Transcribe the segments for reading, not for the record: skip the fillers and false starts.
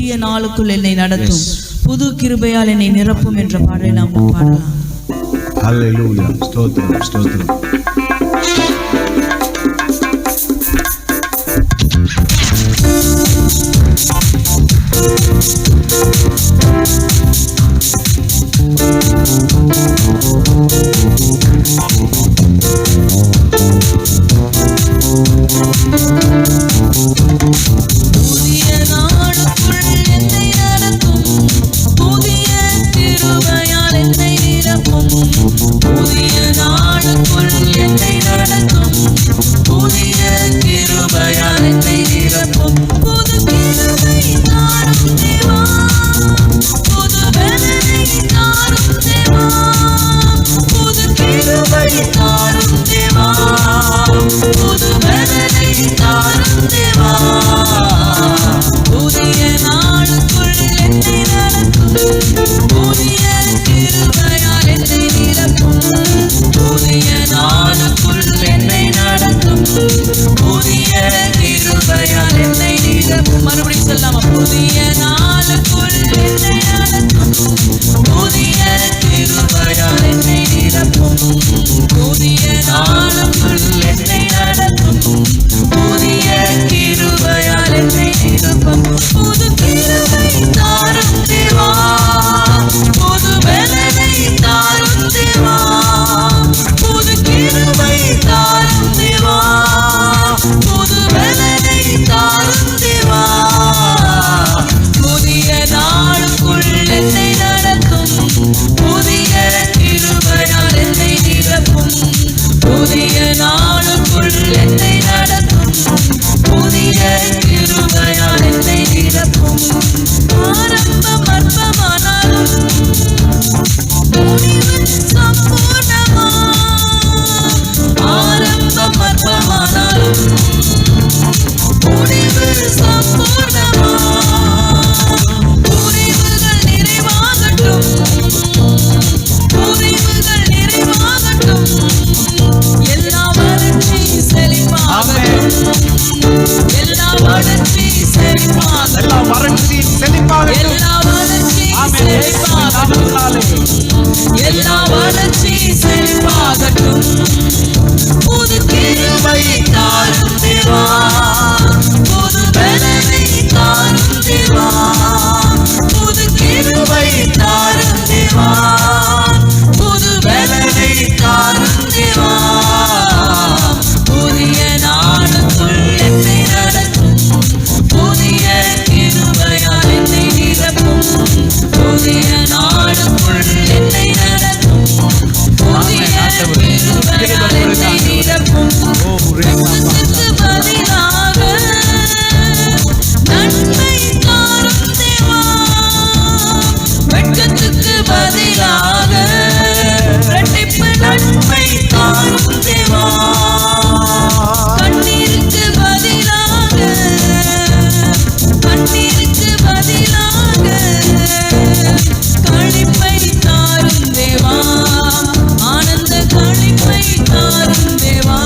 புதிய நாளுக்குள் என்னை நடத்தும், புது கிருபையால் என்னை நிரப்பும் என்ற பாடலை நாம் பாடலாம். ஹல்லேலூயா. ஸ்தோத்திரம் ஸ்தோத்திரம். மறுபடியும் சொல்லாமா? புதிய நாளுக்குள் என்னை நடத்தும், புதிய கிருபையால் என்னை நிரப்பும், புதிய நாளுக்குள் என்னை நடத்தும், புதிய கிருபையால் என்னை நிரப்பும். புது கிருபை தாரும் தேவா, புது பலனை தாரும் தேவா, புது கிருபை தாரும் தேவா, புது பலனை தாரும் தேவா. புதிய நாளுக்குள் என்னை நடத்தும், புதிய கிருபையால் என்னை நிரப்பும், புதிய நாளுக்குள் என்னை நடத்தும், புதிய கிருபையால் என்னை நிரப்பும். ஆரம்பம் அற்பமானாலும் முடிவு சம்பூர்ணமா, ஆரம்பம் அற்பமானாலும் முடிவு சம்பூர்ணமா, புரிவுகள் நிறைவாகட்டும், புரிவுகள் நிறைவாகட்டும், எல்லா வளர்ச்சி செழிப்பாகட்டும், எல்லா வளர்ச்சி செழிப்பாகட்டும், எல்லா வளர்ச்சி செழிப்பாகட்டும், எல்லா வளர்ச்சி செழிப்பாகட்டும், எல்லா வளர்ச்சி செழிப்பாகட்டும். புது கிருபை தாரும் தேவா, புது பலனை தாரும் தேவா, புது கிருபை தாரும் தேவா, புது பலனை தாரும் தேவா. புதிய நாளுக்குள் என்னை நடத்தும், புதிய கிருபையால் என்னை நிரப்பும், புதிய நாளுக்குள் என்னை நடத்தும், புதிய கிருபையால் என்னை நிரப்பும். வெட்கத்துக்கு பதிலாக நன்மை தாரும் தேவா, வெட்கத்துக்கு பதிலாக இரட்டிப்பு நன்மை தாரும் தேவா, கண்ணீருக்கு பதிலாக, கண்ணீருக்கு பதிலாக களிப்பை தாரும் தேவா, ஆனந்த களிப்பை தாரும் தேவா,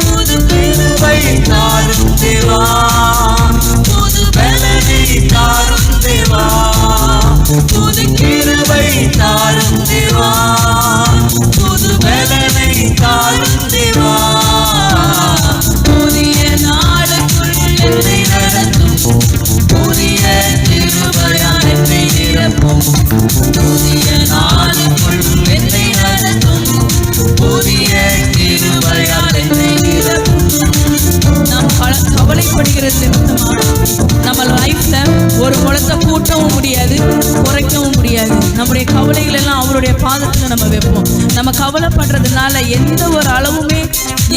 புது கிருபை தாரும் தேவா, புது பலனை தாரும் தேவா, புது கிருபை தாரும் தேவா, புது பலனை தாரும் தேவா. புதிய நாளுக்குள் என்னை நடத்தும், புதிய கிருபையால் என்னை நிரப்பும், புதிய நாளுக்குள் என்னை நடத்தும், புதிய கிருபையால் என்னை நிரப்பும். நாம் கவலைப்படுகிறது நிமித்தமாக நம்ம லைஃப்ல ஒரு குளத்தை கூட்டவும் முடியாது, குறைக்கவும் முடியாது. நம்முடைய கவலைகள் எல்லாம் அவருடைய பாதத்துல நம்ம வைப்போம். நம்ம கவலைப்படுறதுனால எந்த ஒரு அளவுமே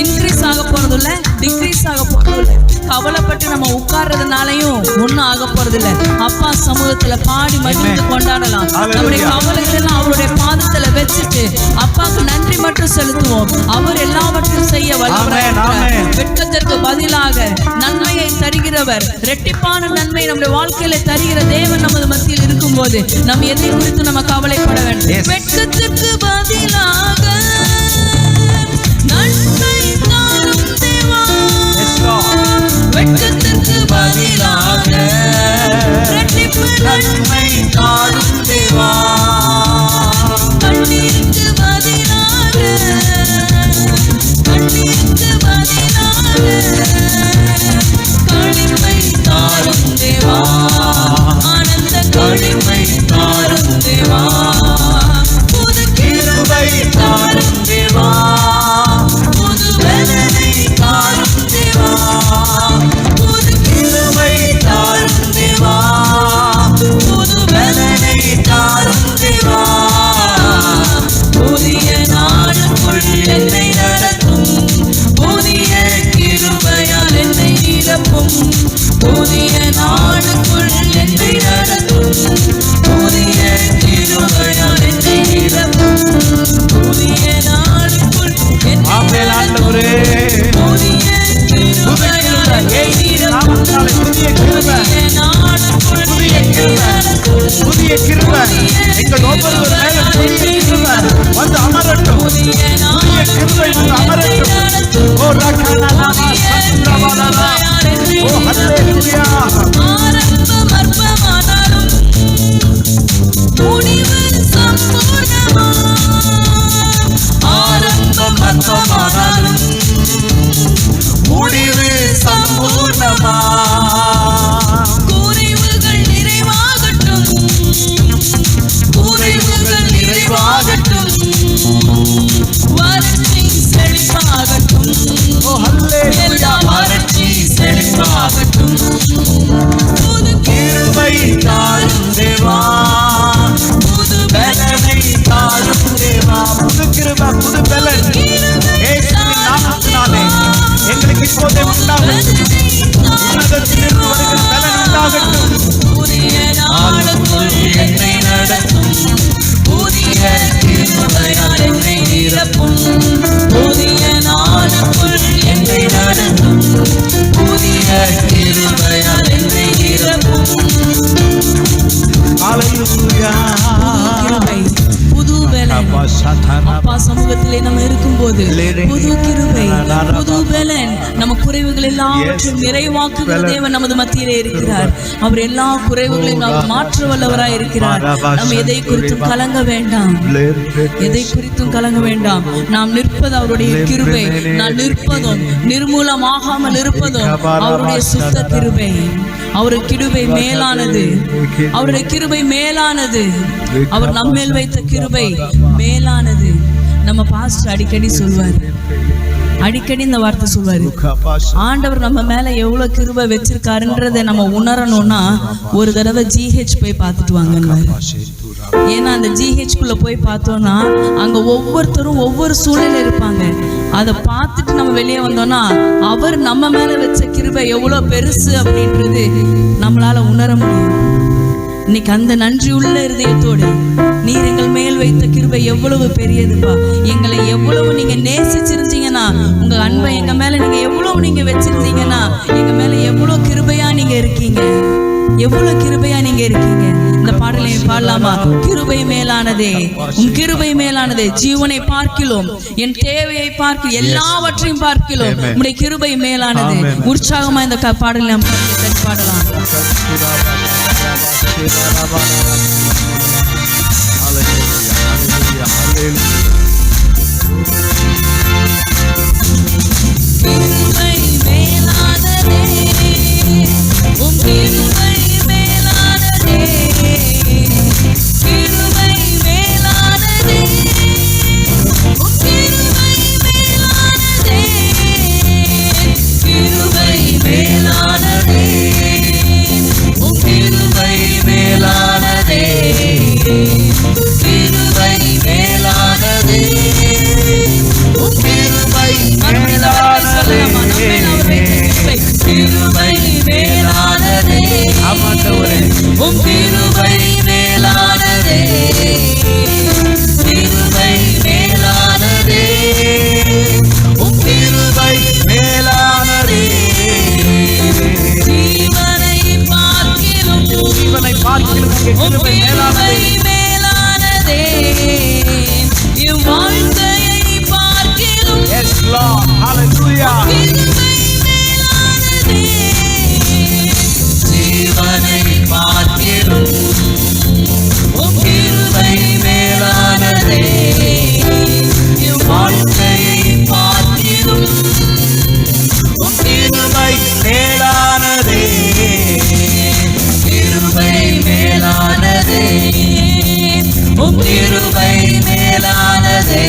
இன்க்ரீஸ் ஆக போறது இல்லை, டிக்ரீஸ் ஆக போறது இல்லை. கவலைப்பட்டு நம்ம உட்கார்றதுனாலையும் ஒன்னும் ஆக போறது இல்லை. அப்பா சமூகத்துல பாடி மகிழ்ந்து கொண்டாடலாம். நம்முடைய கவலைகள் எல்லாம் அவருடைய பாதத்துல வச்சுட்டு அப்பாவுக்கு நன்றி மட்டும் செலுத்துவோம். அவர் எல்லாவற்றையும் செய்ய வல்லவராய். வெட்கத்திற்கு பதிலாக நன்மையை தருகிறவர், இரட்டிப்பான நன்மை நம்முடைய வாழ்க்கையில தருகிற தேவன் நமது மத்தியில் இருக்கும் போது நம்ம எதை குறித்து நம்ம கவலைப்பட வேண்டும். வெட்கத்திற்கு பதிலாக நன்மை தாரும் தேவா, வெட்கத்திற்கு பதிலாக தாரும் தேவா, புது கிருபை தாரும் தேவா, புது பலனை தாரும் தேவா, புது கிருபை தாரும் தேவா, புது பலனை தாரும் தேவா. புதிய நாளுக்குள் என்னை நடத்தும், புதிய கிருபையால் என்னை நிரப்பும், புதிய நாளுக்குள் என்னை நடத்தும், புதிய கிருபையால் என்னை நிரப்பும், புதிய நாளுக்குள் என்னை நடத்தும், புதிய கிருபையால் என்னை நிரப்பும், புதிய நாளுக்குள் என்னை நடத்தும், புதிய கிருபை எங்கள் ஒவ்வொருவர் மேலும் புதிய கிருபை வந்து அமரட்டும். புதிய கிருபை வந்து அமரட்டும். ஓ ரக்கனலமா சத்ரவலலா, ஓ ஹல்லேலூயா. ஆரம்பம் அற்பமானாலும் முடிவு சம்பூர்ணமா, ஆரம்பம் அற்பமானாலும் முடிவு சம்பூர்ணமா. குறைவுகள் நிறைவாகட்டும், குறைவுகள் நிறைவாகட்டும், வறட்சி செழிப்பாகட்டும், எல்லா வறட்சி செழிப்பாகட்டும். புது கிருபை தாரும் தேவா, புது பலனை தாரும் தேவா, புது கிருபை புது பலன் இயேசுவின் நாமத்தினாலே எங்களுக்கு இப்போதே உண்டாகட்டும். உன்னதத்திலிருந்து வருகிற பலன் உண்டாகட்டும். புதிய நாளுக்குள் என்னை நடத்தும், புதிய கிருபையால் என்னை நிரப்பும், புதிய நாளுக்குள் என்னை நடத்தும், புதிய கிருபையால் என்னை நிரப்பும். ஹல்லேலூயா. கிருபை, புது பலன். அப்பா சமூகத்திலே நம்ம இருக்கும்போது புது கிருபை, புது பலன், நம்ம குறைவுகள் எல்லாவற்றையும் நிறைவாக்குகிற தேவன் நமது மத்தியிலே இருக்கிறார். அவர் எல்லா குறைவுகளையும் அவர் மாற்ற வல்லவராய் இருக்கிறார். நாம் எதை குறித்தும் கலங்க வேண்டாம், எதை குறித்தும் கலங்க வேண்டாம். நாம் நிற்பது அவருடைய கிருபை, நாம் நிற்பதும் நிர்மூலமாகாமல் இருப்பதும் அவருடைய சுத்த கிருபை. அவருடைய கிருபை மேலானது, அவருடைய கிருபை மேலானது, அவர் நம்மேல் வைத்த கிருபை மேலானது. நம்ம பாஸ்டர் அடிக்கடி சொல்வார், அடிக்கடி இந்த வார்த்தை சொல்வாரு, ஆண்டவர் நம்ம மேல எவ்வளவு கிருபை வச்சிருக்காருன்றதை நம்ம உணரணும்னா ஒரு தடவை ஜிஹெச் போய் பார்த்துட்டு வாங்க. ஏன்னா அந்த ஜிஹெச்குள்ள போய் பார்த்தோம்னா அங்க ஒவ்வொருத்தரும் ஒவ்வொரு சூழ்நிலை இருப்பாங்க. அதை பார்த்துட்டு நம்ம வெளியே வந்தோம்னா அவர் நம்ம மேல வச்ச கிருபை எவ்வளவு பெருசு அப்படின்றது நம்மளால உணர முடியும். இன்னைக்கு அந்த நன்றி உள்ள இருதயத்தோடு, நீர் எங்கள் மேல் வைத்த கிருபை எவ்வளவு பெரியதுப்பா, எங்களை எவ்வளவு நீங்க நேசிச்சிருந்தீங்கன்னா, உங்க அன்பை எங்க மேல நீங்க எவ்வளவு நீங்க வச்சிருந்தீங்கன்னா, எங்க மேல எவ்வளவு கிருபையா நீங்க இருக்கீங்க, எவ்வளவு கிருபையா நீங்க இருக்கீங்க. இந்த பாடலை பாடலாமா? கிருபை மேலானதே, உன் கிருபை மேலானதே, ஜீவனை பார்க்கிலும் என் தேவையை பார்க்க எல்லாவற்றையும் பார்க்கிலும் உன்னுடைய கிருபை மேலானது. உற்சாகமா இந்த பாடலை நாம் பாடலாம். கிருபை மேலானதே, உம் கிருபை மேலானதே, கிருபை மேலானதே, உம் கிருபை மேலானதே, கிருபை மேலானதே, உம் கிருபை மேலானதே, கிருபை மேலானதே, உம் கிருபை மேலானதே, கிருபை மேலானதே, உம் கிருபை மேலானதே, கிருபை மேலானதே, உம் கிருபை மேலானதே. ஜீவனை பார்க்கிலும் கிருபை மேலானதே, என் வாழ்க்கையை பார்க்கிலும் கிருபை மேலானதே, ஜீவனை பார்க்கிலும் உம் கிருபை மேலானதே, என் வாழ்க்கையை பார்க்கிலும் உம் கிருபை மேலானதே, கிருபை மேலானதே, கிருபை மேலானதே,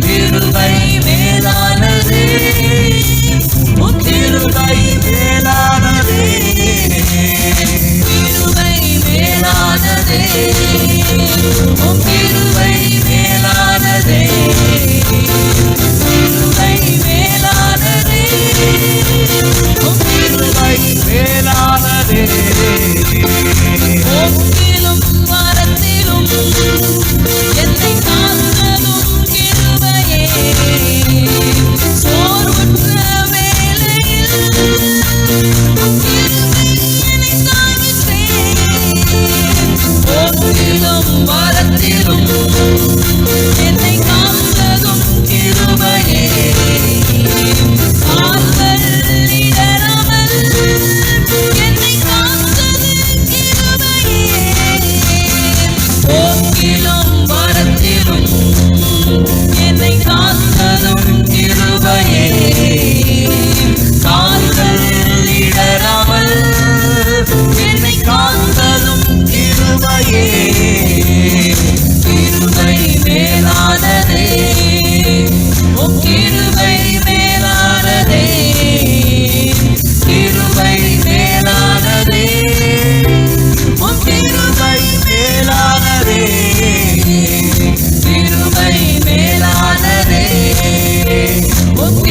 கிருபை மேலானதே, கிருபை மேலானதே, கிருபை மேலானதே, கிருபை மேலானதே, கிருபை மேலானதே, கிருபை மேலானதே. போக்கிலும் வரத்திலும் என்னை காத்ததும் கிருபையே, சோர்வுற்ற வேளையில் கிருபை என்னை தாங்கிற்றே. போக்கிலும் வரத்திலும் என்னை காத்ததும் கிருபையே, கால்கள் இடராமல் என்னை காத்தது கிருபையே. போக்கிலும் வரத்திலும் என்னை காத்ததும் கிருபையே, கால்கள் இடராமல் என்னை காத்ததும் கிருபையே. கிருபை மேலானதே, கிருபை மேலானதே, கிருபை மேலானதே, கிருபை மேலானதே, கிருபை மேலானதே,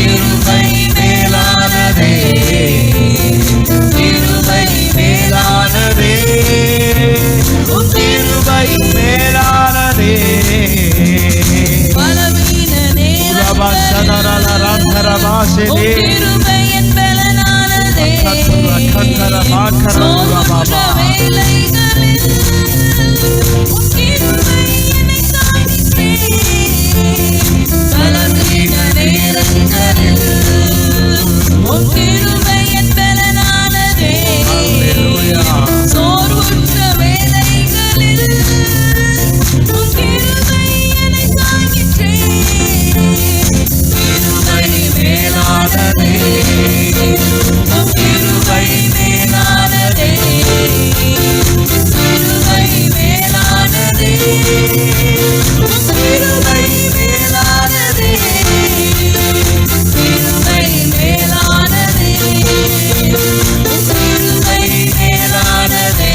கிருபை மேலானதே, கிருபை மேலானதே, கிருபை மேலானதே. பலவீன நேரங்களில் கிருபை என் பலனானதே, சோர்வுற்ற வேளைகளில் கிருபை என்னை தாங்கிற்றே. பலவீன நேரங்களில் கிருபை என் பலனானதே, சோர்வுற்ற வேளைகளில் கிருபை என்னை தாங்கிற்றே. கிருபை மேலானதே, கிருபை மேலானதே, கிருபை மேலானதே, கிருபை மேலானதே, கிருபை மேலானதே,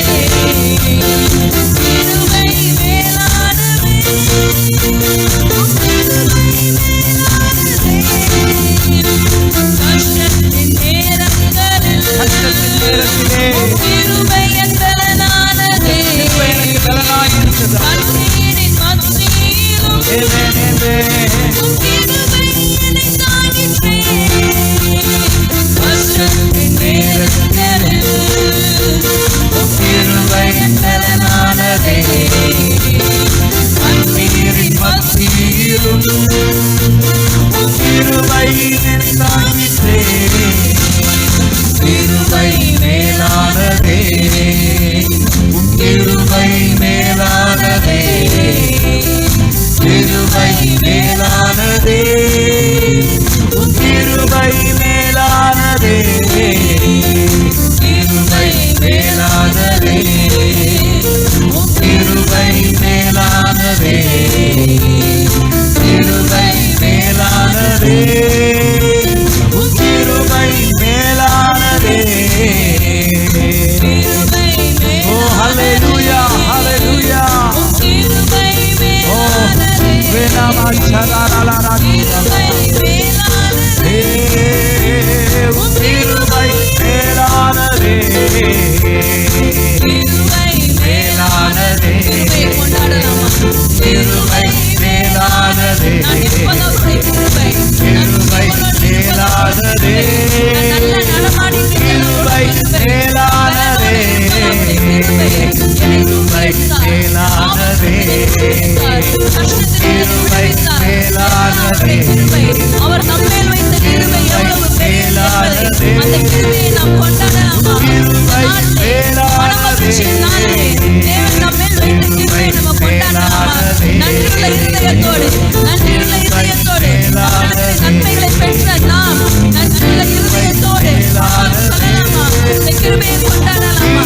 கிருபை மேலானதே, கிருபை மேலானதே, கஷ்டத்தின் நேரங்களில் கிருபை என் பலனானதே, கண்ணீரின் மத்தியிலும் கிருபை என்னை தாங்கிற்றே. கஷ்டத்தின் நேரங்களில் கிருபை என் பலனானதே, கண்ணீரின் மத்தியிலும் கிருபை என்னை தாங்கிற்றே. கிருபை மேலானதே, கிருபை மேலானதே, கிருபை மேலானதே, கிருபை மேலானதே, கிருபை மேலானதே, கிருபை மேலானதே, கிருபை மேலானதே, கிருபை மேலானதே. Oh hallelujah, hallelujah. Oh venama chararara. கிருபை மேலானதே, கிருபை மேலானதே, கிருபை மேலானதே, கிருபை மேலானதே, கிருபை மேலானதே, கிருபை மேலானதே, கிருபை மேலானதே, கிருபை மேலானதே. அவர் நம்மேல் வைத்த கிருபை எவ்வளவு பெரியது, அந்த கிருபையை நாம் கொண்டாடலாமா? மனமகிழ்ச்சியினாலே தேவன் நம்மேல் வைத்த கிருபையை நம்ம கொண்டாடலாமா? நன்றியுள்ள இருதயத்தோடு, நன்றியுள்ள இருதயத்தோடு அவருடைய நன்மைகளை பெற்ற நாம் நன்றியுள்ள இருதயத்தோடு அவர் சொல்லலாமா? இந்த கிருபையை கொண்டாடலாமா?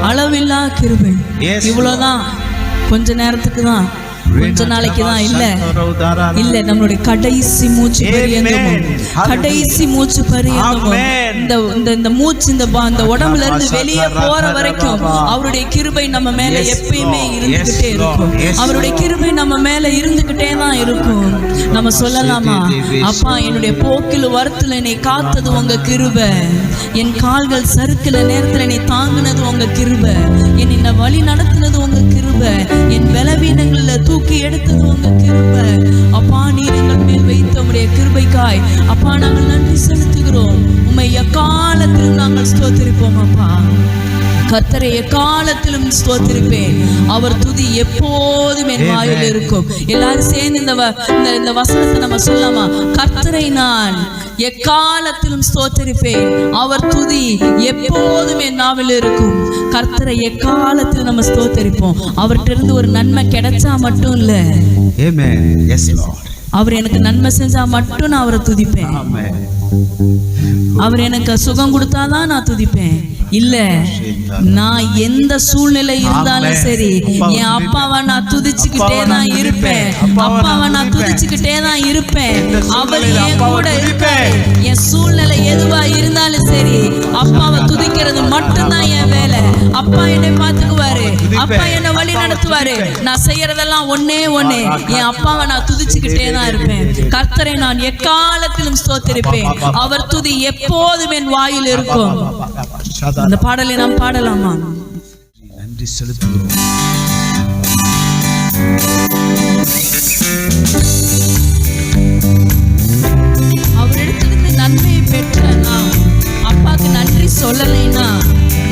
அளவில்லா கிருபை. Yes, இவ்வளவுதான், கொஞ்ச நேரத்துக்கு தான், கொஞ்ச நாளைக்கு தான், இல்ல நம்மளுடைய கடைசி மூச்சு பரியந்தமும், கடைசி மூச்சு பரியந்தமும் இந்த மூச்சு இந்த உடம்புல இருந்து வெளியே போற வரைக்கும் அவருடைய கிருபை நம்ம மேல எப்பயுமே இருந்துகிட்டே இருக்கும். அவருடைய கிருபை நம்ம மேல இருந்துகிட்டே தான் இருக்கும். நம்ம சொல்லலாமா, அப்பா என்னுடைய போக்கில் வரத்துல என்னை காத்தது உங்க கிருபை, என் கால்கள் சறுக்கல நேரத்துல என்னை தாங்கினது உங்க கிருபை, என்னை வழி நடத்தினது உங்க கிருபை, என் பலவீனங்கள்ல தூக்கி எடுத்தது உங்க கிருபை. அப்பா நீர் எங்கள் மேல் வைத்த உம்முடைய கிருபைக்காய் அப்பா நாங்கள் நன்றி செலுத்துகிறோம். உம்மை எக்காலத்திலும் நாங்கள் ஸ்தோத்திரிப்போம். அப்பா கர்த்தரை எக்காலத்திலும் ஸ்தோத்திரிப்பேன், அவர் துதி எப்போதும் என் வாயில் இருக்கும். எல்லாரும் சேர்ந்து இந்த வசனத்தை நம்ம சொல்லலாமா, கர்த்தரை நான் எக்காலத்திலும் ஸ்தோத்திரிப்பேன், அவர் துதி எப்போதும் என் நாவில் இருக்கும். கர்த்தரை எக்காலத்திலும் நம்ம ஸ்தோத்திரிப்போம். அவர்கிட்ட இருந்து ஒரு நன்மை கிடைச்சா மட்டும் இல்ல, அவர் எனக்கு நன்மை செஞ்சா மட்டும் நான் அவரை துதிப்பேன். அவர் எனக்கு சுகம் கொடுத்தாதான் நான் துதிப்பேன். இல்ல, நான் எந்த சூழ்நிலை இருந்தாலும் சரி என் அப்பாவை நான் துதிச்சுக்கிட்டே தான் இருப்பேன். அப்பாவை நான் துதிச்சுக்கிட்டே தான் இருப்பேன். அவர் என் கூட இருப்பேன். என் சூழ்நிலை எதுவா இருந்தாலும் சரி அப்பாவை துதிக்கிறது மட்டும்தான் என் வேலை. அப்பா என்னை பார்த்துக்குவாரு, அப்பா என்னை வழி நடத்துவாரு. நான் செய்யறதெல்லாம் ஒன்னே ஒண்ணு, என் அப்பாவை நான் துதிச்சுக்கிட்டே தான் இருப்பேன். கர்த்தரை நான் எக்காலத்திலும் ஸ்தோத்திரிப்பேன், அவர் துதி எப்போதும் என் வாயில் இருக்கும். அந்த பாடலை நாம் பாடலாமா? நன்றி செலுத்துகிறோம். அவரிடத்திலிருந்து நன்மையை பெற்ற நாம் அப்பாவுக்கு நன்றி சொல்லலைன்னா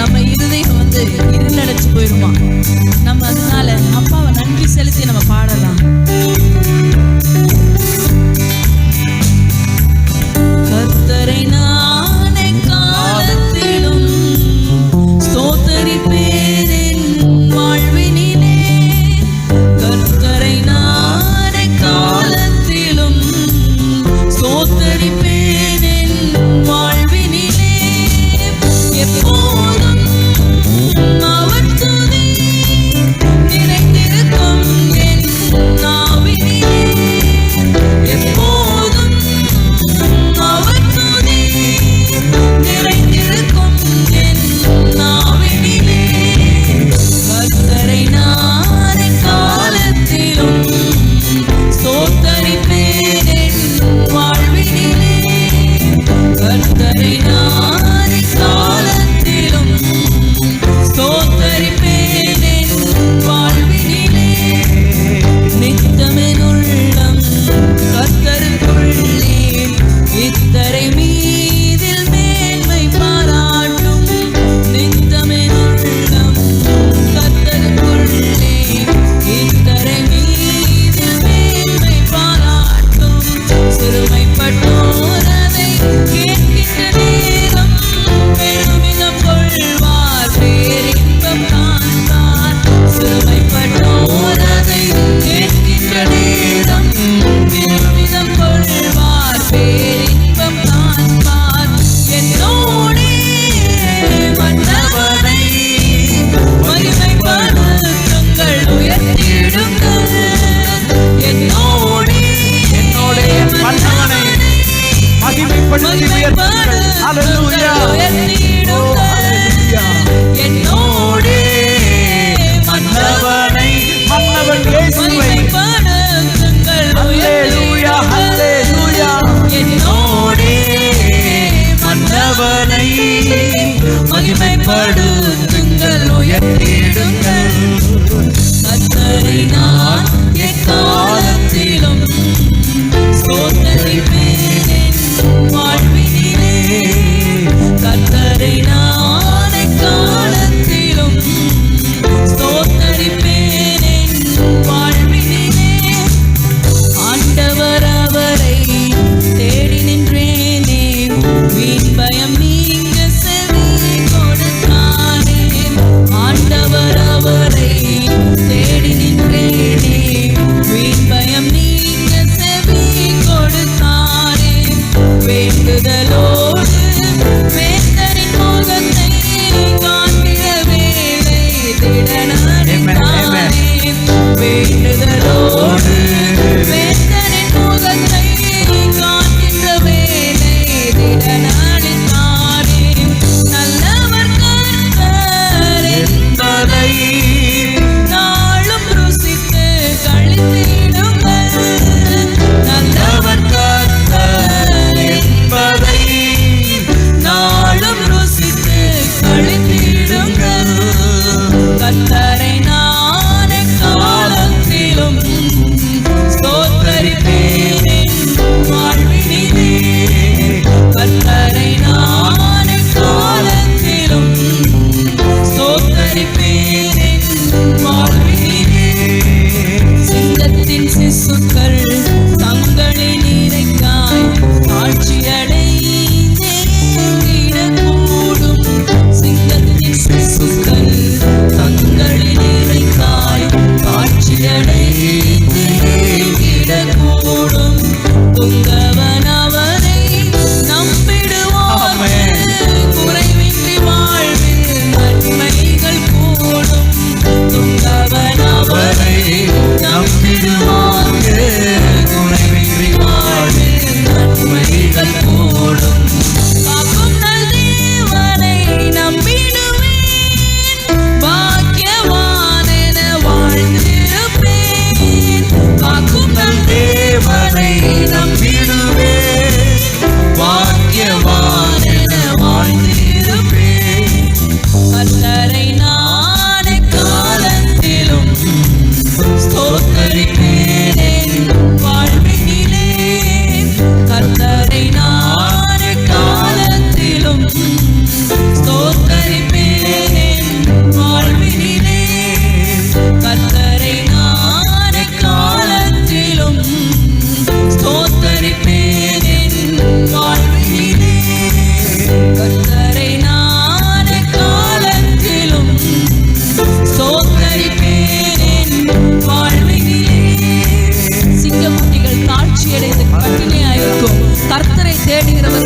நம்ம இருதயம் இருளடைச்சு போயிருமா. நம்ம அதனால அப்பாவை நன்றி செலுத்தி நம்ம பாடலாம். கர்த்தரை நான் எக்காலத்திலும் ஸ்தோத்திரிப்பேன் என் வாழ்வினிலே, கர்த்தரை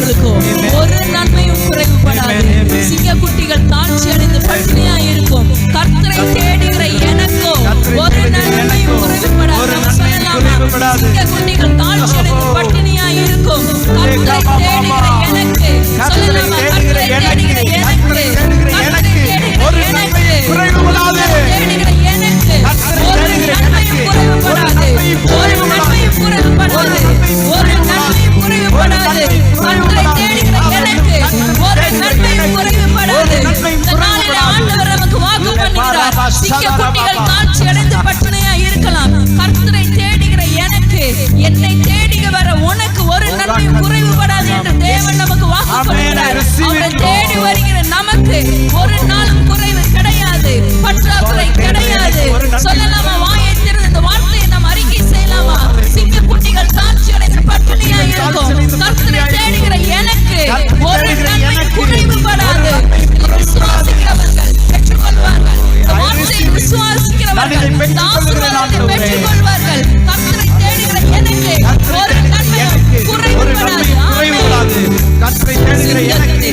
தேடுகிறவர்களுக்கோ ஒரு நன்மையும் குறைவுபடாது. சிங்கக்குட்டிகள் தாழ்ச்சி அடைந்து பட்டினியா இருக்கும். கர்த்தரை தேடுகிற எனக்கோ ஒரு நன்மையும் குறைவுபடாது. சிங்கக்குட்டிகள் தாழ்ச்சி அடைந்து பட்டினியா இருக்கும். கர்த்தரை தேடுகிற எனக்கு சொல்லலாமா? கர்த்தரை தேடுகிற எனக்கு, கர்த்தரை தேடுகிற எனக்கு, தேடுகிற எனக்கு ஒரு நன்மையும் குறைவுபடாது. ஒரு நன்மையும் குறைவுபடாது. ஒரு நன்மையும் குறைவுபடாது. கர்த்தரை தேடுகிற எனக்கு ஒரு நன்மையும் குறைவுபடாது. இந்த நாளிலே ஆண்டவர் நமக்கு வாக்கு பண்ணுகிறார். சிங்கக்குட்டிகள் தாழ்ச்சி அடைந்து பட்டினியா இருக்கலாம். கர்த்தரை தேடுகிற எனக்கு, என்னை தேடி வர உனக்கு ஒரு நன்மையும் குறைவுபடாது என்று தேவன் நமக்கு வாக்கு பண்ணுகிறார். அவரை தேடி வருகிற நமக்கு ஒரு நாளும் குறைவு கிடையாது, பற்றாக்குறை கிடையாது. சொல்லலாமா? வாயை திறந்து இந்த வார்த்தையை நாம் அறிக்கை செய்யலாமா? சிங்கக்குட்டிகள் தாழ்ச்சி அடைந்து பட்டினியா இருக்கும். கர்த்தரை தேடுகிற எனக்கு ஒரு நன்மையும் குறைவுபடாது. விசுவாசிக்கிறவர்கள் பெற்றுக்கொள்வார்கள். இந்த வார்த்தையை விசுவாசிக்கிறவர்கள் இந்த ஆசீர்வாதத்தை பெற்றுக்கொள்வார்கள். கர்த்தரை தேடுகிற எனக்கு ஒரு நன்மையும் குறைவுபடாது. கர்த்தரை தேடுகிற எனக்கு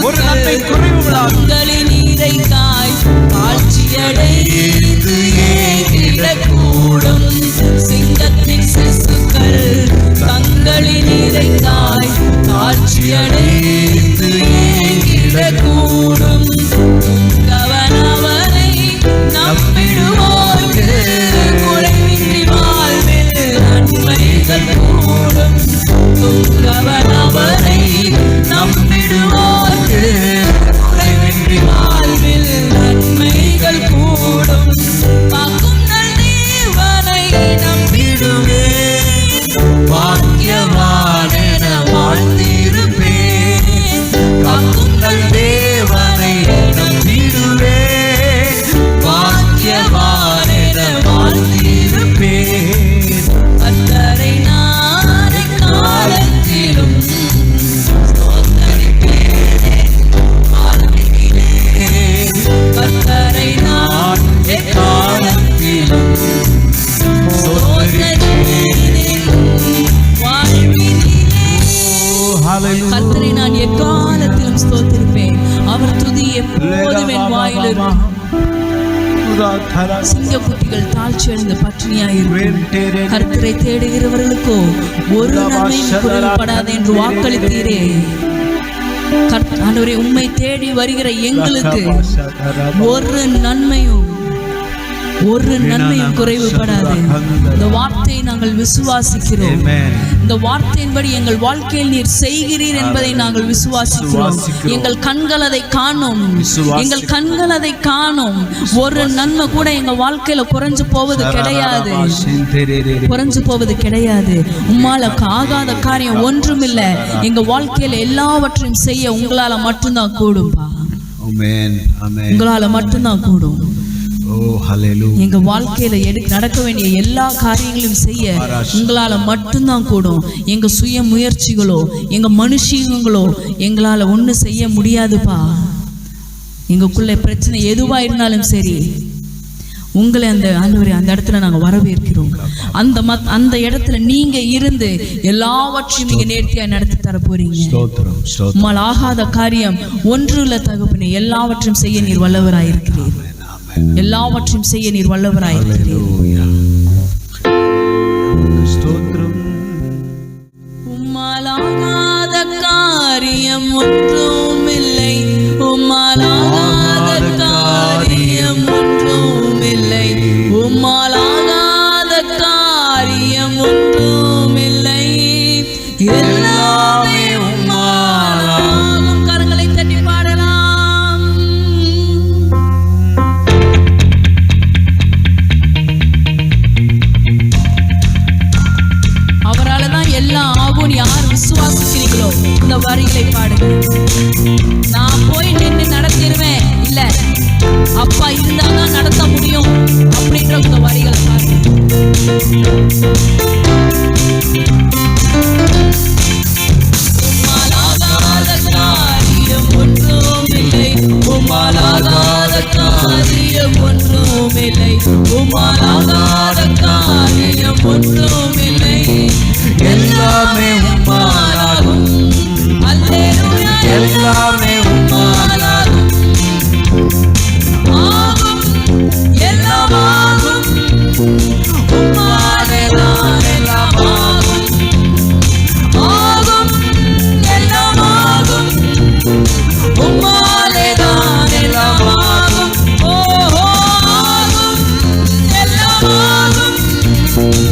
ஒரு நன்மை குறைவுபடாது. தங்களின் நீரைக்காய் தாழ்ச்சியடைந்து ஏங்கிடக்கூடும். சிங்கத்தின் சிசுக்கள் தங்களின் நீரைக்காய் தாழ்ச்சியடைந்து ஏங்கிடக்கூடும். கவனவரை நம்பிடுவோர்க்கு குறைவின்றி வாழ்வில் நன்மைகள் கூடும். கவனவரை நம்பிடுவோர்க்கு குறைவின்றி வாழ்வில் நன்மைகள் கூடும். காக்கும் நல் தேவனை நம்பிடுவேன், பாக்கியவான் என வாழ்ந்திருப்பேன். காக்கும் நல் தேவனை நம்பிடுவேன், பாக்கியவான் என வாழ்ந்திருப்பேன். கர்த்தரை நான் எக்காலத்திலும் ஸ்தோத்தரிப்பேன், வாழ்வினிலே. கர்த்தரை நான் எக்காலத்திலும் ஸ்தோத்தரிப்பேன், வாழ்வினிலே. கர்த்தரை நான் எக்காலத்திலும் ஸ்தோத்தரிப்பேன். அவர் துதி எப்போதும் என் வாயில் இருக்கும். சிங்கக்குட்டிகள் தாழ்ச்சி அடைந்து பட்டினியா இருக்கும். கர்த்தரை தேடுகிறவர்களுக்கோ ஒரு நன்மையும் குறைவுபடாது என்று வாக்களித்தீரே. ஆண்டவரே, உம்மை தேடி வருகிற எங்களுக்கு ஒரு நன்மையும் குறைவுபடாது. இந்த வார்த்தையை நாங்கள் விசுவாசிக்கிறோம். இந்த வார்த்தையின்படி எங்கள் வாழ்க்கையில் நீர் செய்கிறீர் என்பதை நாங்கள் விசுவாசிக்கிறோம். எங்கள் கண்கள் அதை காணும். எங்கள் கண்கள் அதை காணும். ஒரு நன்மை கூட எங்க வாழ்க்கையில குறைஞ்சு போவது கிடையாது. குறைஞ்சு போவது கிடையாது. உம்மால ஆகாத காரியம் ஒன்றுமில்ல. எங்க வாழ்க்கையில எல்லாவற்றையும் செய்ய உங்களால மட்டும்தான் கூடும்பா. உங்களால மட்டும்தான் கூடும். எங்க வாழ்க்கையில நடக்க வேண்டிய எல்லா காரியங்களையும் செய்ய உங்களால மட்டும்தான் கூடும். எங்க சுய முயற்சிகளோ எங்க மனுஷங்களோ எங்களால ஒண்ணு செய்ய முடியாதுப்பா. எங்களுக்குள்ள பிரச்சனை எதுவா இருந்தாலும் சரி, உங்களை அந்த இடத்துல நாங்க வரவேற்கிறோம். அந்த இடத்துல நீங்க இருந்து எல்லாவற்றையும் நீங்க நேர்த்தியா நடத்தி தர போறீங்க. உம்மால் ஆகாத காரியம் ஒன்றுல தகப்பனே. எல்லாவற்றையும் செய்ய நீர் வல்லவராயிருக்கிறீர். எல்லாவற்றையும் செய்ய நீர் வல்லவராயிருக்கிறீர். உம்மால் ஆகாத காரியம் ஒன்றும் இல்லை. உம்மால் ஆகாத காரியம் ஒன்றும் இல்லை. உம்மால் ஆகாத காரியம் ஒன்றும் இல்லை. எல்லாமே உம்மால் ஆகும். கரங்களை தட்டி பாடலாம். எல்லாம் ஆகும். யார் விசுவாசிக்கிறீங்களோ இந்த வரிகளை பாடுங்க. நான் போய் நின்று நடத்திடுவேன் இல்ல, அப்பா இருந்தாதான் நடத்த முடியும் அப்படின்ற இந்த வரிகளை பாருங்க. உம்மாலாகாத காரியம் ஒன்றும் இல்லை. உம்மாலாகாத காரியம் ஒன்றும் இல்லை. உம்மாலாகாத காரியம் ஒன்றும் இல்லை. எல்லாமே உம்மாலாகும்.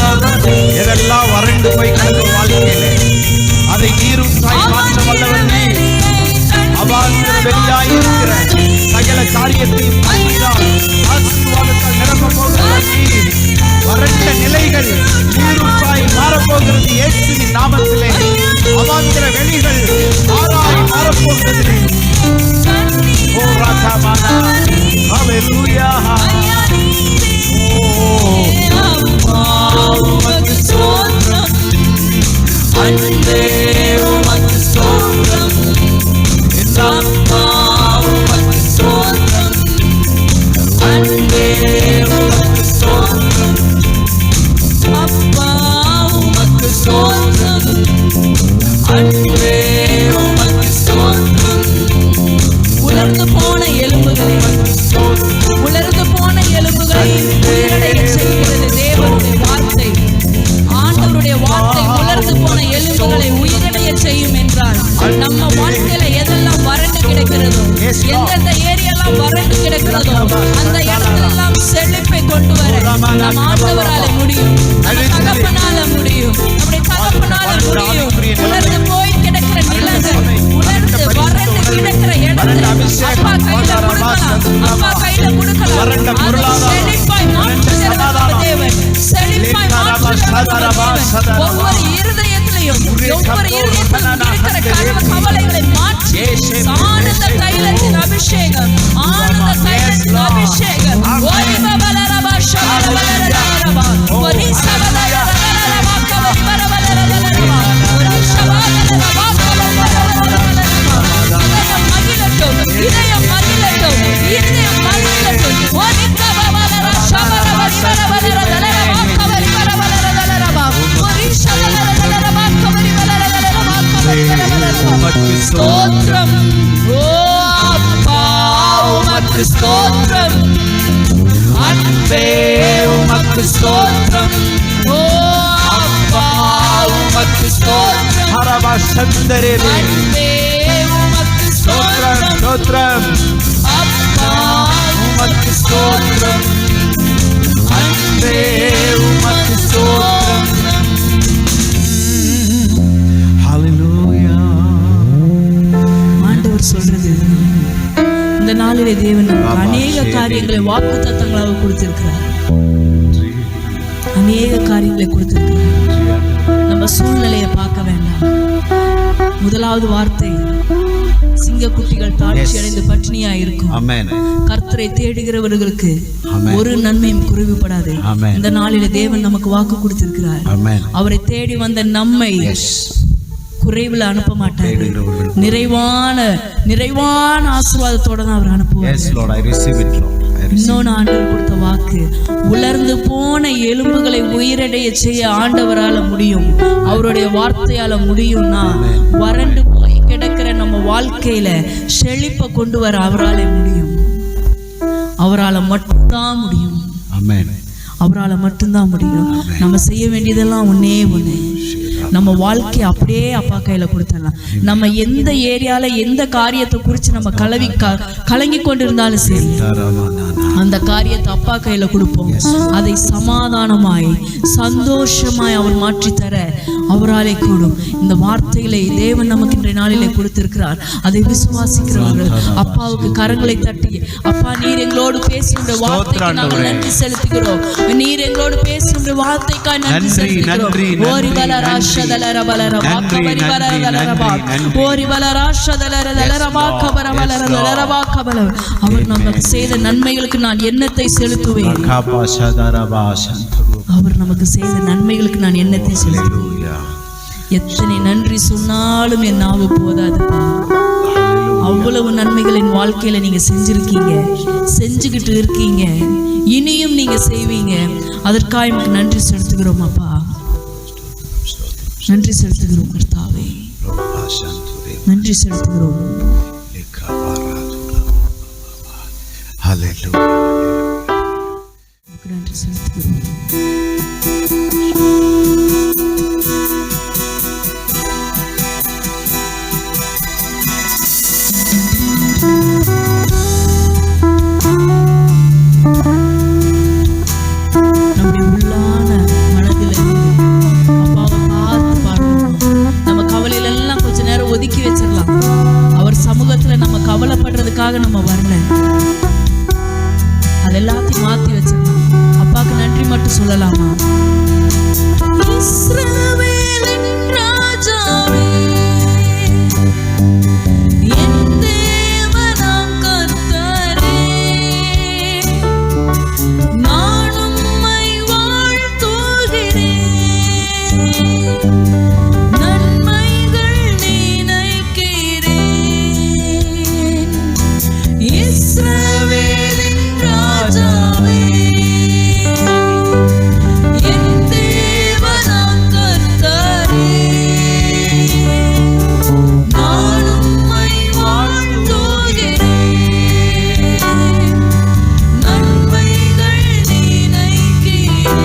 எதெல்லாம் வறண்டு போய் கிடக்கும் வாழ்க்கையிலே அதை நீரூற்றாய் மாற்ற வல்லவர் நீ. அபாத்திர வெளியாயிருக்கிற சகல காரியத்தையும் ஆசீர்வாதத்தால் நிரப்ப போகிறவர் நீ. முடியும், நம்ம தகப்பனால முடியும், நம்முடைய தகப்பனால முடியும். உலர்ந்து போய் கிடக்கிற நிலங்கள், உலர்ந்து வறண்டு கிடக்கிற இடத்துல அப்பா கையில கொடுக்கலாம், அப்பா கையில கொடுக்கலாம். அதை செழிப்பாய் மாற்றுகிற தேவன், செழிப்பாய் மாற்றுகிற தேவன். ஒவ்வொரு இருதயத்திலையும் ஒவ்வொரு இருதயத்திலும் இருக்கிற கவலைகளை மாற்றி ஆனந்த தைலத்தின் அபிஷேகம், ஆனந்த தைலத்தின் அபிஷேகம். ஓரி பவலரபா ஷவலரபா ஓரி சவலரபா கவரி பரவலரபா ஓரி ஷவலரபா இதயம் மகிழட்டும், இதயம் மகிழட்டும், இதயம் மகிழட்டும். ஓரி பவலரபா ஷவலரபா பரவலரபா கவரி பரவலரபா ஓரி ஷவலரபா கவரி பரவலரபா கவரி பரவலரபா. ஸ்தோத்திரம் ஓ அப்பா, உமக்கு ஸ்தோத்திரம். அன்பே உமக்கு ஸ்தோத்திரம். ஓ அப்பா, உமக்கு ஸ்தோத்திரம். ஹரபா சந்தரே அன்பே உமக்கு ஸ்தோத்திரம், ஸ்தோத்திரம். ஸ்தோத்திரம். அப்பா உமக்கு ஸ்தோத்திரம். அன்பே உமக்கு ஸ்தோத்திரம். ஹalleluya. ஆண்டவர் சொல்றது, இந்த நாளிலே தேவன் நமக்கு அநேக காரியங்களை வாக்கு தத்தங்களாக கொடுத்திருக்கிறார், அநேக காரியங்களை கொடுத்திருக்கிறார். நம்ம சூழ்நிலையை பார்க்க வேண்டாம். முதலாவது வார்த்தை, சிங்கக்குட்டிகள் தாழ்ச்சி அடைந்து பட்டினியா இருக்கும். ஆமென். கர்த்தரை தேடுகிறவர்களுக்கு ஆமென். ஒரு நன்மையும் குறைவுபடாது. ஆமென். இந்த நாளிலே தேவன் நமக்கு வாக்கு கொடுத்திருக்கிறார். ஆமென். அவரை தேடி வந்த நம்மை குறைவுல அனுப்ப மாட்டார். நிறைவான ஆசீர்வாதத்தோட தான் அவர் அனுப்புவார். Yes Lord, I receive it Lord. இன்னொன்னு ஆண்டவர் கொடுத்த வாக்கு, உலர்ந்து போன எலும்புகளை உயிரடைய செய்ய ஆண்டவரால முடியும், அவருடைய வார்த்தையால முடியும்னா வறண்டு போய் கிடக்கிற நம்ம வாழ்க்கையில செழிப்பை கொண்டு வர அவரால முடியும். அவரால மட்டும்தான் முடியும். ஆமென். அவரால மட்டும்தான் முடியும். நம்ம செய்ய வேண்டியதெல்லாம் ஒன்னே ஒண்ணு, நம்ம வாழ்க்கையை அப்படியே அப்பா கையில கொடுத்துடலாம். நம்ம எந்த ஏரியால எந்த காரியத்தை குறித்து நம்ம கலங்கி கொண்டிருந்தாலும் சரி, அந்த காரியத்தை அப்பா கையில கொடுப்போம். அதை சமாதானமாய் சந்தோஷமாய் அவர் மாற்றி தர அவராலே கூடும். இந்த வார்த்தைகளை தேவன் நமக்கு இன்றைய நாளிலே கொடுத்திருக்கிறார். அதை விசுவாசிக்கிறவர்கள் அப்பாவுக்கு கரங்களை தட்டி, அப்பா நீர் எங்களோடு பேசுகின்ற வார்த்தைக்கு நாங்கள் நன்றி செலுத்துகிறோம், நீர் எங்களோடு பேசுகின்ற வார்த்தைக்காய் நன்றி செலுத்துகிறோம். ஓரி பலரா ஷதலர பலரபா கபரி பலரதலரபா ஓரி பலரா ஷதலர தலரபா கபர பலரதலரபா கபல. அவர் நமக்கு செய்த நன்மைகளுக்கு நான் என்னத்தை செலுத்துவேன்? அவர் நமக்கு செய்த நன்மைகளுக்கு நான் என்னத்தை செலுத்துவேன்? எத்தனை நன்றி சொன்னாலும் என் நாவு போதாதுப்பா. அவ்வளவு நன்மைகள் என் வாழ்க்கையில நீங்க செஞ்சிருக்கீங்க, செஞ்சுக்கிட்டு இருக்கீங்க, இனியும் நீங்க செய்வீங்க. அதற்காக எனக்கு நன்றி செலுத்துகிறோம் அப்பா, நன்றி செலுத்துகிறோம் கர்த்தாவே, நன்றி செலுத்துகிறோம். நன்றி செலுத்துகிறோம். நம்முடைய உள்ளான மனதில் அப்பாவை பார்த்து பாடணும். நம்ம கவலையில எல்லாம் கொஞ்ச நேரம் ஒதுக்கி வச்சிடலாம். அவர் சமூகத்துல நம்ம கவலைப்படுறதுக்காக நம்ம வரல, அதெல்லாத்தையும் மாத்தி வச்சிடலாம். அப்பாவுக்கு நன்றி மட்டும் சொல்லலாமா? இஸ்ரவேலின் ராஜாவே, என் தேவனாம் கர்த்தரே, நான் உம்மை வாழ்த்துகிறேன், நன்மைகள் நினைக்கிறேன். இஸ்ரவேலின் ராஜாவே, என் தேவனாம் கர்த்தரே, நான் உம்மை வாழ்த்துகிறேன், நன்மைகள் நினைக்கிறேன்.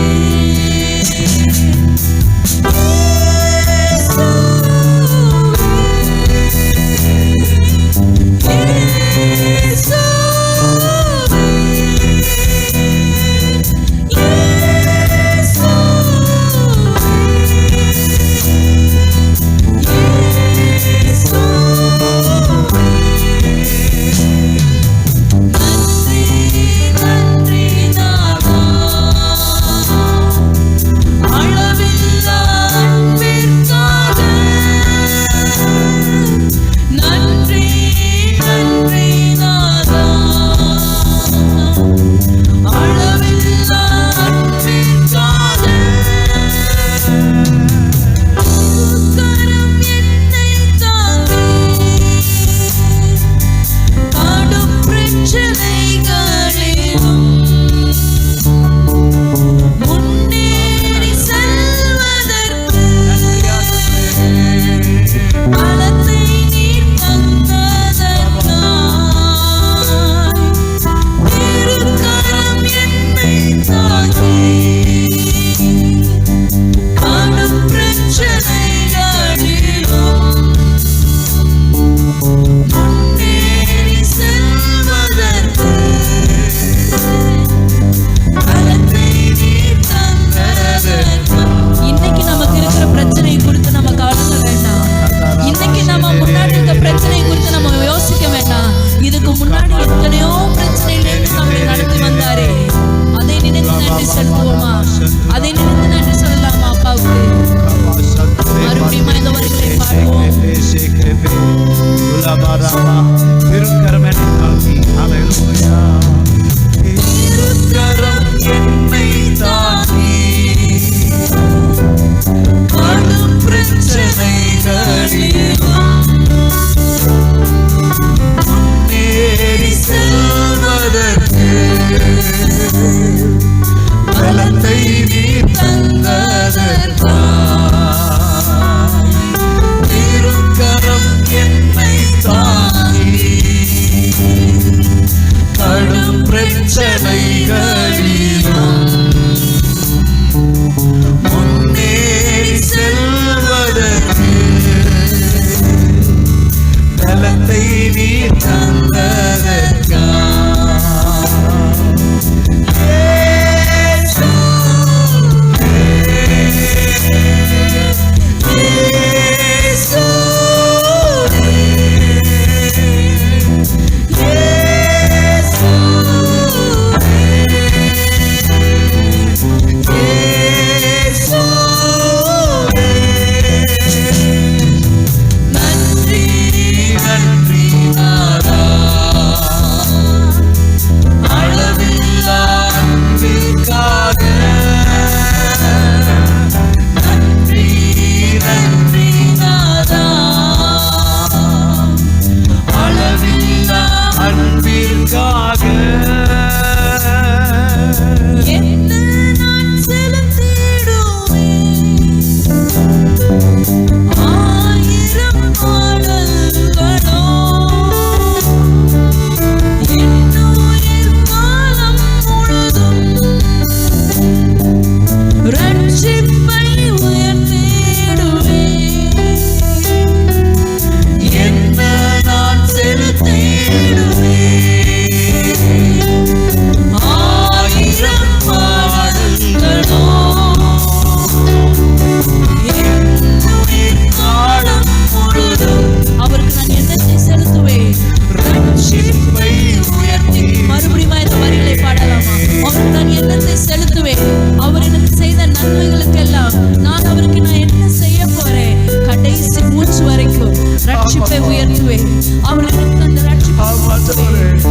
ரட்சிப்பை உயர்த்துவேன். அவர் எனக்கு தந்த ரட்சிப்பை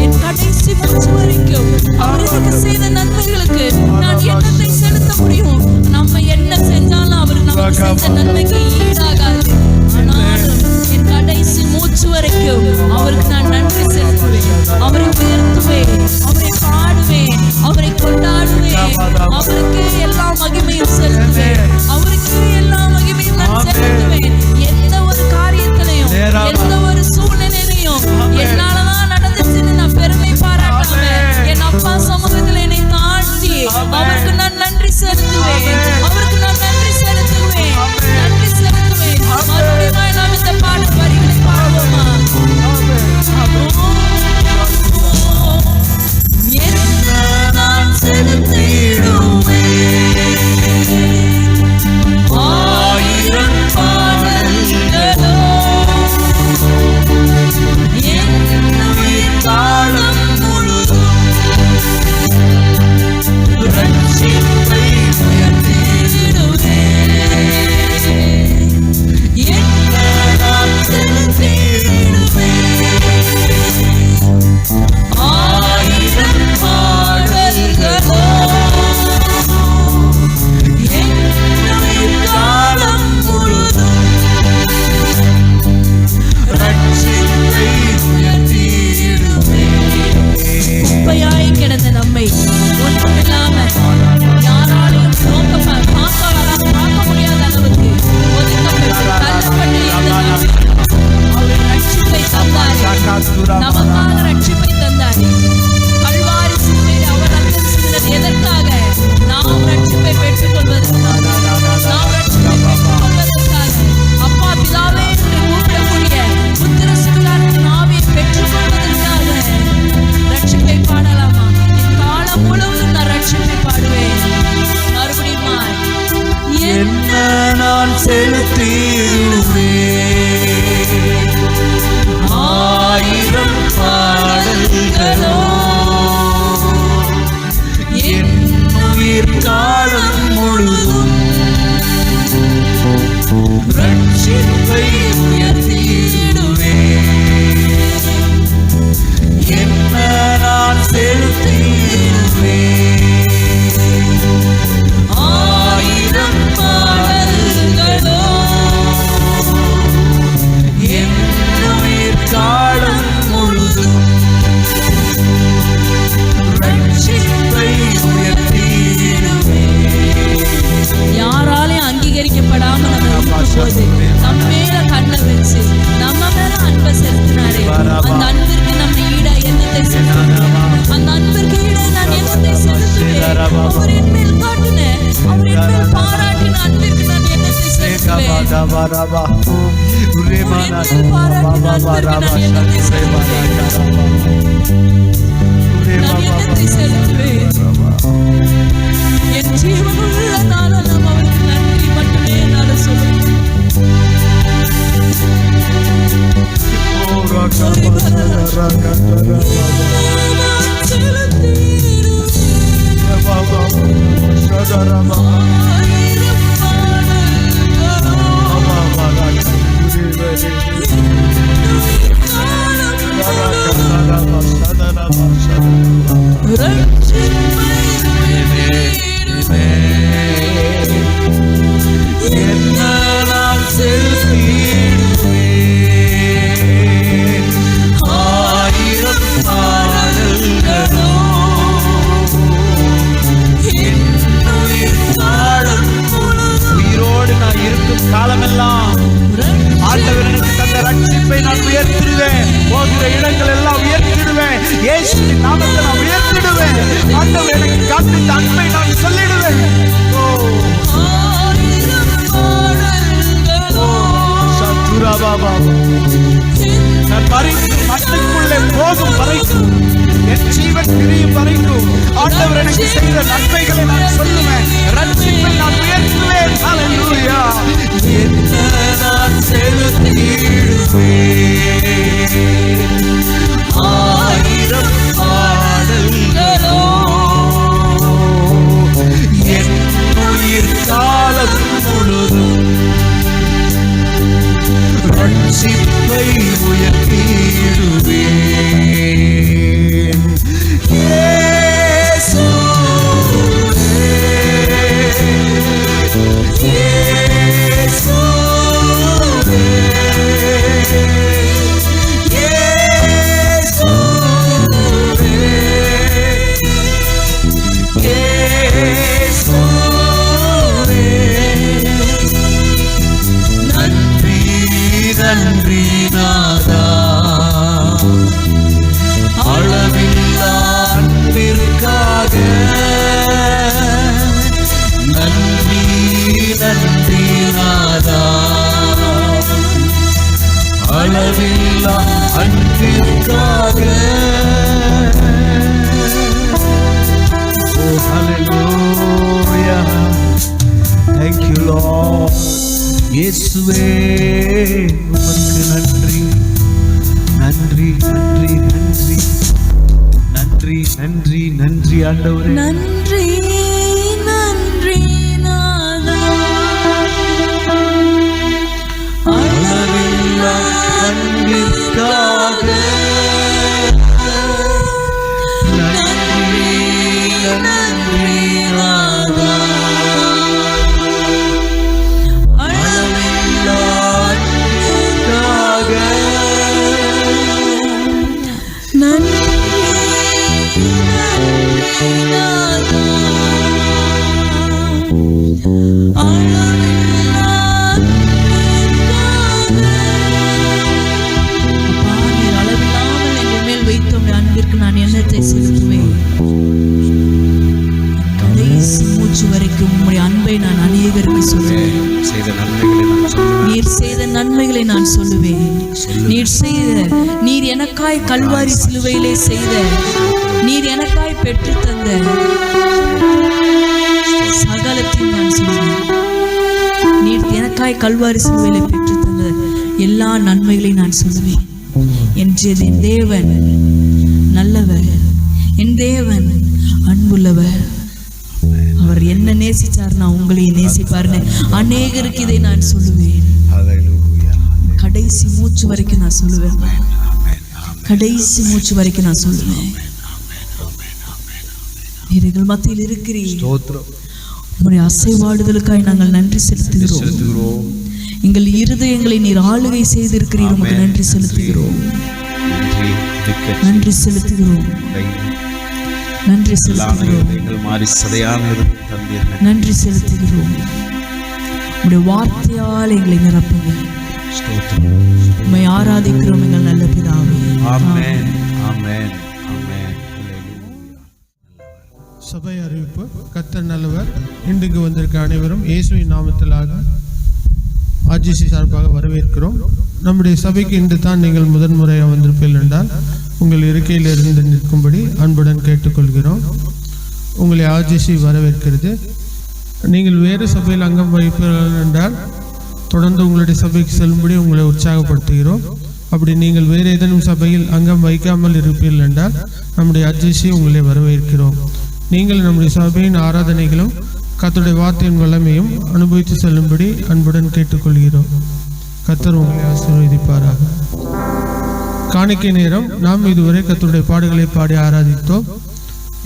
என் கடைசி மூச்சு வரைக்கும் அவர் எனக்கு செய்த நன்மைகளுக்கு நான் என்னத்தை செலுத்த முடியும்? நம்ம என்ன செஞ்சாலும் அவர் நமக்கு செஞ்ச நன்மைக்கு ஈடாகாது. ஆனாலும் என் கடைசி மூச்சு வரைக்கும் அவருக்கு நான் நன்றி செலுத்துவேன், அவரை உயர்த்துவேன், அவரை பாடுவேன், அவரை கொண்டாடுவேன், அவருக்கு எல்லா மகிமையும் செலுத்துவேன், அவருக்கு எல்லா மகிமையும் நான் செலுத்துவேன். எந்த ஒரு காரியத்திலையும் எந்த ஒரு சூழ்நிலையிலையும் என்னாலதான் நடந்துச்சுன்னு நான் பெருமை பாராட்டாம என் அப்பா சமூகத்தில் என்னை தாழ்த்தி அவருக்கு நான் நன்றி செலுத்துவேன், அவருக்கு நான் நன்றி செலுத்துவேன், நன்றி செலுத்துவேன். மறுபடியும் நாம் இந்த பாட்டு வரிகளை பாடுவோமா? என்ன நான் செலுத்திடுவேன் ஆயிரம் பாடல்களோ என்னுயிர் காலம் முழுதும் ரட்சிப்பை உயர்த்திடுவேன். என்ன நான் செலுத்திடுவேன் ஆயிரம் பாடல்களோ என்னுயிர் காலம் முழுதும் ரட்சிப்பை உயர்த்திடுவேன். குப்பையாய் கிடந்த நம்மை ஒன்றுமில்லாம யாராலையும் பார்க்க முடியாத அளவுக்கு ஒதுக்கப்பட்டு தள்ளப்பட்டு இருந்த அவர் ரட்சிப்பை தந்தார், நமக்காக ரட்சிப்பை தந்தார். கல்வாரி சிலுவையில் அவர் ரத்தம் சிந்தினது எதற்காக? நாம் ரட்சிப்பை பெற்றுக் கொள்வதற்காக, நாம் ரட்சிப்பை பெற்றுக் கொள்வதற்காக. அப்பா பிதாவே என்று கூப்பிடக்கூடிய புத்திர சுவிகாரத்தின் ஆவியை பெற்றுக் கொள்வதற்காக. ரட்சிப்பை பாடலாமா? என் காலம் முழுவதும் நான் ரட்சிப்பை பாடுவேன். மறுபடியும் என்ன நான் செலுத்திடுவேன் ஆயிரம் பாடல்களோ என்னுயிர் காலம் முழுதும் ரட்சிப்பை உயர்த்திடுவேன். என்ன நான் செலுத்திடுவேன் ஆயிரம் பாடல்களோ என்னுயிர் காலம் முழுதும் ரட்சிப்பை உயர்த்திடுவேன். யாராலையும் அங்கீகரிக்கப்படாம நம்ம இருக்கும்போது நம்ம மேல கண்ணை வச்சு நம்ம மேல அன்பை செலுத்தினாரே, அந்த அன்பிற்கு நம்ம ஈடா என்னத்தை செலுத்துவேன்? அந்த அன்பிற்கு ஈடா நான் என்னத்தை செலுத்துவேன்? அவர் என் மேல் காட்டின, அவர் என் மேல் பாராட்டின அன்பிற்கு நான் என்னத்தை செலுத்துவேன்? அவர் என் மேல் பாராட்டின அன்பிற்கு நான் என்னத்தை செலுத்துவேன்? நான் என்னத்தை செலுத்துவேன்? என் ஜீவனுள்ள நாளெல்லாம் அவருக்கு நன்றி மட்டுமே என்னால சொல்ல முடியும். காலமெல்லாம் ஆண்டவர் எனக்கு தந்த ரட்சிப்பை நான் உயர்த்திடுவேன். போகிற இடங்கள் எல்லாம் உயர்த்திடுவேன். இயேசுவின் நாமத்தை நான் உயர்த்திடுவேன். ஆண்டவர் எனக்கு காண்பித்த அன்பை நான் சொல்லிடுவேன். நான் மண்ணுக்குள்ளே போகும் வரைக்கும், என் ஜீவன் பிரியும் வரைக்கும் ஆண்டவர் எனக்கு செய்த நன்மைகளை நான் சொல்லுவேன். ரட்சிப்பை நான் உயர்த்துவேன். ஹல்லேலூயா. என்ன நான் செலுத்திடுவேன் ஆயிரம் பாடல்களோ என் உயிர் காலம் முழுதும் ரட்சிப்பை உயர்த்திடுவேன். இயேசுவே, இயேசுவே, இயேசுவே, இயேசுவே. நன்றி நன்றி நாதா, அளவில்லா அன்பிற்காக. நன்றி நன்றி நாதா, அளவில்லா அன்பிற்காக. Oh, hallelujah. Thank you, Lord. இயேசுவே உமக்கு நன்றி நன்றி நன்றி நன்றி நன்றி நன்றி நன்றி ஆண்டவரே. நன்றி நன்றி நாதா, அளவில்லா அன்பிற்காக. நன்றி நன்றி நாதா, அளவில்லா அன்பிற்காக. நன்றி நன்றி நாதா, அளவில்லா அன்பிற்காக. அப்பா, நீர் அளவில்லாமல் எங்கள் மேல் வைத்த உம்முடைய அன்பிற்கு நான் எண்ணத்தை செலுத்துவேன். கடைசி மூச்சு வரைக்கும் உம்முடைய அன்பை நான் அநேகருக்கு சொல்லுவேன். செய்த நன்மைகளை நான் சொல்லுவேன். நீர் செய்த நன்மைகளை நான் சொல்லுவேன். நீர் எனக்காய் கல்வாரி சிலுவையிலே செய்த, நீர் எனக்காய் பெற்று தந்த சகலத்தையும் நான் சொல்லுவேன். நீர் எனக்காய் கல்வாரி சிலுவையிலே பெற்று தந்த எல்லா நன்மைகளையும் நான் சொல்லுவேன். என் தேவன் நல்லவர், என் தேவன் அன்புள்ளவர். அவர் என்ன நேசிச்சார்னா உங்களையும் நேசிப்பார்னு அநேகருக்கு இதை நான் சொல்லுவேன். கடைசி மூச்சு வரைக்கும் நான் சொல்லுவேன். கடைசி மூச்சு வரைக்கும் நான் சொல்லுவேன். எங்கள் மத்தியில் இருக்கிறீர். உம்முடைய அசைவாடுதலுக்காய் நாங்கள் நன்றி செலுத்துகிறோம். எங்கள் இருதயங்களை நீர் ஆளுகை செய்திருக்கிறீர். உமக்கு நன்றி செலுத்துகிறோம். நன்றி செலுத்துகிறோம். நன்றி செலுத்துகிறோம். நன்றி செலுத்துகிறோம். உம்முடைய வார்த்தையால் எங்களை நிரப்புங்க. உம்மை ஆராதிக்கிறோம் எங்கள் நல்ல பிதாவே. ஆமென் ஆமென் ஆமென். சபை அறிவிப்பு. கர்த்தர் நல்லவர். இன்றைக்கு வந்திருக்க அனைவரும் இயேசுவின் நாமத்திலாக ஆர்ஜிசி சார்பாக வரவேற்கிறோம். நம்முடைய சபைக்கு இன்று தான் நீங்கள் முதன்முறையாக வந்திருப்பீர்கள் என்றால் உங்கள் இருக்கையில் இருந்து நிற்கும்படி அன்புடன் கேட்டுக்கொள்கிறோம். உங்களை ஆர்ஜிசி வரவேற்கிறது. நீங்கள் வேறு சபையில் அங்கம் வகிப்பீர்கள் என்றால் தொடர்ந்து உங்களுடைய சபைக்கு செல்லும்படி உங்களை உற்சாகப்படுத்துகிறோம். அப்படி நீங்கள் வேறு ஏதேனும் சபையில் அங்கம் வைக்காமல் இருப்பீர்கள் என்றால் நம்முடைய ஆர்ஜிசி உங்களை வரவேற்கிறோம். நீங்கள் நம்முடைய சபையின் ஆராதனைகளும் கர்த்தருடைய வார்த்தையின் வல்லமையும் அனுபவித்து செல்லும்படி அன்புடன் கேட்டுக்கொள்கிறோம். கர்த்தர் உங்களை ஆசீர்வதிப்பாராக. காணிக்கை நேரம். நாம் இதுவரை கர்த்தருடைய பாடுகளை பாடி ஆராதித்தோம்.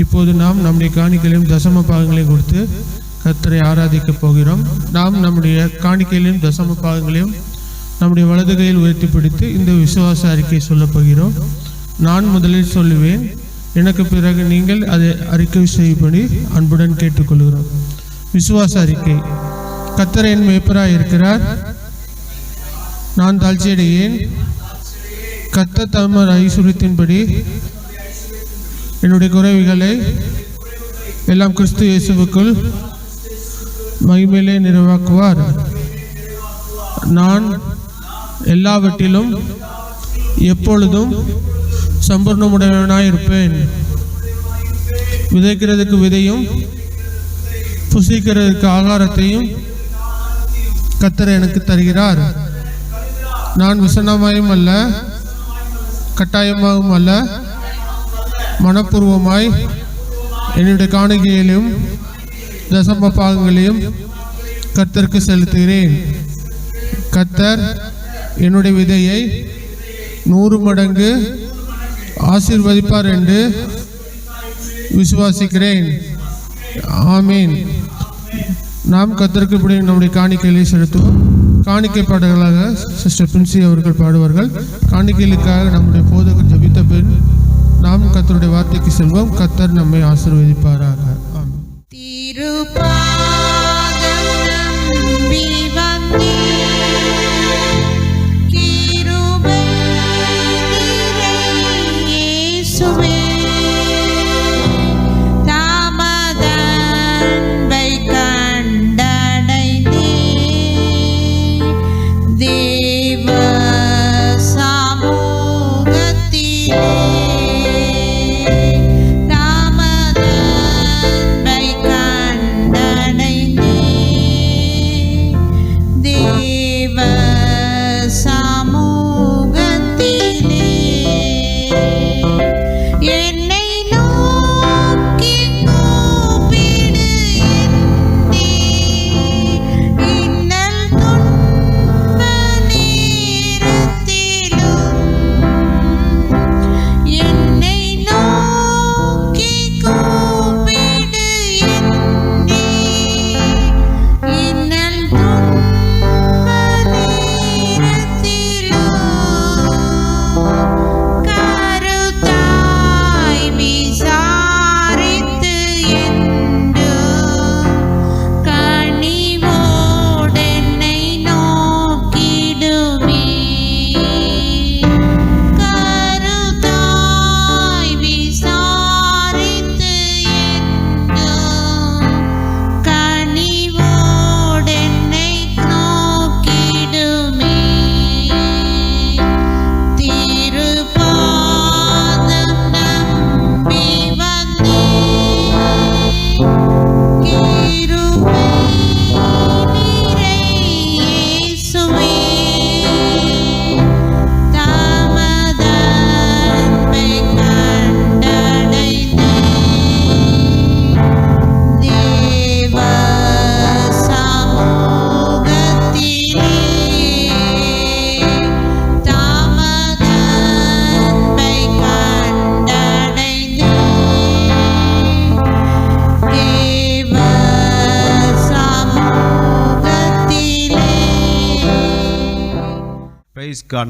இப்போது நாம் நம்முடைய காணிக்கையிலும் தசம பாகங்களையும் கொடுத்து கர்த்தரை ஆராதிக்கப் போகிறோம். நாம் நம்முடைய காணிக்கையிலும் தசம பாகங்களையும் நம்முடைய வலது கையில் உயர்த்தி பிடித்து இந்த விசுவாச அறிக்கை சொல்லப் போகிறோம். நான் முதலில் சொல்லுவேன், எனக்கு பிறகு நீங்கள் அதை அறிக்கை செய்யும்படி அன்புடன் கேட்டுக்கொள்கிறோம். விசுவாச அறிக்கை. கர்த்தர் என் மேய்ப்பராய் இருக்கிறார், நான் தாழ்ச்சியடையேன். கர்த்தர் தமது ஐசுரியத்தின்படி என்னுடைய குறைவுகளை எல்லாம் கிறிஸ்து இயேசுவுக்குள் மகிமையிலே நிறைவாக்குவார். நான் எல்லாவற்றிலும் எப்பொழுதும் சம்பூர்ணமுடையவனாய் இருப்பேன். விதைக்கிறதுக்கு விதையும் புசிக்கிறதுக்கு ஆகாரத்தையும் கர்த்தர் எனக்கு தருகிறார். நான் விசனமாயும் அல்ல, கட்டாயமாகவும் அல்ல, மனப்பூர்வமாய் என்னுடைய காணிக்கையிலும் தசம பாகங்களையும் கர்த்தருக்கு செலுத்துகிறேன். கர்த்தர் என்னுடைய விதையை 100 மடங்கு ஆசீர்வதிப்பார் என்று விசுவாசிக்கிறேன். ஆமீன். நாம் கர்த்தருக்கு இப்படி நம்முடைய காணிக்கைகளை செலுத்துவோம். காணிக்கை பாடல்களாக சிஸ்டர் பிரின்சி அவர்கள் பாடுவார்கள். காணிக்கைகளுக்காக நம்முடைய போதகர் ஜெபித்த பின் நாம் கர்த்தருடைய வார்த்தைக்கு செல்வோம். கர்த்தர் நம்மை ஆசீர்வதிப்பாராக. ஆமென். திருப்பாதம் நம்பி வந்தேன், கிருபை நிறை இயேசுவே. தாமதன்பை கண்டடைந்தேன், தேவ சமூகத்திலே.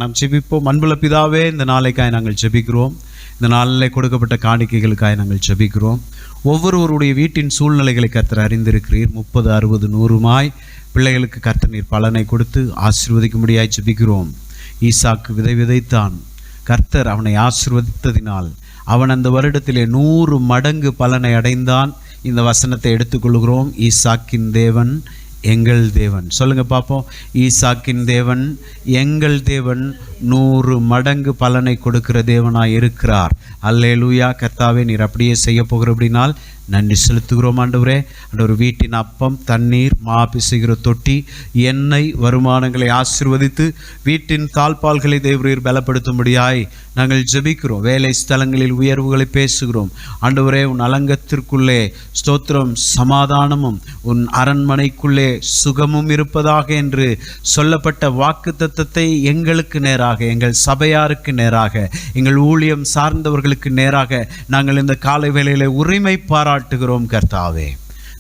நாம் ஜெபிப்போம். அன்புள்ள பிதாவே, இந்த நாளைக்காய் நாங்கள் ஜெபிக்கிறோம். இந்த நாளில் கொடுக்கப்பட்ட காணிக்கைகளுக்காய் நாங்கள் ஜெபிக்கிறோம். ஒவ்வொருவருடைய வீட்டின் சூழ்நிலைகளை கர்த்தர் அறிந்திருக்கிறீர். 30, 60, 100 பிள்ளைகளுக்கு கர்த்தர் நீர் பலனை கொடுத்து ஆசீர்வதிக்கும்படியாய் ஜெபிக்கிறோம். ஈசாக்கு விதை விதைத்தான். கர்த்தர் அவனை ஆசீர்வதித்ததினால் அவன் அந்த வருடத்திலே 100 மடங்கு பலனை அடைந்தான். இந்த வசனத்தை எடுத்துக்கொள்கிறோம். ஈசாக்கின் தேவன் எங்கள் தேவன். சொல்லுங்க பார்ப்போம். ஈசாக்கின் தேவன் எங்கள் தேவன் 100 மடங்கு பலனை கொடுக்கிற தேவனாய் இருக்கிறார். அல்லேலூயா. கர்த்தாவே, நீர் அப்படியே செய்ய போகிற அப்படினால் நன்றி செலுத்துகிறோம் ஆண்டவரே. ஆண்டவர், வீட்டின் அப்பம், தண்ணீர், மா பிசைகிற தொட்டி, எண்ணெய், வருமானங்களை ஆசீர்வதித்து வீட்டின் தாழ்பால்களை தேவரீர் பலப்படுத்தும்படியாய் நாங்கள் ஜெபிக்கிறோம். வேலை ஸ்தலங்களில் உயர்வுகளை பேசுகிறோம் ஆண்டவரே. உன் அலங்கத்திற்குள்ளே ஸ்தோத்திரம், சமாதானமும் உன் அரண்மனைக்குள்ளே சுகமும் இருப்பதாக என்று சொல்லப்பட்ட வாக்கு தத்தத்தை எங்களுக்கு நேராக, எங்கள் சபையாருக்கு நேராக, எங்கள் ஊழியம் சார்ந்தவர்களுக்கு நேராக நாங்கள் இந்த காலை வேளையிலே உரிமை பாராட்டுகிறோம் கர்த்தாவே.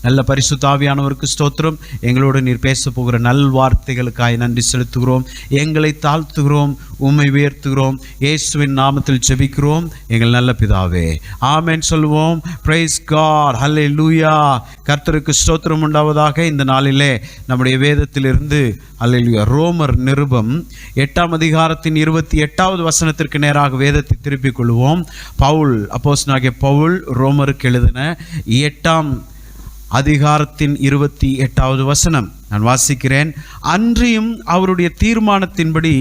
நல்ல பரிசுத்த ஆவியானவருக்கு ஸ்தோத்திரம். எங்களோடு நீர் பேச போகிற நல் வார்த்தைகளுக்காய் நன்றி செலுத்துகிறோம். எங்களை தாழ்த்துகிறோம், உம்மை உயர்த்துகிறோம். இயேசுவின் நாமத்தில் ஜெபிக்கிறோம் எங்கள் நல்ல பிதாவே, ஆமென் சொல்லுவோம். பிரைஸ் காட், ஹல்லேலூயா. கர்த்தருக்கு ஸ்தோத்திரம் உண்டாவதாக. இந்த நாளிலே நம்முடைய வேதத்திலிருந்து ஹல்லேலூயா ரோமர் நிருபம் 8ஆம் அதிகாரத்தின் 28வது வசனத்திற்கு நேராக வேதத்தை திருப்பிக் கொள்வோம். பவுல், அப்போஸ்தலனாகிய பவுல் ரோமருக்கு எழுதின 8ஆம் அதிகாரத்தின் 28வது வசனம் நான் வாசிக்கிறேன். அன்றியும் அவருடைய தீர்மானத்தின்படி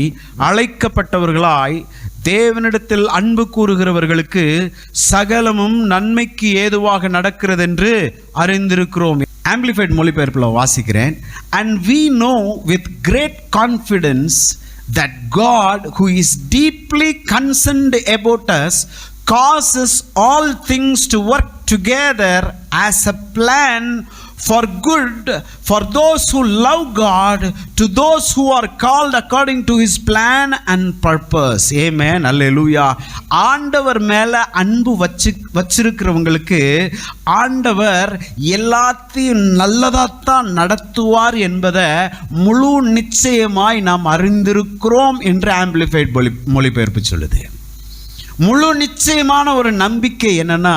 அழைக்கப்பட்டவர்களாய் தேவனிடத்தில் அன்பு கூறுகிறவர்களுக்கு சகலமும் நன்மைக்கு ஏதுவாக நடக்கிறதென்று அறிந்திருக்கிறோம். ஆம்பிளிஃபைட் மொழிபெயர்ப்பில் வாசிக்கிறேன். And we know with great confidence that God, who is deeply concerned about us, causes all things to work together as a plan for good for those who love God, to those who are called according to his plan and purpose. Amen. Hallelujah. ஆண்டவர் மேல அன்பு வச்சிருக்கிறவங்களுக்கு ஆண்டவர் எல்லாத்தையும் நல்லதாத்தான் நடத்துவார் என்பதை முழு நிச்சயமாய் நாம் அறிந்திருக்கிறோம் என்று ஆம்பிளிஃபைட் மொழிபெயர்ப்பு சொல்லுது. முழு நிச்சயமான ஒரு நம்பிக்கை என்னன்னா,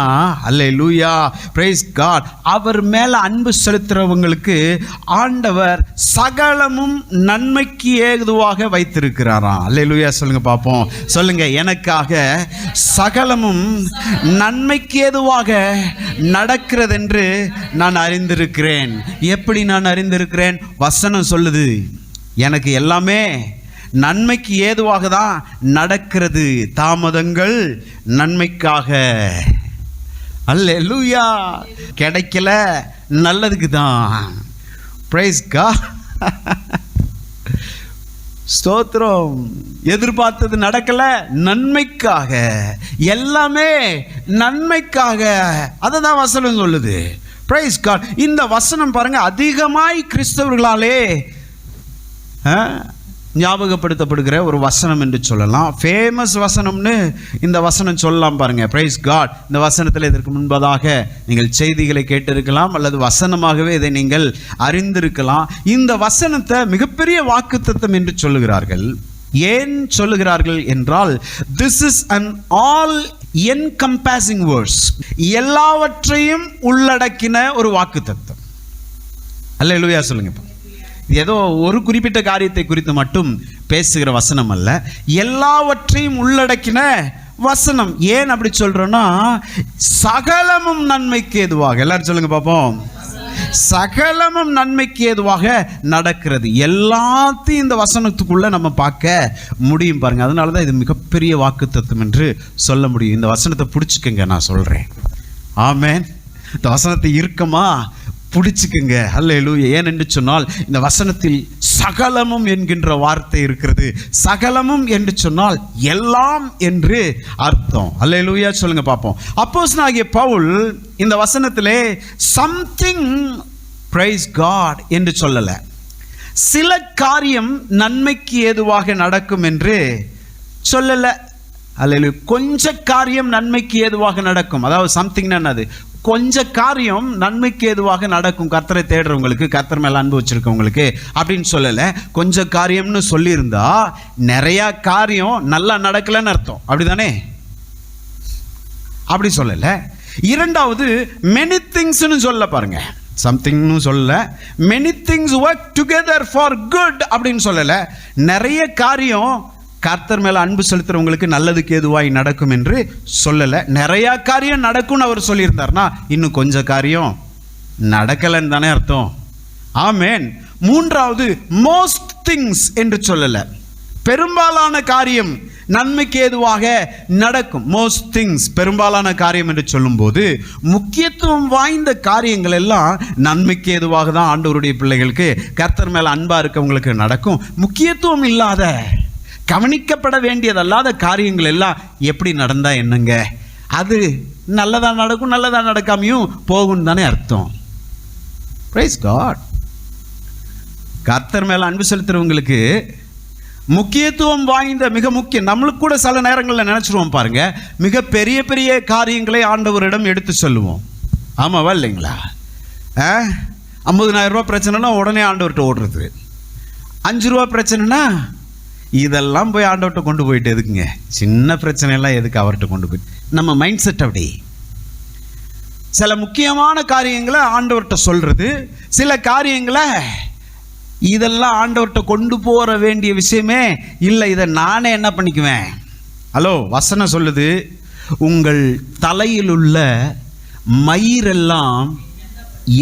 அல்லேலூயா, பிரைஸ் காட், அவர் மேல அன்பு செலுத்துறவங்களுக்கு ஆண்டவர் சகலமும் நன்மைக்கு ஏதுவாக வைத்திருக்கிறாராம். அல்லேலூயா சொல்லுங்க பாப்போம். சொல்லுங்க, எனக்காக சகலமும் நன்மைக்கு ஏதுவாக நடக்கிறது என்று நான் அறிந்திருக்கிறேன். எப்படி நான் அறிந்திருக்கிறேன்? வசனம் சொல்லுது, எனக்கு எல்லாமே நன்மைக்கு ஏதுவாக தான் நடக்கிறது, தாமதங்கள் நன்மைக்காக. அல்லேலூயா. கிடைக்கல, நல்லதுக்கு தான். Praise God. ஸ்தோத்திரம். எதிர்பார்த்தது நடக்கல, நன்மைக்காக. எல்லாமே நன்மைக்காக. அதை தான் வசனம் சொல்லுது. Praise God. இந்த வசனம் பாருங்க, அதிகமாய் கிறிஸ்தவர்களாலே ஞாபகப்படுத்தப்படுகிற ஒரு வசனம் என்று சொல்லலாம். ஃபேமஸ் வசனம்னு இந்த வசனம் சொல்லலாம் பாருங்க. Praise God. இந்த வசனத்தில் இதற்கு முன்பதாக நீங்கள் செய்திகளை கேட்டிருக்கலாம், அல்லது வசனமாகவே இதை நீங்கள் அறிந்திருக்கலாம். இந்த வசனத்தை மிகப்பெரிய வாக்குத்தத்தம் என்று சொல்லுகிறார்கள். ஏன் சொல்லுகிறார்கள் என்றால், this is an all encompassing words, எல்லாவற்றையும் உள்ளடக்கின ஒரு வாக்குத்தத்தம். அல்லேலூயா சொல்லுங்க. ஏதோ ஒரு குறிப்பிட்ட காரியத்தை குறித்து மட்டும் பேசுகிற வசனம் அல்ல, எல்லாவற்றையும் உள்ளடக்கின வசனம். ஏன் அப்படி சொல்றோம்னா, சகலமும் நன்மைக்கு ஏதுவாக. எல்லாரும் சொல்லுங்க பாப்போம். சகலமும் நன்மைக்கு ஏதுவாக நடக்கிறது. எல்லாத்தையும் இந்த வசனத்துக்குள்ள நம்ம பார்க்க முடியும் பாருங்க. அதனாலதான் இது மிகப்பெரிய வாக்குத்தத்தம் என்று சொல்ல முடியும். இந்த வசனத்தை பிடிச்சுக்கங்க, நான் சொல்றேன். ஆமென். இந்த வசனத்தை இறுக்கமா பிடிச்சுக்குங்க. அல்லேலூயா. ஏன் என்று சொன்னால், இந்த வசனத்தில் சகலமும் என்கின்ற வார்த்தை இருக்கிறது. சகலமும் என்று சொன்னால் எல்லாம் என்று அர்த்தம். அல்லேலூயா சொல்லுங்க பாப்போம். அப்போஸ்தலனாகிய பவுல் இந்த வசனத்திலே சம்திங், பிரைஸ் காட், என்று சொல்லல. சில காரியம் நன்மைக்கு ஏதுவாக நடக்கும் என்று சொல்லல. அல்லேலூயா. கொஞ்ச காரியம் நன்மைக்கு ஏதுவாக நடக்கும். அதாவது சம்திங் என்னது? கொஞ்ச காரியம் நன்மைக்கு ஏதுவாக நடக்கும். கர்த்தரை தேடுறவங்களுக்கு, கர்த்தர் மேல அன்பு வச்சிருக்கவங்களுக்கு அப்படின்னு சொல்லல. கொஞ்ச காரியம்னு சொல்லியிருந்தா நிறைய காரியம் நல்லா நடக்கலன்னு அர்த்தம். அப்படிதானே? அப்படி சொல்லல. இரண்டாவது, மெனி திங்ஸ்னு சொல்ல பாருங்க. சம்திங்னு சொல்ல, many things work together for good அப்படின்னு சொல்லல. நிறைய காரியம் கர்த்தர் மேல அன்பு செலுத்துறவங்களுக்கு நல்லதுக்கு ஏதுவாய் நடக்கும் என்று சொல்லல. நிறைய காரியம் நடக்கும்னு அவர் சொல்லியிருந்தார்னா இன்னும் கொஞ்சம் காரியம் நடக்கலன்னு தானே அர்த்தம். ஆமென். மூன்றாவது, மோஸ்ட் திங்ஸ் என்று சொல்லல. பெரும்பாலான காரியம் நன்மைக்கு ஏதுவாக நடக்கும். மோஸ்ட் திங்ஸ், பெரும்பாலான காரியம் என்று சொல்லும்போது முக்கியத்துவம் வாய்ந்த காரியங்கள் எல்லாம் நன்மைக்கு ஏதுவாக தான் ஆண்டவருடைய பிள்ளைகளுக்கு, கர்த்தர் மேல அன்பா இருக்கவங்களுக்கு நடக்கும். முக்கியத்துவம் இல்லாத, கவனிக்கப்பட வேண்டியதல்லாத காரியங்கள் எல்லாம் எப்படி நடந்தா என்னங்க, அது நல்லதா நடக்கும், நல்லதா நடக்காமையும் போகும் தானே அர்த்தம். Praise God. கர்த்தர் மேல அன்பு செலுத்துறவங்களுக்கு முக்கியத்துவம் வாய்ந்த, மிக முக்கியம், நம்மளுக்கு கூட சில நேரங்களில் நினைச்சிருவோம் பாருங்க, மிக பெரிய பெரிய காரியங்களை ஆண்டவரிடம் எடுத்து சொல்லுவோம். ஆமாவா இல்லைங்களா? 50,000 ரூபா பிரச்சனைனா உடனே ஆண்டவர்கிட்ட ஓடுறது. 5 ரூபா பிரச்சனைனா இதெல்லாம் போய் ஆண்டவர்கிட்ட கொண்டு போயிட்டு எதுக்குங்க, சின்ன பிரச்சனையெல்லாம் எதுக்கு அவர்கிட்ட கொண்டு போயிட்டு. நம்ம மைண்ட் செட் அப்படி. சில முக்கியமான காரியங்களை ஆண்டவர்கிட்ட சொல்றது, சில காரியங்களை இதெல்லாம் ஆண்டவர்கிட்ட கொண்டு போற வேண்டிய விஷயமே இல்லை, இதை நானே என்ன பண்ணிக்குவேன். ஹலோ, வசனம் சொல்லுது, உங்கள் தலையில் உள்ள மயிரெல்லாம்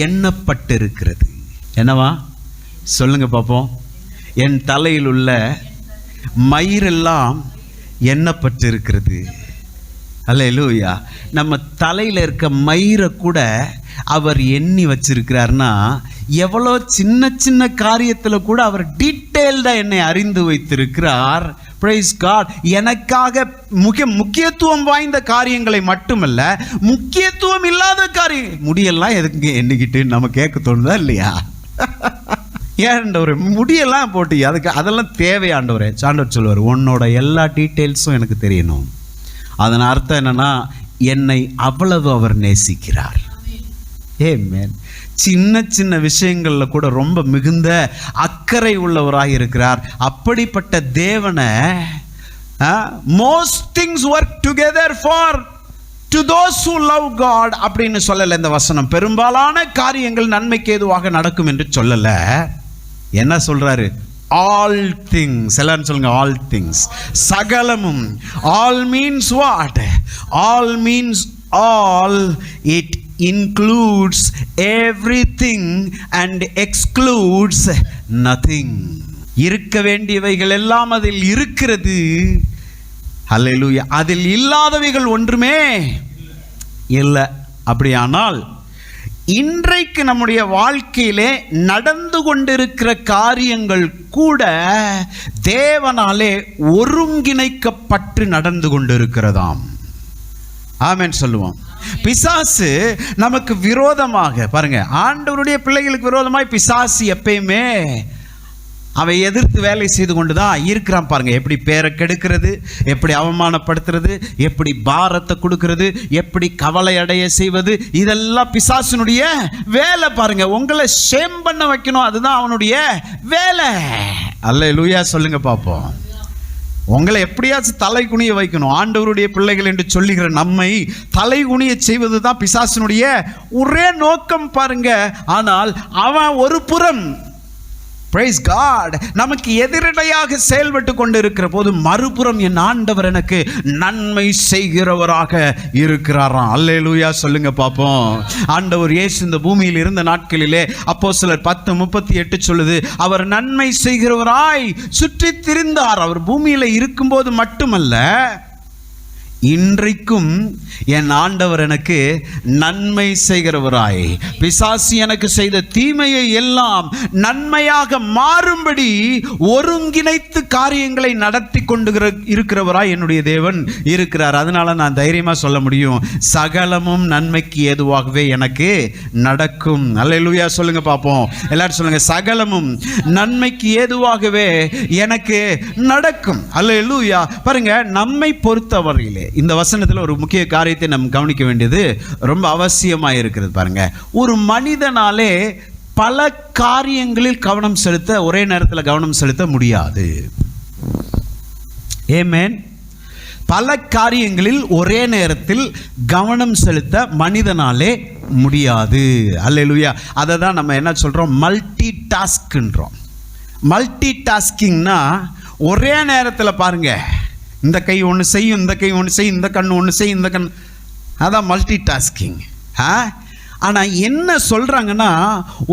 எண்ணப்பட்டிருக்கிறது. என்னவா சொல்லுங்க பாப்போம். என் தலையில் உள்ள மயிரெல்லாம் எண்ணப்பட்டிருக்கிறது. அல்லேலூயா. நம்ம தலையில் இருக்க மயிரை கூட அவர் எண்ணி வச்சிருக்கிறார்னா, எவ்வளோ சின்ன சின்ன காரியத்தில் கூட அவர் டீட்டெயில்டாக என்னை அறிந்து வைத்திருக்கிறார். பிரைஸ் காட், எனக்காக முக்கியத்துவம் வாய்ந்த காரியங்களை மட்டுமல்ல, முக்கியத்துவம் இல்லாத காரியம், முடியெல்லாம் எதுக்கு எண்ணிக்கிட்டு நம்ம கேட்க தோணுதா இல்லையா? ஏன்டவரே முடியெல்லாம் போட்டு அதெல்லாம் தேவையாண்டவரே. ஆண்டவர் சொல்லுவார், உன்னோட எல்லா டீட்டெயில்ஸும் எனக்கு தெரியணும். அதன் அர்த்தம் என்னன்னா, என்னை அவ்வளவு அவர் நேசிக்கிறார். ஆமென். சின்ன சின்ன விஷயங்களில் கூட ரொம்ப மிகுந்த அக்கறை உள்ளவராக இருக்கிறார். அப்படிப்பட்ட தேவனை most things work together for to those who love God அப்படின்னு சொல்லலை இந்த வசனம். பெரும்பாலான காரியங்கள் நன்மைக்கு ஏதுவாக நடக்கும் என்று சொல்லலை. என்ன சொல்றாரு? All things. எல்லாரும் சொல்லுங்க, ஆல் திங்ஸ். சகலமும். All means what? All means all. It includes everything and excludes nothing. இருக்க வேண்டியவைகள் எல்லாம் அதில் இருக்கிறது. ஹல்லேலூயா. அதில் இல்லாதவைகள் ஒன்றுமே இல்லை. அப்படியானால் இன்றைக்கு நம்முடைய வாழ்க்கையிலே நடந்து கொண்டிருக்கிற காரியங்கள் கூட தேவனாலே ஒருங்கிணைக்கப்பட்டு நடந்து கொண்டிருக்கிறதாம். ஆமென் சொல்லுவோம். பிசாசு நமக்கு விரோதமாக, பாருங்க, ஆண்டவருடைய பிள்ளைகளுக்கு விரோதமாய் பிசாசு எப்பயுமே அவை எதிர்த்து வேலை செய்து கொண்டுதான் இருக்கிறான். பாருங்க, எப்படி பேரை கெடுக்கிறது, எப்படி அவமானப்படுத்துறது, எப்படி பாரத்தை கொடுக்கிறது, எப்படி கவலை அடைய செய்வது, இதெல்லாம் பிசாசுனுடைய வேலை. பாருங்க, உங்களை ஷேம் பண்ண வைக்கணும், அதுதான் அவனுடைய வேலை. அல்லேலூயா சொல்லுங்க பாப்போம். உங்களை எப்படியாச்சும் தலை குனிய வைக்கணும். ஆண்டவருடைய பிள்ளைகள் என்று சொல்லுகிற நம்மை தலை குனிய செய்வது தான் பிசாசினுடைய ஒரே நோக்கம். பாருங்க, ஆனால் அவன் ஒரு புறம் பிரைஸ் காட் நமக்கு எதிரடையாக செயல்பட்டு கொண்டிருக்கிற போது, மறுபுறம் என் ஆண்டவர் எனக்கு நன்மை செய்கிறவராக இருக்கிறாராம். அல்லேலூயா சொல்லுங்க பாப்போம். ஆண்டவர் இயேசு இந்த பூமியில் இருந்த நாட்களிலே அப்போஸ்தலர் 10:38 சொல்லுது, அவர் நன்மை செய்கிறவராய் சுற்றி திரிந்தார். அவர் பூமியில இருக்கும்போது மட்டுமல்ல, இன்றைக்கும் என் ஆண்டவர் எனக்கு நன்மை செய்கிறவராய், பிசாசு எனக்கு செய்த தீமையை எல்லாம் நன்மையாக மாறும்படி ஒருங்கிணைத்து காரியங்களை நடத்தி கொண்டு இருக்கிறவராய் என்னுடைய தேவன் இருக்கிறார். அதனால நான் தைரியமா சொல்ல முடியும், சகலமும் நன்மைக்கு ஏதுவாகவே எனக்கு நடக்கும். அல்லேலூயா சொல்லுங்க பாப்போம். எல்லாரும் சொல்லுங்க, சகலமும் நன்மைக்கு ஏதுவாகவே எனக்கு நடக்கும். அல்லேலூயா. பாருங்க, நம்மை பொறுத்தவரையிலே இந்த வசனத்தில் ஒரு முக்கிய காரியத்தை நம்ம கவனிக்க வேண்டியது ரொம்ப அவசியமாக இருக்கிறது. பாருங்க, ஒரு மனிதனாலே பல காரியங்களில் கவனம் செலுத்த, ஒரே நேரத்தில் கவனம் செலுத்த முடியாது. ஆமென். பல காரியங்களில் ஒரே நேரத்தில் கவனம் செலுத்த மனிதனாலே முடியாது. அல்லேலூயா. அதை தான் நம்ம என்ன சொல்றோம்? மல்டி டாஸ்க்ன்றோம். மல்டி டாஸ்கிங்னா ஒரே நேரத்தில் பாருங்க, இந்த கை ஒன்று செய்யும், இந்த கை ஒன்று செய்யும், இந்த கண் ஒன்று செய்யும், இந்த கண், அதான் மல்டி டாஸ்கிங். ஆனால் என்ன சொல்கிறாங்கன்னா,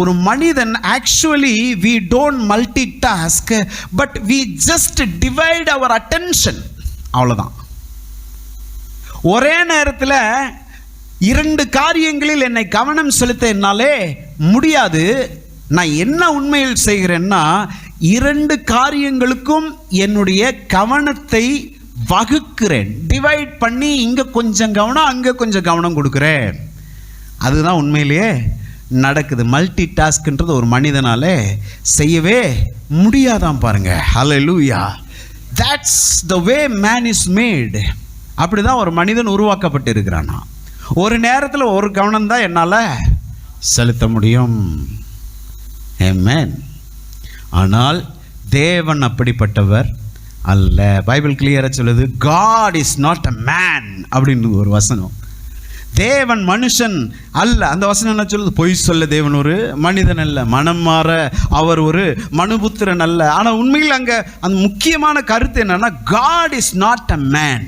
ஒரு மனிதன் actually we don't multitask, but we just divide our attention. அவ்வளோதான். ஒரே நேரத்தில் 2 காரியங்களில் என்னை கவனம் செலுத்த என்னாலே முடியாது. நான் என்ன உண்மையில் செய்கிறேன்னா, 2 காரியங்களுக்கும் என்னுடைய கவனத்தை வகுக்கிறேன், டிவைட் பண்ணி இங்க கொஞ்சம் கவனம் அங்க கொஞ்சம் கவனம் கொடுக்கிறேன். அதுதான் உண்மையிலேயே நடக்குது. மல்டி டாஸ்க்ன்றது ஒரு மனிதனாலே செய்யவே முடியாதான். பாருங்க, ஹல்லேலூயா. That's the way man is made. அப்படிதான் ஒரு மனிதன் உருவாக்கப்பட்டு இருக்கிறானா. ஒரு நேரத்தில் ஒரு கவனம் தான் என்னால் செலுத்த முடியும். ஆமென். ஆனால் தேவன் அப்படிப்பட்டவர் அல்ல. பைபிள் கிளியரா சொல்லுது, God is not a man அப்படின்னு ஒரு வசனம். தேவன் மனுஷன் அல்ல. அந்த வசனம் என்ன சொல்லுது? பொய் சொல்ல தேவன் ஒரு மனிதன் அல்ல, மனம் மாற அவர் ஒரு மனுபுத்திரன் அல்ல. ஆனால் உண்மையில் அங்கே அந்த முக்கியமான கருத்து என்னன்னா, God is not a man.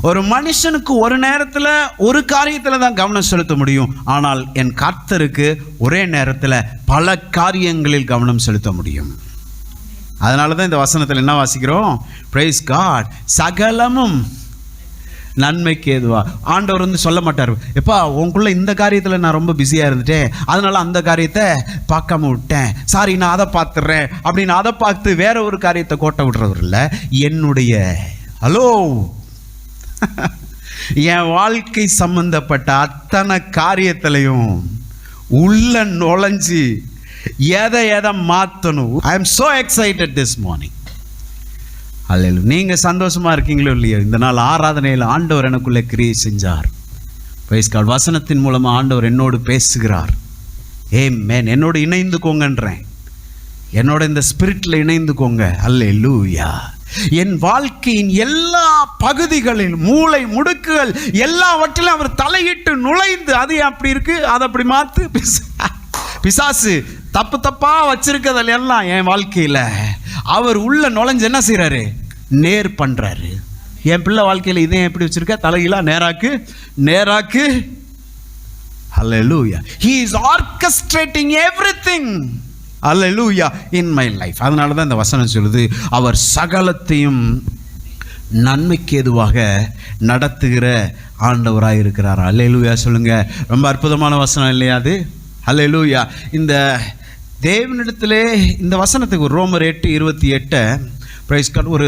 ஒரு மனுஷனுக்கு ஒரு நேரத்தில் ஒரு காரியத்தில் தான் கவனம் செலுத்த முடியும். ஆனால் என் கர்த்தருக்கு ஒரே நேரத்தில் பல காரியங்களில் கவனம் செலுத்த முடியும். அதனால தான் இந்த வசனத்தில் என்ன வாசிக்கிறோம்? பிரைஸ் காட், சகலமும் நன்மைக்கு ஏதுவா. ஆண்டவர் வந்து சொல்ல மாட்டார், எப்பா உங்களுக்குள்ள இந்த காரியத்தில் நான் ரொம்ப பிஸியாக இருந்துட்டேன், அதனால அந்த காரியத்தை பார்க்காம விட்டேன், சாரி நான் அதை பார்த்துடுறேன் அப்படின்னு அதை பார்த்து வேற ஒரு காரியத்தை கோட்டை விடுறவர் இல்லை. என்னுடைய ஹலோ என் வாழ்க்கை சம்பந்தப்பட்ட அத்தனை காரியத்திலையும் உள்ள நுழைஞ்சு எதை மாற்றணும். I am so excited this morning. அல்லேலூயா. நீங்கள் சந்தோஷமா இருக்கீங்களோ இல்லையோ, இந்த நாள் ஆராதனையில் ஆண்டவர் எனக்குள்ளே கிரியை செஞ்சார். Praise God. வசனத்தின் மூலமாக ஆண்டவர் என்னோடு பேசுகிறார். ஆமென். என்னோடு இணைந்துக்கோங்கன்றேன், என்னோட இந்த ஸ்பிரிட்டில் இணைந்துக்கோங்க. அல்லேலூயா. என் வாழ்க்கையின் எல்லா பகுதிகளில் மூளை முடுக்குகள் எல்லாவற்றிலும் அவர் தலையிட்டு நுழைந்து, அது அப்படி இருக்கு அதை அப்படி மாத்து, பிசாசு தப்பு தப்பா வச்சிருக்கிறதுல எல்லாம் என் வாழ்க்கையில் அவர் உள்ள நுழைஞ்சு என்ன செய்யறாரு, நேர் பண்றாரு. என் பிள்ளை வாழ்க்கையில் இதே எப்படி வச்சிருக்க, தலையிலா நேராக்கு. Hallelujah. He is orchestrating everything. Hallelujah in my life. அதனால தான் இந்த வசனம் சொல்லுது, அவர் சகலத்தையும் நன்மைக்கு ஏதுவாக நடத்துகிற ஆண்டவராக இருக்கிறார். அல்லேலூயா சொல்லுங்க. ரொம்ப அற்புதமான வசனம் இல்லையா அது? அல்லேலூயா. இந்த தேவனிடத்திலே இந்த வசனத்துக்கு ரோமர் 8:28 பிரைஸ் கார்டு ஒரு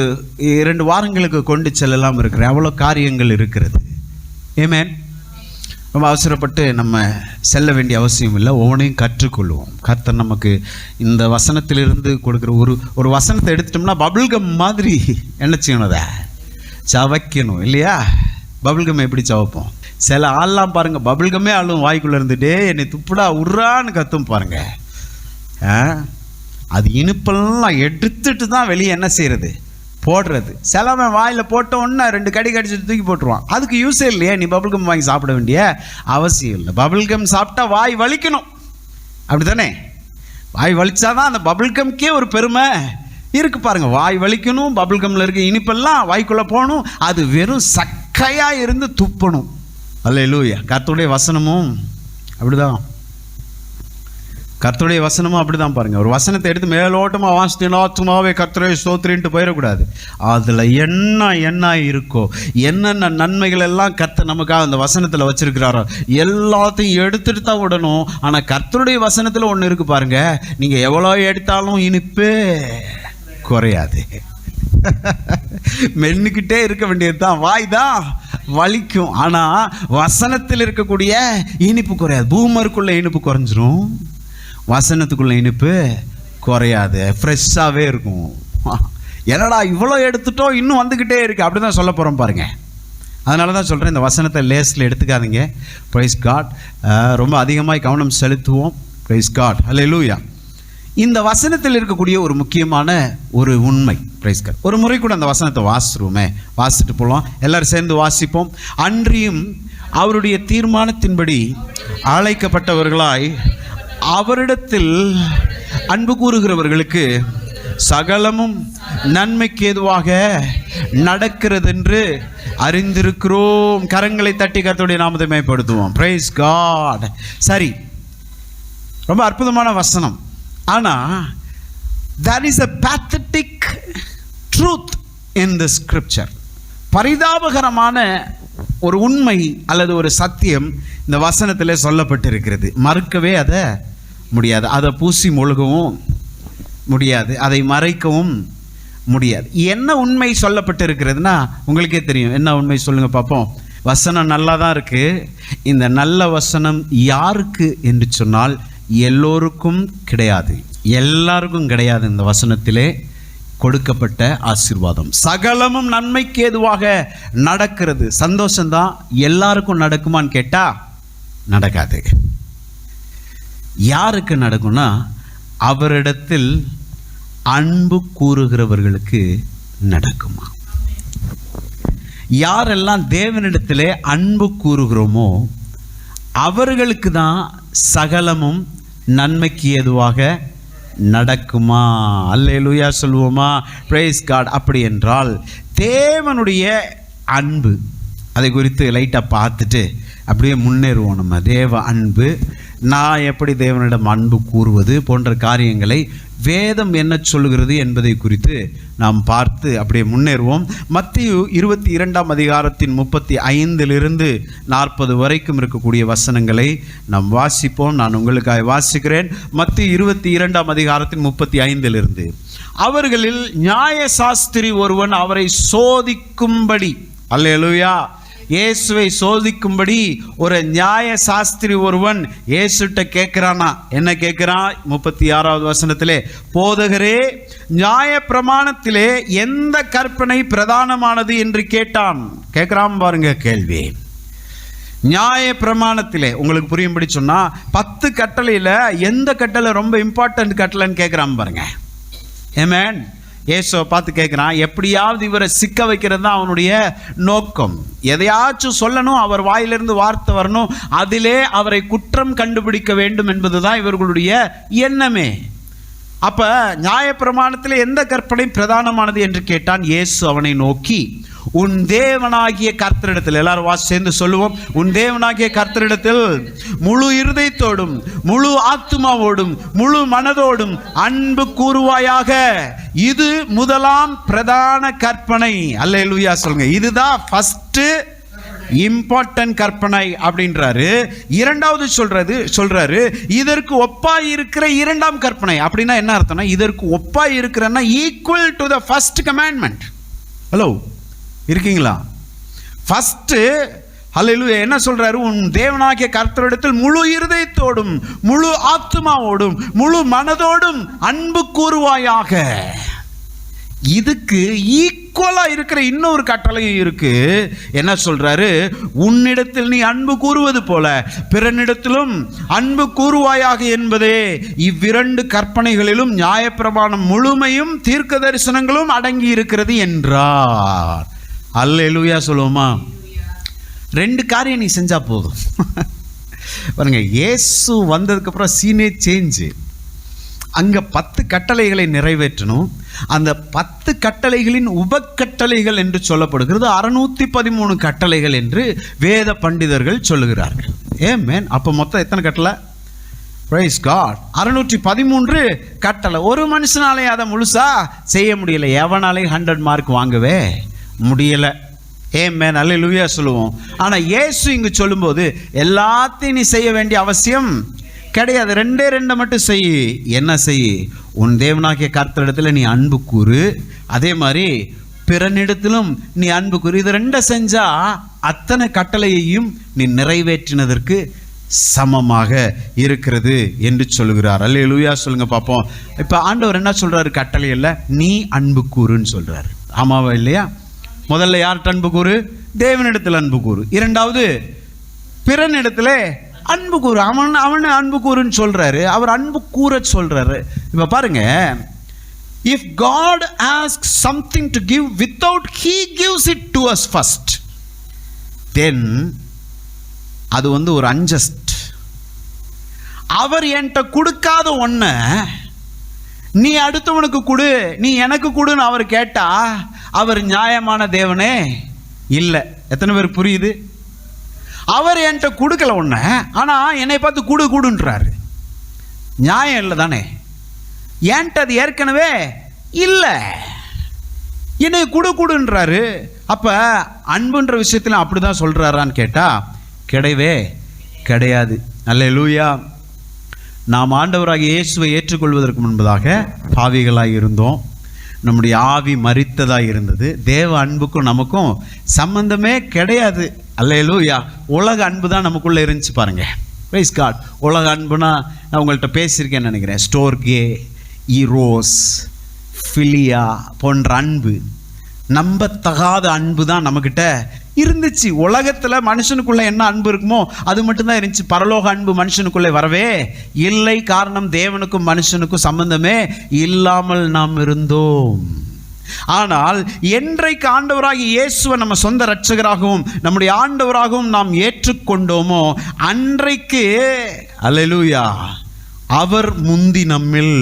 2 வாரங்களுக்கு கொண்டு செல்லலாம் இருக்கிறேன். அவ்வளோ காரியங்கள் இருக்கிறது. ஆமென். ரொம்ப அவசரப்பட்டு நம்ம செல்ல வேண்டிய அவசியம் இல்லை. ஒவ்வொன்றையும் கற்றுக்கொள்வோம். கர்த்தர் நமக்கு இந்த வசனத்திலிருந்து கொடுக்குற ஒரு வசனத்தை எடுத்துட்டோம்னா பபிள்கம் மாதிரி என்ன செய்யணும், அதை சவைக்கணும் இல்லையா? பபிள்கம் எப்படி சவைப்போம்? சில ஆள்லாம் பாருங்கள், பபிள்கமே ஆளும் வாய்க்குள்ளே இருந்துட்டே என்னை துப்புடா உர்றான்னு கத்தும் பாருங்க. அது இனிப்பெல்லாம் எடுத்துட்டு தான் வெளியே என்ன செய்யறது, போடுறது. சிலவன் வாயில் போட்ட உடனே 2 கடி கடிச்சிட்டு தூக்கி போட்டுருவான். அதுக்கு யூஸே இல்லையே, நீ பபிள்கம் வாங்கி சாப்பிட வேண்டிய அவசியம் இல்லை. பபிள்கம் சாப்பிட்டா வாய் வலிக்கணும், அப்படி தானே? வாய் வலிச்சாதான் அந்த பபிள்கம்க்கே ஒரு பெருமை இருக்கு பாருங்க. வாய் வலிக்கணும், பபிள்கம்ல இருக்க இனிப்பெல்லாம் வாய்க்குள்ளே போகணும், அது வெறும் சக்கையாக இருந்து துப்பணும். அல்லேலூயா. கர்த்தருடைய வசனமும் அப்படிதான், கர்த்தருடைய வசனமும் அப்படிதான் பாருங்க. ஒரு வசனத்தை எடுத்து மேலோட்டமாக வாசித்தீங்கன்னா சும்மாவே கர்த்தரை ஸ்தோத்திரின்ட்டு போயிடக்கூடாது. அதில் என்ன இருக்கோ, என்னென்ன நன்மைகள் எல்லாம் கர்த்தர் நமக்காக அந்த வசனத்தில் வச்சிருக்கிறாரோ எல்லாத்தையும் எடுத்துட்டு தான் விடணும். ஆனால் கர்த்தருடைய வசனத்தில் ஒன்று இருக்கு பாருங்க, நீங்கள் எவ்வளோ எடுத்தாலும் இனிப்பு குறையாது. மென்னுக்கிட்டே இருக்க வேண்டியது தான், வாய் தான் வலிக்கும். ஆனால் வசனத்தில் இருக்கக்கூடிய இனிப்பு குறையாது. பூமருக்குள்ள இனிப்பு குறைஞ்சிரும், வசனத்துக்குள்ள இனிப்பு குறையாது, ஃப்ரெஷ்ஷாகவே இருக்கும். என்னடா இவ்வளோ எடுத்துட்டோம் இன்னும் வந்துக்கிட்டே இருக்கு, அப்படி தான் சொல்ல போகிறோம் பாருங்க. அதனால தான் சொல்கிறேன், இந்த வசனத்தை லேஸில் எடுத்துக்காதீங்க. Praise God. ரொம்ப அதிகமாக கவனம் செலுத்துவோம். Praise God. அல்லேலூயா. இந்த வசனத்தில் இருக்கக்கூடிய ஒரு முக்கியமான ஒரு உண்மை, பிரைஸ் காட். ஒரு முறை கூட அந்த வசனத்தை வாசிட்டு போகலாம். எல்லாரும் சேர்ந்து வாசிப்போம். அன்றியும் அவருடைய தீர்மானத்தின்படி அழைக்கப்பட்டவர்களாய் அவரிடத்தில் அன்பு கூறுகிறவர்களுக்கு சகலமும் நன்மைக்கு ஏதுவாக நடக்கிறது என்று அறிந்திருக்கிறோம். கரங்களை தட்டி கர்த்தருடைய நாமத்தை மேம்படுத்துவோம். Price God. சரி, ரொம்ப அற்புதமான வசனம். ஆனால் there is a pathetic truth in the scripture. பரிதாபகரமான ஒரு உண்மை அல்லது ஒரு சத்தியம் இந்த வசனத்தில் சொல்லப்பட்டிருக்கிறது. மறுக்கவே அதை முடியாது, அதை பூசி மொழுகவும் முடியாது, அதை மறைக்கவும் முடியாது. என்ன உண்மை சொல்லப்பட்டிருக்கிறதுனா உங்களுக்கே தெரியும். என்ன உண்மை சொல்லுங்க பார்ப்போம். வசனம் நல்லா தான் இருக்கு. இந்த நல்ல வசனம் யாருக்கு என்று சொன்னால் எல்லோருக்கும் கிடையாது, எல்லாருக்கும் கிடையாது. இந்த வசனத்திலே கொடுக்கப்பட்ட ஆசீர்வாதம் சகலமும் நன்மைக்கு ஏதுவாக நடக்கிறது. சந்தோஷம்தான். எல்லாருக்கும் நடக்குமான்னு கேட்டா நடக்காது. யாருக்கு நடக்கும்னா அவரிடத்தில் அன்பு கூறுகிறவர்களுக்கு நடக்குமா. யாரெல்லாம் தேவனிடத்திலே அன்பு கூறுகிறோமோ அவர்களுக்கு தான் சகலமும் நன்மைக்கு ஏதுவாக நடக்குமா. அல்லேலூயா சொல்லுவோமா. Praise God. அப்படி என்றால் தேவனுடைய அன்பு, அதை குறித்து லைட்டாக பார்த்துட்டு அப்படியே முன்னேறுவோம். நம்ம தேவ அன்பு, நான் எப்படி தேவனிடம் அன்பு கூறுவது போன்ற காரியங்களை வேதம் என்ன சொல்லுகிறது என்பதை குறித்து நாம் பார்த்து அப்படியே முன்னேறுவோம். மத்தேயு 22ஆம் அதிகாரத்தின் 35 40 வரைக்கும் இருக்கக்கூடிய வசனங்களை நாம் வாசிப்போம். நான் உங்களுக்காக வாசிக்கிறேன். மத்தேயு 22ஆம் அதிகாரத்தின் 35 அவர்களில் நியாய சாஸ்திரி ஒருவன் அவரை சோதிக்கும்படி, அல்லேலூயா, இயேசுவை சோதிக்கும்படி ஒரு நியாய சாஸ்திரி ஒருவன் இயேசுட்ட கேட்கிறானா. என்ன கேட்கிறான்? 36வது வசனத்திலே, போதகரே, நியாய பிரமாணத்திலே எந்த கற்பனை பிரதானமானது என்று கேட்டான். கேட்கிறான் பாருங்க கேள்வி. நியாய பிரமாணத்திலே, உங்களுக்கு புரியும்படி சொன்னா 10 கட்டளையில எந்த கட்டளை ரொம்ப இம்பார்ட்டன்ட் கட்டளைன்னு கேட்கிறான் பாருங்க. ஆமென். இயேசுவை பார்த்து கேட்குறான். எப்படியாவது இவரை சிக்க வைக்கிறது தான் அவனுடைய நோக்கம். எதையாச்சும் சொல்லணும், அவர் வாயிலிருந்து வார்த்தை வரணும், அதிலே அவரை குற்றம் கண்டுபிடிக்க வேண்டும் என்பது தான் இவர்களுடைய எண்ணமே. அப்ப நியாயப்பிரமாணத்தில் எந்த கற்பனை பிரதானமானது என்று கேட்டான். இயேசு அவனை நோக்கி, உன் தேவனாகிய கர்த்தரிடத்தில், எல்லாரும் வாசி சேர்ந்து சொல்லுவோம், உன் தேவனாகிய கர்த்தரிடத்தில் முழு இருதயத்தோடும் முழு ஆத்துமாவோடும் முழு மனதோடும் அன்பு கூறுவாயாக. இது முதலாம் பிரதான கற்பனை. அல்லேலூயா சொல்லுங்க. இதுதான் ஃபர்ஸ்ட் இம்பார்ட்டன்ட் கற்பனை அப்படின்றாரு. இரண்டாவது சொல்றாரு இதற்கு ஒப்பாய் இருக்கிற இரண்டாம் கற்பனை. அப்படின்னா என்ன அர்த்தம்னா, இதற்கு ஒப்பாய் இருக்கிறன்னா equal to the first commandment. Hello, இருக்கீங்களா? ஃபர்ஸ்ட் ஹல்லேலூயா என்ன சொல்றாரு? உன் தேவனாகிய கர்த்தரிடத்தில் முழு இருதயத்தோடும் முழு ஆத்துமாவோடும் முழு மனதோடும் அன்பு கூறுவாயாக. இதுக்கு ஈக்குவலா இருக்கிற இன்னொரு கட்டளையும் இருக்கு. என்ன சொல்றாரு? உன்னிடத்தில் நீ அன்பு கூறுவது போல பிறனிடத்திலும் அன்பு கூறுவாயாக என்பதே இவ்விரண்டு கற்பனைகளிலும் நியாயப்பிரமாணம் முழுமையும் தீர்க்க தரிசனங்களும் அடங்கி இருக்கிறது என்றார். அல்லேலூயா சொல்லுவோமா? 2 காரியம் நீ செஞ்சா போதும். பாருங்க, இயேசு வந்ததுக்கு அப்புறம் சீனே சேஞ்சு. அங்க 10 கட்டளைகளை நிறைவேற்றணும். அந்த 10 கட்டளைகளின் உபக்கட்டளைகள் என்று சொல்லப்படுகிறது 613 கட்டளைகள் என்று வேத பண்டிதர்கள் சொல்லுகிறார்கள். ஆமென். அப்ப மொத்தம் எத்தனை கட்டளை? Price God. 613 கட்டளை. ஒரு மனுஷனாலே அதை முழுசா செய்ய முடியல. எவனாலே 100 மார்க் வாங்கவே முடியல. ஆமென். அல்லேலூயா சொல்லுவோம். ஆனா இயேசு இங்கு சொல்லும்போது எல்லாத்தையும் நீ செய்ய வேண்டிய அவசியம் கிடையாது. 2 மட்டும் செய். என்ன செய்? உன் தேவனாகிய கர்த்தரிடத்தில் நீ அன்பு கூறு, அதே மாதிரி பிறனிடத்திலும் நீ அன்பு கூறு. இது 2 செஞ்சா அத்தனை கட்டளையையும் நீ நிறைவேற்றினதற்கு சமமாக இருக்கிறது என்று சொல்லுகிறார். அல்லேலூயா சொல்லுங்க பார்ப்போம். இப்ப ஆண்டவர் என்ன சொல்றாரு? கட்டளை இல்ல, நீ அன்பு கூறுன்னு சொல்றாரு. ஆமாவா இல்லையா? முதல்ல யார்கிட்ட அன்பு கூறு? தேவனிடத்தில் அன்பு கூறு. இரண்டாவது பிறனிடத்துல அன்பு கூறு. அவனை அன்பு கூறுன்னு சொல்றாரு. அவர் அன்பு கூற சொல்றாரு. இப்ப பாருங்க, if God asks something to give without he gives it to us first, then அது ஒரு unjust. அவர் என்கிட்ட கொடுக்காத ஒன்ன நீ அடுத்தவனுக்கு கொடு, நீ எனக்கு கொடுன்னு அவர் கேட்டா அவர் நியாயமான தேவனே இல்லை. எத்தனை பேர் புரியுது? அவர் என்கிட்ட கொடுக்கல ஒன்ன, ஆனா என்னை பார்த்து குடு குடுன்றாரு. நியாயம் இல்லை தானே? என்கிட்ட அது ஏற்கனவே இல்லை, என்னை குடு குடுன்றாரு. அப்ப அன்புன்ற விஷயத்துல அப்படிதான் சொல்றாரான்னு கேட்டா கிடையவே கிடையாது. அல்லேலூயா. நாம் ஆண்டவராகிய இயேசுவை ஏற்றுக்கொள்வதற்கு முன்பதாக பாவிகளாய் இருந்தோம். நம்முடைய ஆவி மரித்ததாக இருந்தது. தேவ அன்புக்கும் நமக்கும் சம்பந்தமே கிடையாது. அல்லேலூயா. உலக அன்பு தான் நமக்குள்ளே இருந்துச்சு பாருங்க. Praise God. உலக அன்புனா நான் உங்கள்கிட்ட பேசியிருக்கேன்னு நினைக்கிறேன். ஸ்டோர்கே, ஈரோஸ், ஃபிலியா போன்ற அன்பு, நம்பத்தகாத அன்பு தான் நம்மக்கிட்ட இருந்துச்சு. உலகத்தில் மனுஷனுக்குள்ள என்ன அன்பு இருக்குமோ அது மட்டும்தான் இருந்துச்சு. பரலோக அன்பு மனுஷனுக்குள்ளே வரவே இல்லை. காரணம், தேவனுக்கும் மனுஷனுக்கும் சம்பந்தமே இல்லாமல் நாம் இருந்தோம். ஆனால் என்றைக்கு ஆண்டவராகிய இயேசுவை நம்ம சொந்த இரட்சகராகவும் நம்முடைய ஆண்டவராகவும் நாம் ஏற்றுக்கொண்டோமோ அன்றைக்கு அல்லேலூயா அவர் முந்தி நம்மில்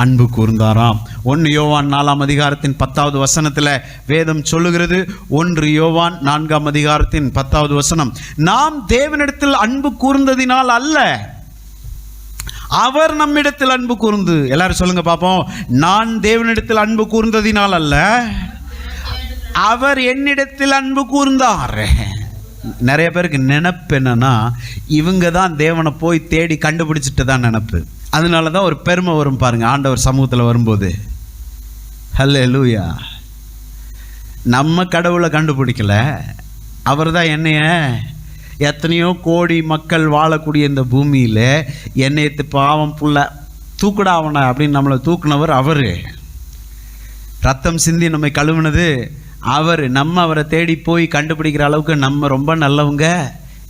அன்பு கூர்ந்தாராம். 1 யோவான் 4ஆம் அதிகாரத்தின் 10வது வசனத்தில் வேதம் சொல்லுகிறது. 1 யோவான் 4ஆம் அதிகாரத்தின் 10வது வசனம், நாம் தேவனிடத்தில் அன்பு கூர்ந்ததினால் அல்ல, அவர் நம்மிடத்தில் அன்பு கூர்ந்து. எல்லாரும் சொல்லுங்க பாப்போம். நான் தேவனிடத்தில் அன்பு கூர்ந்ததினால் அல்ல, அவர் என்னிடத்தில் அன்பு கூர்ந்தார். நிறைய பேருக்கு நினைப்பு என்னன்னா, இவங்க தான் தேவனை போய் தேடி கண்டுபிடிச்சிட்டு தான் நினைப்பு. அதனால தான் ஒரு பெருமை வரும் பாருங்க ஆண்டவர் சமூகத்தில் வரும்போது. ஹல்லேலூயா. நம்ம கடவுளை கண்டுபிடிக்கல, அவர் தான் என்னைய எத்தனையோ கோடி மக்கள் வாழக்கூடிய இந்த பூமியில் என்னையத்து பாவம் புள்ள தூக்குடா அவனை அப்படின்னு நம்மளை தூக்குனவர் அவர். ரத்தம் சிந்தி நம்மை கழுவுனது அவர். நம்ம அவரை தேடி போய் கண்டுபிடிக்கிற அளவுக்கு நம்ம ரொம்ப நல்லவங்க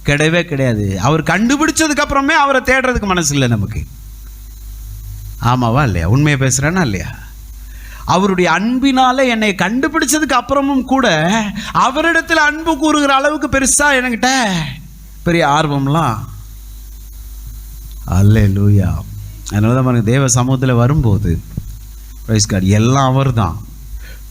கிடையவே கிடையாது. அவர் கண்டுபிடிச்சதுக்கு அப்புறமே அவரை தேடுறதுக்கு மனசு இல்லை நமக்கு. ஆமாவா இல்லையா? உண்மையை பேசுறேன்னா இல்லையா? அவருடைய அன்பினால என்னை கண்டுபிடிச்சதுக்கு அப்புறமும் கூட அவரிடத்தில் அன்பு கூறுகிற அளவுக்கு பெருசா என்கிட்ட பெரிய ஆர்வம்லாம் அல்லேலூயா. அதனால தான் பாருங்க, தேவ சமூகத்தில் வரும்போது பிரைஸ் காட் எல்லாம் அவர் தான்.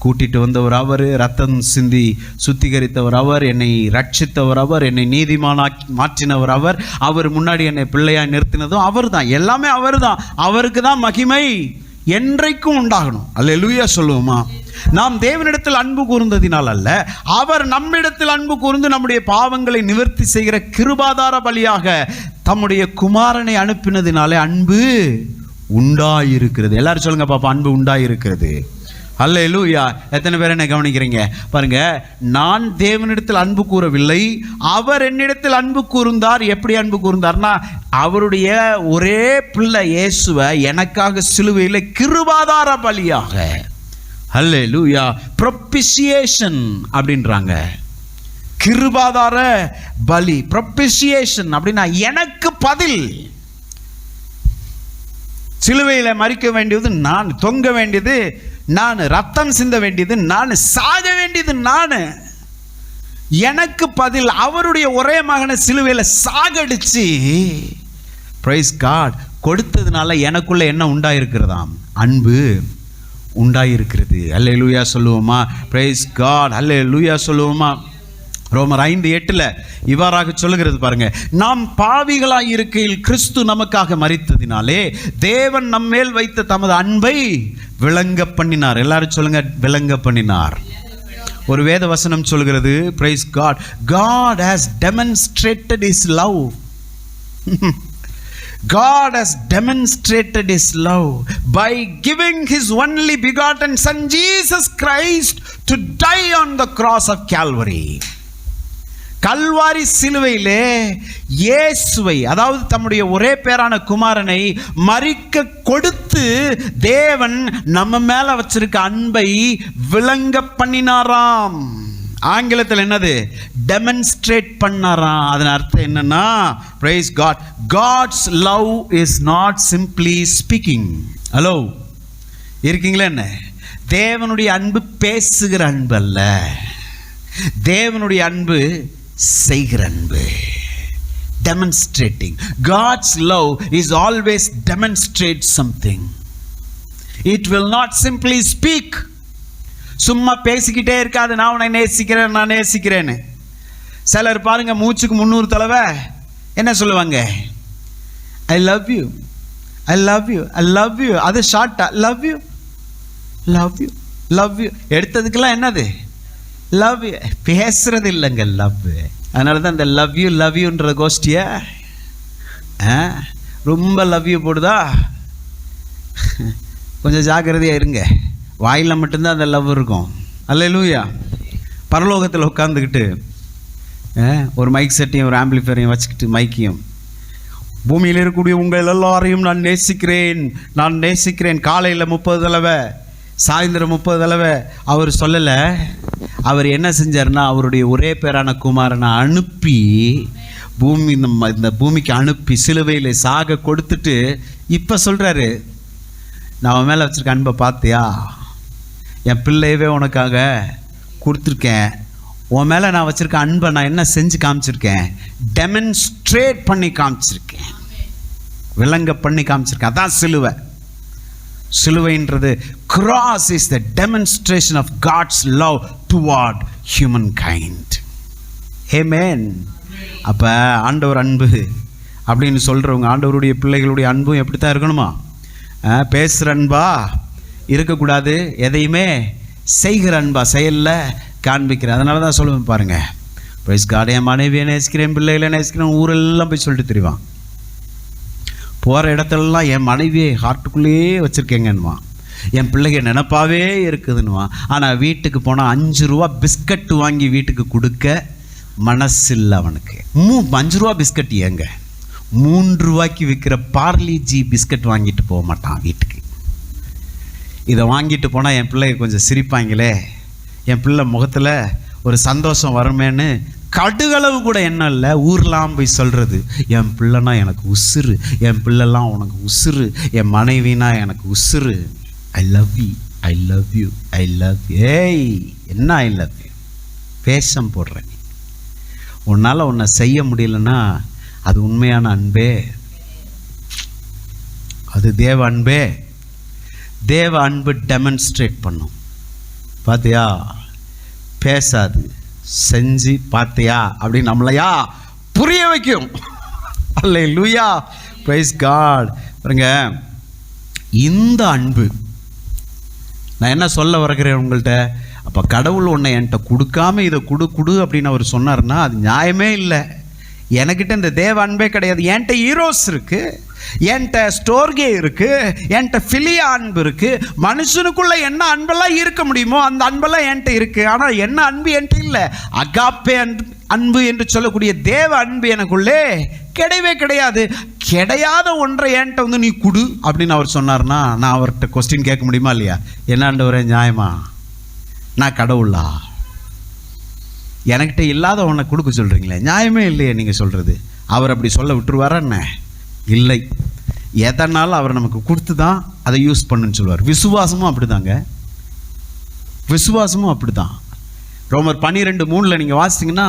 கூட்டிட்டு வந்தவர் அவர், ரத்தம் சிந்தி சுத்திகரித்தவர் அவர், என்னை ரட்சித்தவர் அவர், என்னை நீதிமானாக்கி மாற்றினவர் அவர், அவர் முன்னாடி என்னை பிள்ளையாய் நிறுத்தினதும் அவர் தான். எல்லாமே அவர் தான். அவருக்கு தான் மகிமை என்றைக்கும் உண்டாகணும். அல்லேலூயா சொல்லுவோமா? நாம் தேவனிடத்தில் அன்பு கூர்ந்ததினால் அல்ல, அவர் நம்மிடத்தில் அன்பு கூர்ந்து நம்முடைய பாவங்களை நிவர்த்தி செய்கிற கிருபாதார பலியாக தம்முடைய குமாரனை அனுப்பினதினாலே அன்பு உண்டாயிருக்கிறது. எல்லாரும் சொல்லுங்க பாப்பா, அன்பு உண்டாயிருக்கிறது. அல்லேலூயா. எத்தனை பேர் என்ன கவனிக்கிறீங்க பாருங்க? நான் தேவனிடத்தில் அன்பு கூறவில்லை, அவர் என்னிடத்தில் அன்பு கூர்ந்தார். எப்படி அன்பு கூர்ந்தார்னா, அவருடைய ஒரே பிள்ளை இயேசுவை எனக்காக சிலுவையில் கிருபாதார பலியாக, அல்லேலூயா, ப்ரொபிசியேஷன் அப்படின்றாங்க. கிருபாதார பலி, ப்ரொபிசியேஷன் அப்படின்னா எனக்கு பதில். சிலுவையில் மரிக்க வேண்டியது நான், தொங்க வேண்டியது நான், ரத்தம் சிந்த வேண்டியது நான், சாக வேண்டியது நான். எனக்கு பதில் அவருடைய ஒரே மகனை சிலுவையில் சாகடிச்சு பிரைஸ் காட் கொடுத்ததுனால எனக்குள்ள என்ன உண்டாயிருக்கிறதாம்? அன்பு உண்டாயிருக்கிறது. அல்லேலூயா சொல்லுவோமா? Praise God. அல்லேலூயா சொல்லுவோமா? ரோமர் 5:8 இவ்வாறாக சொல்லுகிறது பாருங்க, நாம் பாவிகளாய் இருக்கையில் கிறிஸ்து நமக்காக மரித்ததினாலே தேவன் நம்மேல் வைத்த தமது அன்பை விளங்க பண்ணினார். எல்லாரும் சொல்லுங்க, விளங்க பண்ணினார். ஒரு வேத வசனம் சொல்கிறது, praise God, God has demonstrated his love. God has demonstrated his love by giving his only begotten son Jesus Christ to die on the cross of Calvary. Kalvari சிலுவையிலே இயேசுவை, அதாவது தம்முடைய ஒரே பேரான குமாரனை மரிக்க கொடுத்து தேவன் நம்ம மேல வச்சிருக்க அன்பை விளங்க பண்ணினாராம். ஆங்கிலத்தில் என்னது? டெமன்ஸ்ட்ரேட் பண்ணாராம். அதன் அர்த்தம் என்னன்னா, praise God, God's love is not simply speaking. Hello, இருக்கீங்களா? என்ன தேவனுடைய அன்பு பேசுகிற அன்பு அல்ல, தேவனுடைய அன்பு செய்கிற அன்பு. Demonstrating. God's love is always demonstrate something. It will not simply speak. சும்மா பேசிக்கிட்டே இருக்காது, நான் உன்னை நேசிக்கிறேன், நான் நேசிக்கிறேன்னு. சிலர் பாருங்க, மூச்சுக்கு 300 தடவை என்ன சொல்லுவாங்க? I love you, I love you, I love you. அது ஷார்ட்டா love you, love you, love you. எடுத்ததுக்கெல்லாம் என்னது? லவ். பேசுறது இல்லைங்க லவ். அதனால தான் இந்த லவ் யூன்ற கோஷ்டிய ரொம்ப லவ் யூ போடுதா? கொஞ்சம் ஜாக்கிரதையாக இருங்க. வாயில் மட்டும்தான் அந்த லவ் இருக்கும். அல்லேலூயா. பரலோகத்தில் உட்காந்துக்கிட்டு ஒரு மைக் செட்டையும் ஒரு ஆம்பிளிஃபையரையும் வச்சுக்கிட்டு, மைக்கையும், பூமியில் இருக்கக்கூடிய உங்கள் எல்லாரையும் நான் நேசிக்கிறேன், நான் நேசிக்கிறேன். காலையில் 30 தடவை, சாயந்தரம் 30 தடவை அவர் சொல்லலை. அவர் என்ன செஞ்சார்னா, அவருடைய ஒரே பேரான குமாரனை அனுப்பி பூமி, இந்த பூமிக்கு அனுப்பி சிலுவையில் சாக கொடுத்துட்டு இப்போ சொல்கிறாரு, நான் அவன் மேலே வச்சுருக்க அன்பை பார்த்தியா? என் பிள்ளையவே உனக்காக கொடுத்துருக்கேன். உன் மேலே நான் வச்சுருக்க அன்பை நான் என்ன செஞ்சு காமிச்சிருக்கேன்? டெமன்ஸ்ட்ரேட் பண்ணி காமிச்சிருக்கேன், விளங்க பண்ணி காமிச்சிருக்கேன். அதான் சிலுவை. சிலுவைன்றது cross is the demonstration of God's love toward humankind. Amen. அப்போ ஆண்டவர் அன்பு அப்படின்னு சொல்கிறவங்க, ஆண்டவருடைய பிள்ளைகளுடைய அன்பும் எப்படி தான் இருக்கணுமா? பேசுகிற அன்பா இருக்கக்கூடாது, எதையுமே செய்கிற அன்பா, செயலில் காண்பிக்கிறேன். அதனால தான் சொல்லுவேன் பாருங்கள், பிரைஸ் காட், என் மனைவியை நேசிக்கிறேன், பிள்ளைகளை நேசிக்கிறேன், ஊரெல்லாம் போய் சொல்லிட்டு தெரிவான். போகிற இடத்துலலாம் என் மனைவியை ஹார்ட்டுக்குள்ளேயே வச்சுருக்கேங்கன்னுவா, என் பிள்ளைங்க நினப்பாவே இருக்குதுன்னுவான். ஆனால் வீட்டுக்கு போனால் 5 ரூபா பிஸ்கட் வாங்கி வீட்டுக்கு கொடுக்க மனசில்லை அவனுக்கு. 5 ரூபா பிஸ்கட் ஏங்க, 3 ரூபாய்க்கு விற்கிற பார்லிஜி பிஸ்கட் வாங்கிட்டு போக மாட்டான் வீட்டுக்கு. இதை வாங்கிட்டு போனால் என் பிள்ளைங்க கொஞ்சம் சிரிப்பாங்களே, என் பிள்ளை முகத்தில் ஒரு சந்தோஷம் வருமேன்னு கடுகளவு கூட என்ன இல்லை, ஊர்லாம் போய் சொல்கிறது, என் பிள்ளைனா எனக்கு உசுறு, என் பிள்ளைலாம் உனக்கு உசுறு, என் மனைவினா எனக்கு உசுறு. ஐ love you, I love you, I love you. ஏய், என்ன ஐ லவ் யூ? வேஷம் போடுற நீ. உன்னால் உன்னை செய்ய முடியலன்னா அது உண்மையான அன்பே? அது தேவ அன்பே? தேவ அன்பு டெமான்ஸ்ட்ரேட் பண்ணும். பார்த்தியா, பேசாது, செஞ்சு பார்த்தியா அப்படின்னு நம்மளையா புரிய வைக்கும். அல்லேலூயா, பிரைஸ் காட். பாருங்க, இந்த அன்பு நான் என்ன சொல்ல வருகிறேன் உங்கள்கிட்ட. அப்போ கடவுள் உன்னை என்கிட்ட கொடுக்காம இதை கொடு அப்படின்னு அவர் சொன்னார்னா அது நியாயமே இல்லை. என்கிட்ட இந்த தேவ அன்பே கிடையாது. என்கிட்ட ஹீரோஸ் இருக்கு, என்கிட்ட ஸ்டோர்கே இருக்கு, என்கிட்ட ஃபிலியா அன்பு இருக்கு. மனுஷனுக்குள்ள என்ன அன்பெல்லாம் இருக்க முடியுமோ அந்த அன்பெல்லாம் என்கிட்ட இருக்கு. ஆனால் என்ன அன்பு என்கிட்ட இல்லை. அகாப்பே அன்பு என்று சொல்லக்கூடிய தேவ அன்பு எனக்குள்ளே கிடையவே கிடையாது. கிடையாத ஒன்றை என்கிட்ட வந்து நீ கொடு அப்படின்னு அவர் சொன்னார்னா நான் அவர்கிட்ட கொஸ்டின் கேட்க முடியுமா இல்லையா? என்னாண்டவரே, நியாயமா? நான் கடவுளா? எனக்கிட்ட இல்லாத ஒன்றை கொடுக்க சொல்கிறீங்களே, நியாயமே இல்லையே நீங்கள் சொல்கிறது. அவர் அப்படி சொல்ல விட்டுருவாரா என்ன? இல்லை. எதனாலும் அவர் நமக்கு கொடுத்து தான் அதை யூஸ் பண்ணுன்னு சொல்லுவார். விசுவாசமும் அப்படி தாங்க, விசுவாசமும் அப்படி தான். ரோமர் 12:3 நீங்கள் வாசித்தீங்கன்னா,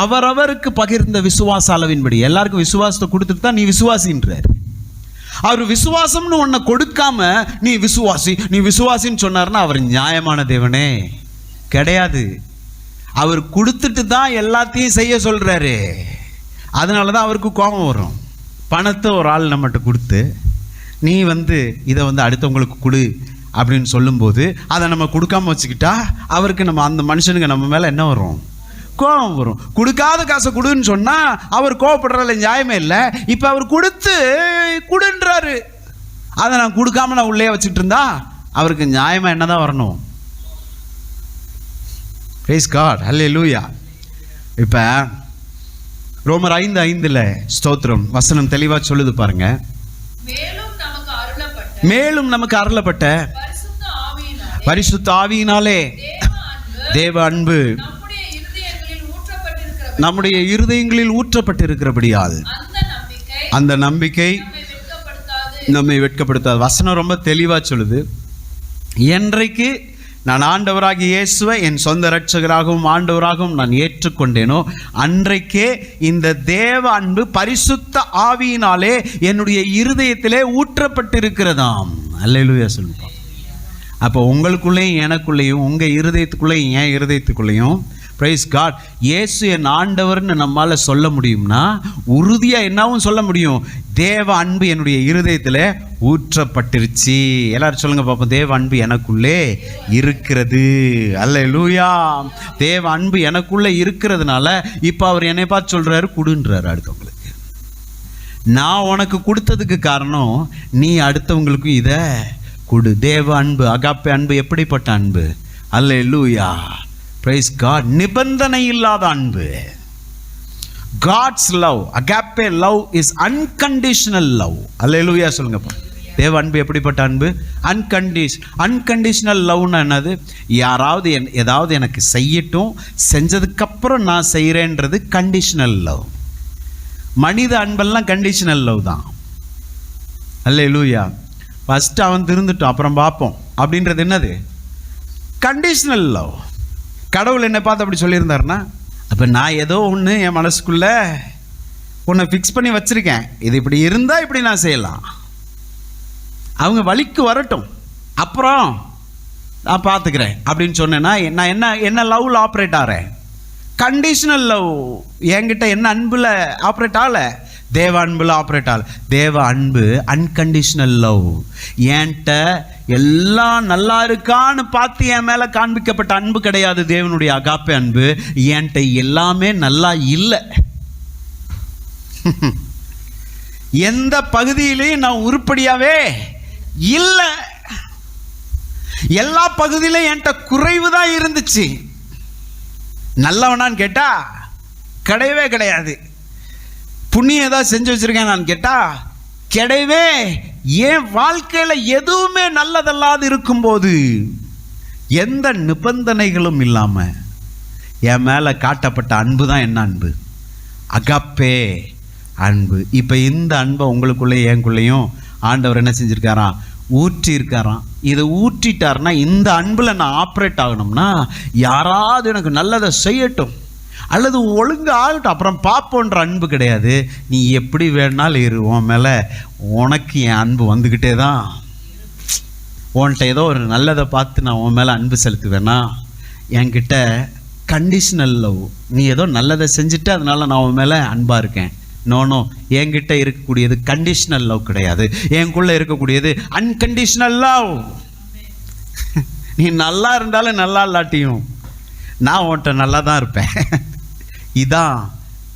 அவரவருக்கு பகிர்ந்த விசுவாச அளவின்படி, எல்லாருக்கும் விசுவாசத்தை கொடுத்துட்டு தான் நீ விசுவாசின்றார். அவர் விசுவாசம்னு ஒன்றை கொடுக்காம நீ விசுவாசி நீ விசுவாசின்னு சொன்னார்னா அவர் நியாயமான தேவனே கிடையாது. அவர் கொடுத்துட்டு தான் எல்லாத்தையும் செய்ய சொல்கிறாரு. அதனால தான் அவருக்கு கோபம் வரும். பணத்தை ஒரு ஆள் நம்மகிட்ட கொடுத்து நீ வந்து இதை வந்து அடுத்தவங்களுக்கு கொடு அப்படின்னு சொல்லும்போது அதை நம்ம கொடுக்காம வச்சுக்கிட்டா அவருக்கு அந்த மனுஷனுக்கு நம்ம மேலே என்ன வரும்? கோபம் வரும். கொடுக்காத காசை கொடுன்னு சொன்னால் அவர் கோவப்படுறதுல நியாயமே இல்லை. இப்போ அவர் கொடுன்றாரு, அதை நான் கொடுக்காம நான் உள்ளே வச்சுட்டு இருந்தா அவருக்கு நியாயமாக என்ன தான் வரணும்? Praise God, hallelujah. இப்போ ரோமர் 5:5 ஸ்தோத்திரம் வசனம் தெளிவா சொல்லுது பாருங்க. மேலும் நமக்கு அருளப்பட்ட பரிசுத்த ஆவியினாலே தேவ அன்பு நம்முடைய இருதயங்களில் ஊற்றப்பட்டிருக்கிறபடியால் அந்த நம்பிக்கை நம்மை வெட்கப்படுத்தாது. வசனம் ரொம்ப தெளிவா சொல்லுது. என்றைக்கு நான் ஆண்டவராகிய இயேசுவை என் சொந்த இரட்சகராகவும் ஆண்டவராகவும் நான் ஏற்றுக்கொண்டேனோ அன்றைக்கே இந்த தேவ அன்பு பரிசுத்த ஆவியினாலே என்னுடைய இருதயத்திலே ஊற்றப்பட்டிருக்கிறதாம். அல்லேலூயா சொல்லுப்பா. அப்போ உங்களுக்குள்ளேயும் எனக்குள்ளேயும் உங்கள் இருதயத்துக்குள்ளேயும் என் இருதயத்துக்குள்ளேயும் பிரைஸ் காட் இயேசு என் ஆண்டவர்னு நம்மால் சொல்ல முடியும்னா உறுதியாக என்னவும் சொல்ல முடியும், தேவ அன்பு என்னுடைய இருதயத்தில் ஊற்றப்பட்டிருச்சு. எல்லாரும் சொல்லுங்க பாப்போம், தேவ அன்பு எனக்குள்ளே இருக்கிறது. அல்லேலூயா. தேவ அன்பு எனக்குள்ளே இருக்கிறதுனால இப்போ அவர் என்னை பார்த்து சொல்கிறாரு கொடுன்றாரு அடுத்தவங்களுக்கு. நான் உனக்கு கொடுத்ததுக்கு காரணம் நீ அடுத்தவங்களுக்கும் இதை கொடு. தேவ அன்பு, அகாப்பே அன்பு எப்படிப்பட்ட அன்பு? அல்லேலூயா, பிரைஸ் காட். நிபந்தனை இல்லாத அன்பு. God's love, agape love is unconditional love. அல்லேலூயா சொல்லுங்கப்பா. தேவ அன்பு எப்படிப்பட்ட அன்பு? அன்கண்டிஷனல் லவ்னா என்னது? யாராவது ஏதாவது எனக்கு செய்யட்டும், செஞ்சதுக்கப்புறம் நான் செய்கிறேன்றது கண்டிஷனல் லவ். மனித அன்பெல்லாம் கண்டிஷனல் லவ் தான். அல்லேலூயா. ஃபஸ்ட்டு அவன் திருந்துட்டோம் அப்புறம் பார்ப்போம் அப்படின்றது என்னது? Conditional love. கடவுள் என்னை பார்த்து அப்படி சொல்லியிருந்தாருன்னா, அப்போ நான் ஏதோ ஒன்று என் மனசுக்குள்ளே ஒன்று ஃபிக்ஸ் பண்ணி வச்சுருக்கேன், இது இப்படி இருந்தால் இப்படி நான் செய்யலாம், அவங்க வழிக்கு வரட்டும், அப்புறம் நான் பார்த்துக்கிறேன் அப்படின்னு சொன்னேன்னா நான் என்ன லவ்வில் ஆப்ரேட் ஆகிறேன்? Conditional love. என்கிட்ட என்ன அன்பில் ஆப்ரேட் ஆகல? தேவ அன்பில் ஆப்ரேட் ஆகல. தேவ அன்பு அன்கண்டிஷனல் லவ். என்கிட்ட எல்லாம் நல்லா இருக்கான்னு பார்த்து என் மேலே காண்பிக்கப்பட்ட அன்பு கிடையாது தேவனுடைய அகாப்பே அன்பு. என்கிட்ட எல்லாமே நல்லா இல்லை. எந்த பகுதியிலையும் நான் உருப்படியாவே இல்லை. எல்லா பகுதியிலும் என்கிட்ட குறைவு தான் இருந்துச்சு. நல்லவனான்னு கேட்டா கிடையவே கிடையாது. புண்ணியம் ஏதாவது செஞ்சு வச்சிருக்கேன் நான் கேட்டா கிடையவே. என் வாழ்க்கையில எதுவுமே நல்லதல்லாது இருக்கும்போது எந்த நிபந்தனைகளும் இல்லாம என் மேல காட்டப்பட்ட அன்பு தான் என்ன அன்பு? அகாப்பே அன்பு. இப்ப இந்த அன்பை உங்களுக்குள்ளேயும் எனக்குள்ளேயும் ஆண்டவர் என்ன செஞ்சிருக்காராம்? ஊற்றி இருக்காராம். இதை ஊற்றிட்டாருன்னா இந்த அன்பில் நான் ஆப்ரேட் ஆகணும்னா யாராவது எனக்கு நல்லதை செய்யட்டும் அல்லது ஒழுங்கு ஆகட்டும் அப்புறம் பார்ப்போன்ற அன்பு கிடையாது. நீ எப்படி வேணாலும் இரு, உன் மேலே உனக்கு என் அன்பு வந்துக்கிட்டே தான். உன்கிட்ட ஏதோ ஒரு நல்லதை பார்த்து நான் உன் மேலே அன்பு செலுத்துவேன்னா என்கிட்ட கண்டிஷனல் லவ். நீ ஏதோ நல்லதை செஞ்சுட்டு அதனால நான் உன் மேலே அன்பாக இருக்கேன். நோ, என்கிட்ட இருக்கக்கூடியது கண்டிஷனல் லவ் கிடையாது. எனக்குள்ள இருக்கக்கூடியது அன்கண்டிஷனல் லவ். நீ நல்லா இருந்தாலும் நல்லா இல்லாட்டியும் நான் உன்கிட்ட நல்லா தான் இருப்பேன். இதான்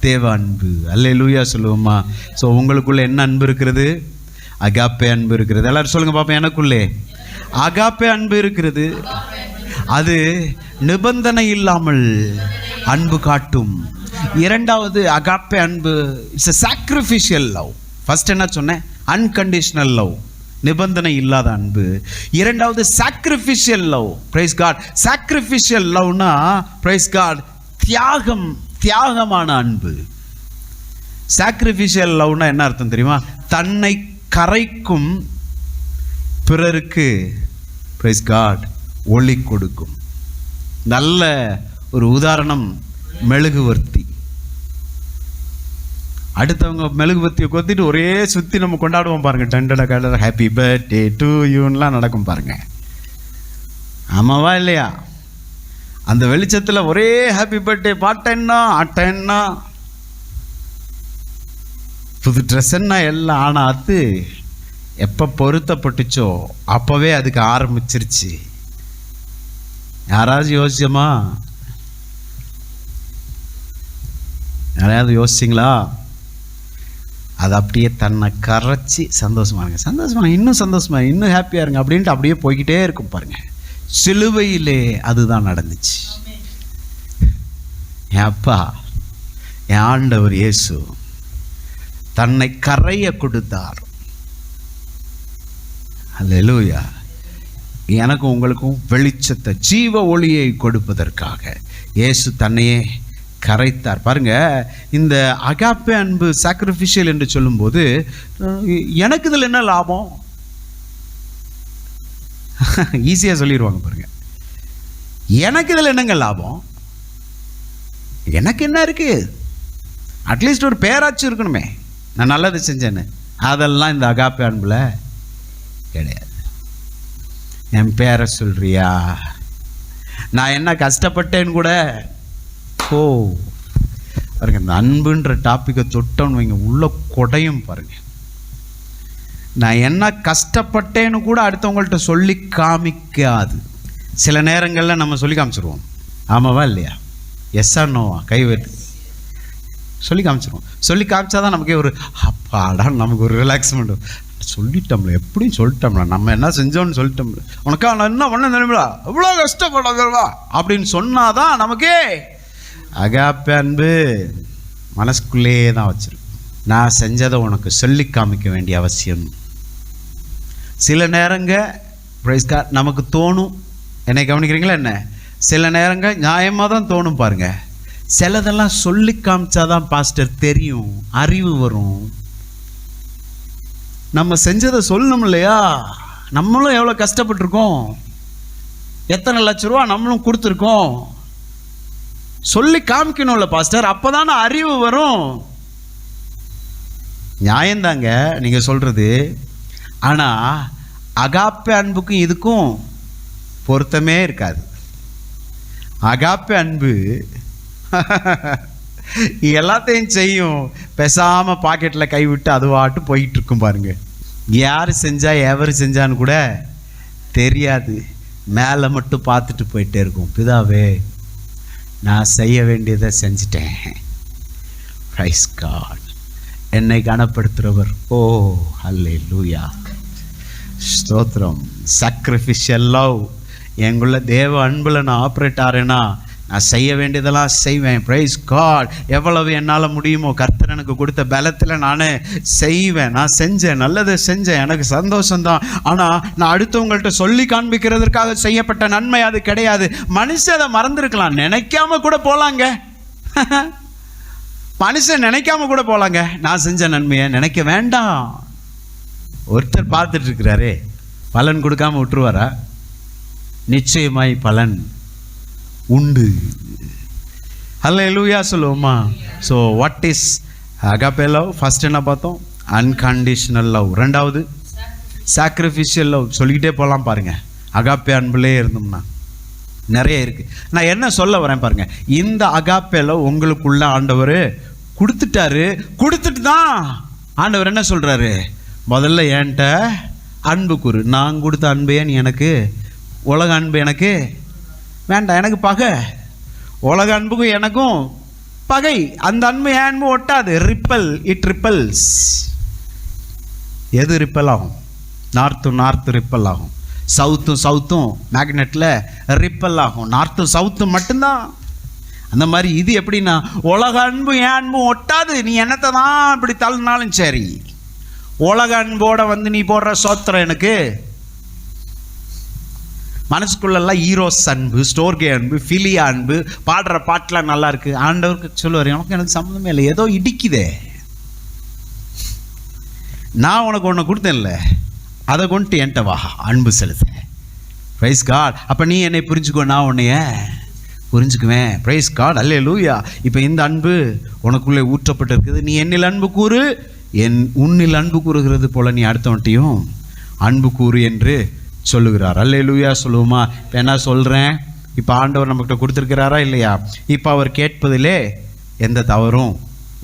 தேவ அன்பு. அல்லேலூயா சொல்லுவோமா? ஸோ உங்களுக்குள்ள என்ன அன்பு இருக்கிறது? அகாப்பே அன்பு இருக்கிறது. எல்லாரும் சொல்லுங்க பாப்பா. எனக்குள்ளே அகாப்பே அன்பு இருக்கிறது. அது நிபந்தனை இல்லாமல் அன்பு காட்டும். இரண்டாவது அகாப்பே அன்பு it's a sacrificial love. First என்ன சொன்னேன்? அன்கண்டிஷனல் லவ், நிபந்தனை இல்லாத அன்பு. இரண்டாவது sacrificial love. praise god. sacrificial loveனா praise god தியாகமான அன்பு. sacrificial loveனா என்ன அர்த்தம் தெரியுமா? தன்னை கரைக்கும் பிறருக்கு praise god ஒளி கொடுக்கும். நல்ல ஒரு உதாரணம் மெழுகுவர்த்தி. அடுத்தவங்க மெழுகுவர்த்தியை கொத்திட்டு ஒரே சுற்றி நம்ம கொண்டாடுவோம் பாருங்க. டண்டட கடை ஹாப்பி பர்த்டே டு யூன்லாம் நடக்கும் பாருங்க. ஆமாவா இல்லையா? அந்த வெளிச்சத்தில் ஒரே ஹாப்பி பர்த்டே பாட்டேன்னா ஆட்டேன்னா புது ட்ரெஸ் என்ன எல்லாம். ஆனால் அது எப்போ பொருத்தப்பட்டுச்சோ அப்போவே அதுக்கு ஆரம்பிச்சிருச்சு. யாராவது யோசிச்சோமா? யாரையாவது யோசிச்சிங்களா? அது அப்படியே தன்னை கரைச்சி சந்தோஷமா இருங்க, இன்னும் சந்தோஷமா, இன்னும் ஹாப்பியாக இருங்க அப்படின்ட்டு அப்படியே போய்கிட்டே இருக்கும் பாருங்க. சிலுவையிலே அதுதான் நடந்துச்சு. என் அப்பா, என் ஆண்டவர் இயேசு தன்னை கரைய கொடுத்தார். அல்லேலூயா. எனக்கும் உங்களுக்கும் வெளிச்சத்தை, ஜீவ ஒளியை கொடுப்பதற்காக இயேசு தன்னையே கரைத்தார். பாருங்க, இந்த அகாப்பே அன்பு சாக்ரிஃபிஷியல் என்று சொல்லும்போது எனக்கு இதில் என்ன லாபம்? ஈஸியாக சொல்லிடுவாங்க பாருங்க. எனக்கு இதில் என்னங்க லாபம்? எனக்கு என்ன இருக்கு? அட்லீஸ்ட் ஒரு பேராச்சும் இருக்கணுமே, நான் நல்லது செஞ்சேன்னு. அதெல்லாம் இந்த அகாப்பே அன்புல கிடையாது. என் பேரை சொல்றியா? நான் என்ன கஷ்டப்பட்டேன்னு கூட பாருங்க. இந்த அன்புன்ற டாப்பிக்கை தொட்டோன்னு வைங்க, உள்ள கொடையும் பாருங்க. நான் என்ன கஷ்டப்பட்டேன்னு கூட அடுத்தவங்கள்ட்ட சொல்லி காமிக்காது. சில நேரங்களில் நம்ம சொல்லி காமிச்சிருவோம். ஆமாவா இல்லையா? எஸ்ஸா நோவா? கை வைத்து சொல்லி காமிச்சிருவோம். சொல்லி காமிச்சாதான் நமக்கே ஒரு அப்பாடா, நமக்கு ஒரு ரிலாக்ஸ்மெண்ட். சொல்லிட்டோம்ல, எப்படியும் சொல்லிட்டோம்ல, நம்ம என்ன செஞ்சோன்னு சொல்லிட்டோம்ல, உனக்கா நான் என்ன பண்ண தெரியுமா, எவ்வளோ கஷ்டப்படாதா அப்படின்னு சொன்னாதான் நமக்கே அகாப்பே அன்பு மனசுக்குள்ளேயே தான் வச்சிருக்கும். நான் செஞ்சதை உனக்கு சொல்லி காமிக்க வேண்டிய அவசியம். சில நேரங்க பிரைஸ் காட் நமக்கு தோணும். என்னை கவனிக்கிறீங்களா என்ன? சில நேரங்கள் நியாயமாக தான் தோணும் பாருங்க. சிலதெல்லாம் சொல்லி காமிச்சாதான் பாஸ்டர் தெரியும், அறிவு வரும். நம்ம செஞ்சதை சொல்லணும் இல்லையா? நம்மளும் எவ்வளோ கஷ்டப்பட்டிருக்கோம், எத்தனை லட்ச ரூபா நம்மளும் கொடுத்துருக்கோம். சொல்லி காமிக்கணும்ல பாஸ்டர், அப்போதானே அறிவு வரும். நியாயந்தாங்க நீங்கள் சொல்கிறது. ஆனால் அகாப்பே அன்புக்கும் இதுக்கும் பொருத்தமே இருக்காது. அகாப்பே அன்பு எல்லாத்தையும் செய்யும், பேசாமல் பாக்கெட்டில் கைவிட்டு அதுவாட்டு போயிட்டு இருக்கும் பாருங்க. யார் செஞ்சா எவர் செஞ்சான்னு கூட தெரியாது, மேலே மட்டும் பார்த்துட்டு போயிட்டே இருக்கும். பிதாவே, நான் செய்ய வேண்டியதை செஞ்சிட்டேன், பிரைஸ் காட், என்னை கனப்படுத்துகிறவர். ஓ ஹல்லேலூயா, ஸ்தோத்திரம். சாக்ரிஃபிஷியல் லவ், எங்குள்ள தேவ அன்பில் நான் ஆப்ரேட் ஆகிறேன்னா நான் செய்ய வேண்டியதெல்லாம் செய்வேன். Praise God. எவ்வளவு என்னால் முடியுமோ கர்த்தர் எனக்கு கொடுத்த பலத்தில் நான் செய்வேன். நான் செஞ்சேன், நல்லதை செஞ்சேன், எனக்கு சந்தோஷம்தான். ஆனால் நான் அடுத்தவங்கள்ட்ட சொல்லி காண்பிக்கிறதுக்காக செய்யப்பட்ட நன்மை அது கிடையாது. மனுஷன் அதை மறந்துருக்கலாம், நினைக்காம கூட போகலாங்க. மனுஷன் நினைக்காம கூட போகலாங்க. நான் செஞ்ச நன்மையை நினைக்க வேண்டாம். ஒருத்தர் பார்த்துட்டு இருக்கிறாரே, பலன் கொடுக்காம விட்டுருவாரா? நிச்சயமாய் பலன் உண்டு. ஹல்லேலூயா சொல்லுவோமா? So what is agape love? First என்ன பார்த்தோம்? Unconditional love. ரெண்டாவது சாக்ரிஃபிஷியல் லவ். சொல்லிக்கிட்டே போகலாம் பாருங்க. அகாப்பே அன்புலே இருந்தோம்னா நிறைய இருக்கு. நான் என்ன சொல்ல வரேன் பாருங்க. இந்த அகாப்பே லவ் உங்களுக்குள்ள ஆண்டவர் கொடுத்துட்டாரு. கொடுத்துட்டு தான் ஆண்டவர் என்ன சொல்றாரு? முதல்ல என்கிட்ட அன்பு கூறு. நான் கொடுத்த அன்பையே நீ எனக்கு, உலக அன்பு எனக்கு வேண்டாம், எனக்கு பகை. உலக அன்புக்கும் எனக்கும் பகை. அந்த அன்பு என் அன்பு ஒட்டாது. Ripple, it repels. எது ரிப்பல் ஆகும்? நார்த்து ரிப்பல் ஆகும். சவுத்தும் மேக்னெட்டில் ரிப்பல் ஆகும். நார்த்தும் சவுத்தும் மட்டும்தான். அந்த மாதிரி இது எப்படின்னா, உலக அன்பு என் அன்பும் ஒட்டாது. நீ என்னத்தை தான் இப்படி தள்ளினாலும் சரி, உலக அன்போட வந்து நீ போடுற சோத்திரம் எனக்கு மனசுக்குள்ளெல்லாம் ஈரோஸ் அன்பு, ஸ்டோர்கே அன்பு, ஃபிலியா அன்பு, பாடுற பாட்டெலாம் நல்லா இருக்கு. ஆண்டவருக்கு சொல்லுவார், எனக்கு சம்மந்தமே இல்லை, ஏதோ இடிக்குதே. நான் உனக்கு ஒன்று கொடுத்தேன்ல, அதை கொண்டு என்கிட்ட வா, அன்பு செலுத்த. Praise God. அப்போ நீ என்னை புரிஞ்சுக்கோ, நான் உன்னைய புரிஞ்சுக்குவேன். Price God. அல்லேலூயா. இப்போ இந்த அன்பு உனக்குள்ளே ஊற்றப்பட்டிருக்குது. நீ என்னில் அன்பு கூறு, உன்னில் அன்பு கூறுகிறது போல நீ அடுத்தவன்ட்டையும் அன்பு கூறு என்று சொல்லுகிறார். அல்லேலூயா சொல்லுவோமா? இப்போ என்ன சொல்கிறேன்? இப்போ ஆண்டவர் நம்மகிட்ட கொடுத்துருக்கிறாரா இல்லையா? இப்போ அவர் கேட்பதிலே எந்த தவறும்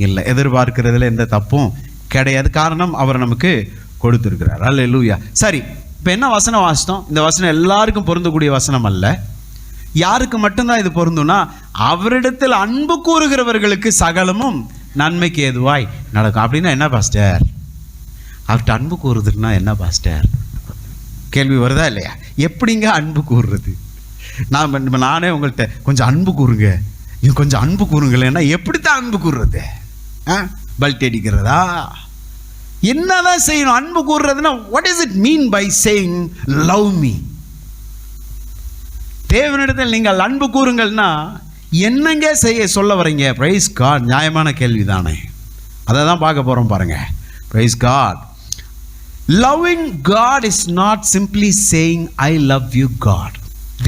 இல்லை, எதிர்பார்க்கிறதுல எந்த தப்பும் கிடையாது. காரணம், அவர் நமக்கு கொடுத்துருக்கிறார். அல்லேலூயா. சரி, இப்போ என்ன வசனம் வாசித்தோம்? இந்த வசனம் எல்லாருக்கும் பொருந்தக்கூடிய வசனம் அல்ல. யாருக்கு மட்டும்தான் இது பொருந்தும்னா, அவரிடத்தில் அன்பு கூறுகிறவர்களுக்கு சகலமும் நன்மைக்கு ஏதுவாய் நடக்கும். அப்படின்னா என்ன பாஸ்டர்? அவர்கிட்ட அன்பு கூறுறதுன்னா என்ன பாஸ்டர்? கேள்வி வருதா இல்லையா? எப்படிங்க அன்பு கூறுறது? நானே உங்கள்கிட்ட கொஞ்சம் அன்பு கூறுங்க, கொஞ்சம் அன்பு கூறுங்களேன்னா எப்படித்தான் அன்பு கூறுறது? பல்ட் அடிக்கிறதா? என்னதான் செய்யணும்? அன்பு கூறுறதுன்னா what is it mean by saying love me? தேவனிடத்தில் நீங்கள் அன்பு கூறுங்கள்னா என்னங்க செய்ய சொல்ல வரீங்க? Praise God. நியாயமான கேள்வி தானே, அதை தான் பார்க்க போகிறோம் பாருங்க. Praise God. Loving God is not simply saying I love you God.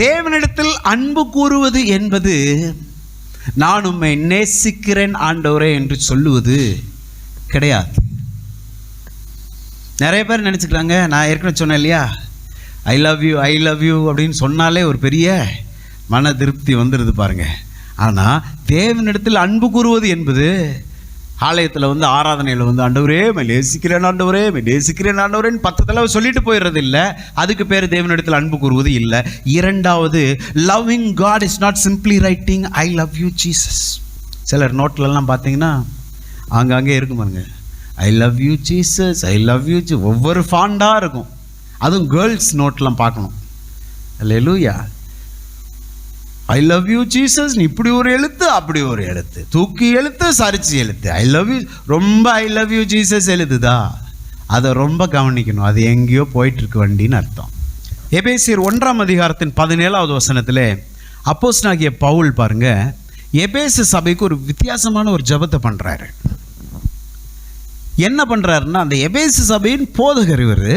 தேவனிடத்தில் அன்பு கூறுவது என்பது நான் உம்மை நேசிக்கிறேன் ஆண்டவரே என்று சொல்லுவது கிடையாது. நிறைய பேர் நினச்சிக்கிறாங்க, நான் ஏற்கனவே சொன்னேன் இல்லையா, ஐ லவ் யூ அப்படின்னு சொன்னாலே ஒரு பெரிய மன திருப்தி வந்துடுது பாருங்க. ஆனால் தேவனிடத்தில் அன்பு கூறுவது என்பது ஆலயத்தில் வந்து ஆராதனையில் வந்து ஆண்டவரே நேசிக்கிறேன் ஆண்டவரே நேசிக்கிறேன் ஆண்டவரேன்னு 10 தடவை சொல்லிட்டு போயிடுறது இல்லை. அதுக்கு பேர் தேவனிடத்தில் அன்பு கூறுவது இல்லை. இரண்டாவது, loving God is not simply writing I love you Jesus. சிலர் நோட்லலாம் பார்த்தீங்கன்னா அங்கங்கே இருக்கும் பாருங்க, I love you Jesus, I love you. ஒவ்வொரு ஃபாண்டாக இருக்கும். அதுவும் கேர்ள்ஸ் நோட்லாம் பார்க்கணும். அல்லேலூயா. ஐ லவ் யூ ஜீசஸ், இப்படி ஒரு எழுத்து அப்படி ஒரு எழுத்து, தூக்கி எழுத்து சரிச்சு எழுத்து. ஐ லவ் யூ, ரொம்ப ஐ லவ் யூ ஜீசஸ் எழுதுதா, அதை ரொம்ப கவனிக்கணும். அது எங்கேயோ போயிட்டுருக்கு வண்டின்னு அர்த்தம். எபேசியர் 1ஆம் அதிகாரத்தின் 17வது வசனத்தில் அப்போஸ்தலனாகிய பவுல் பாருங்க, எபேசு சபைக்கு ஒரு வித்தியாசமான ஒரு ஜெபத்தை பண்ணுறாரு. என்ன பண்ணுறாருன்னா, அந்த எபேசு சபையின் போதகர் இவர்.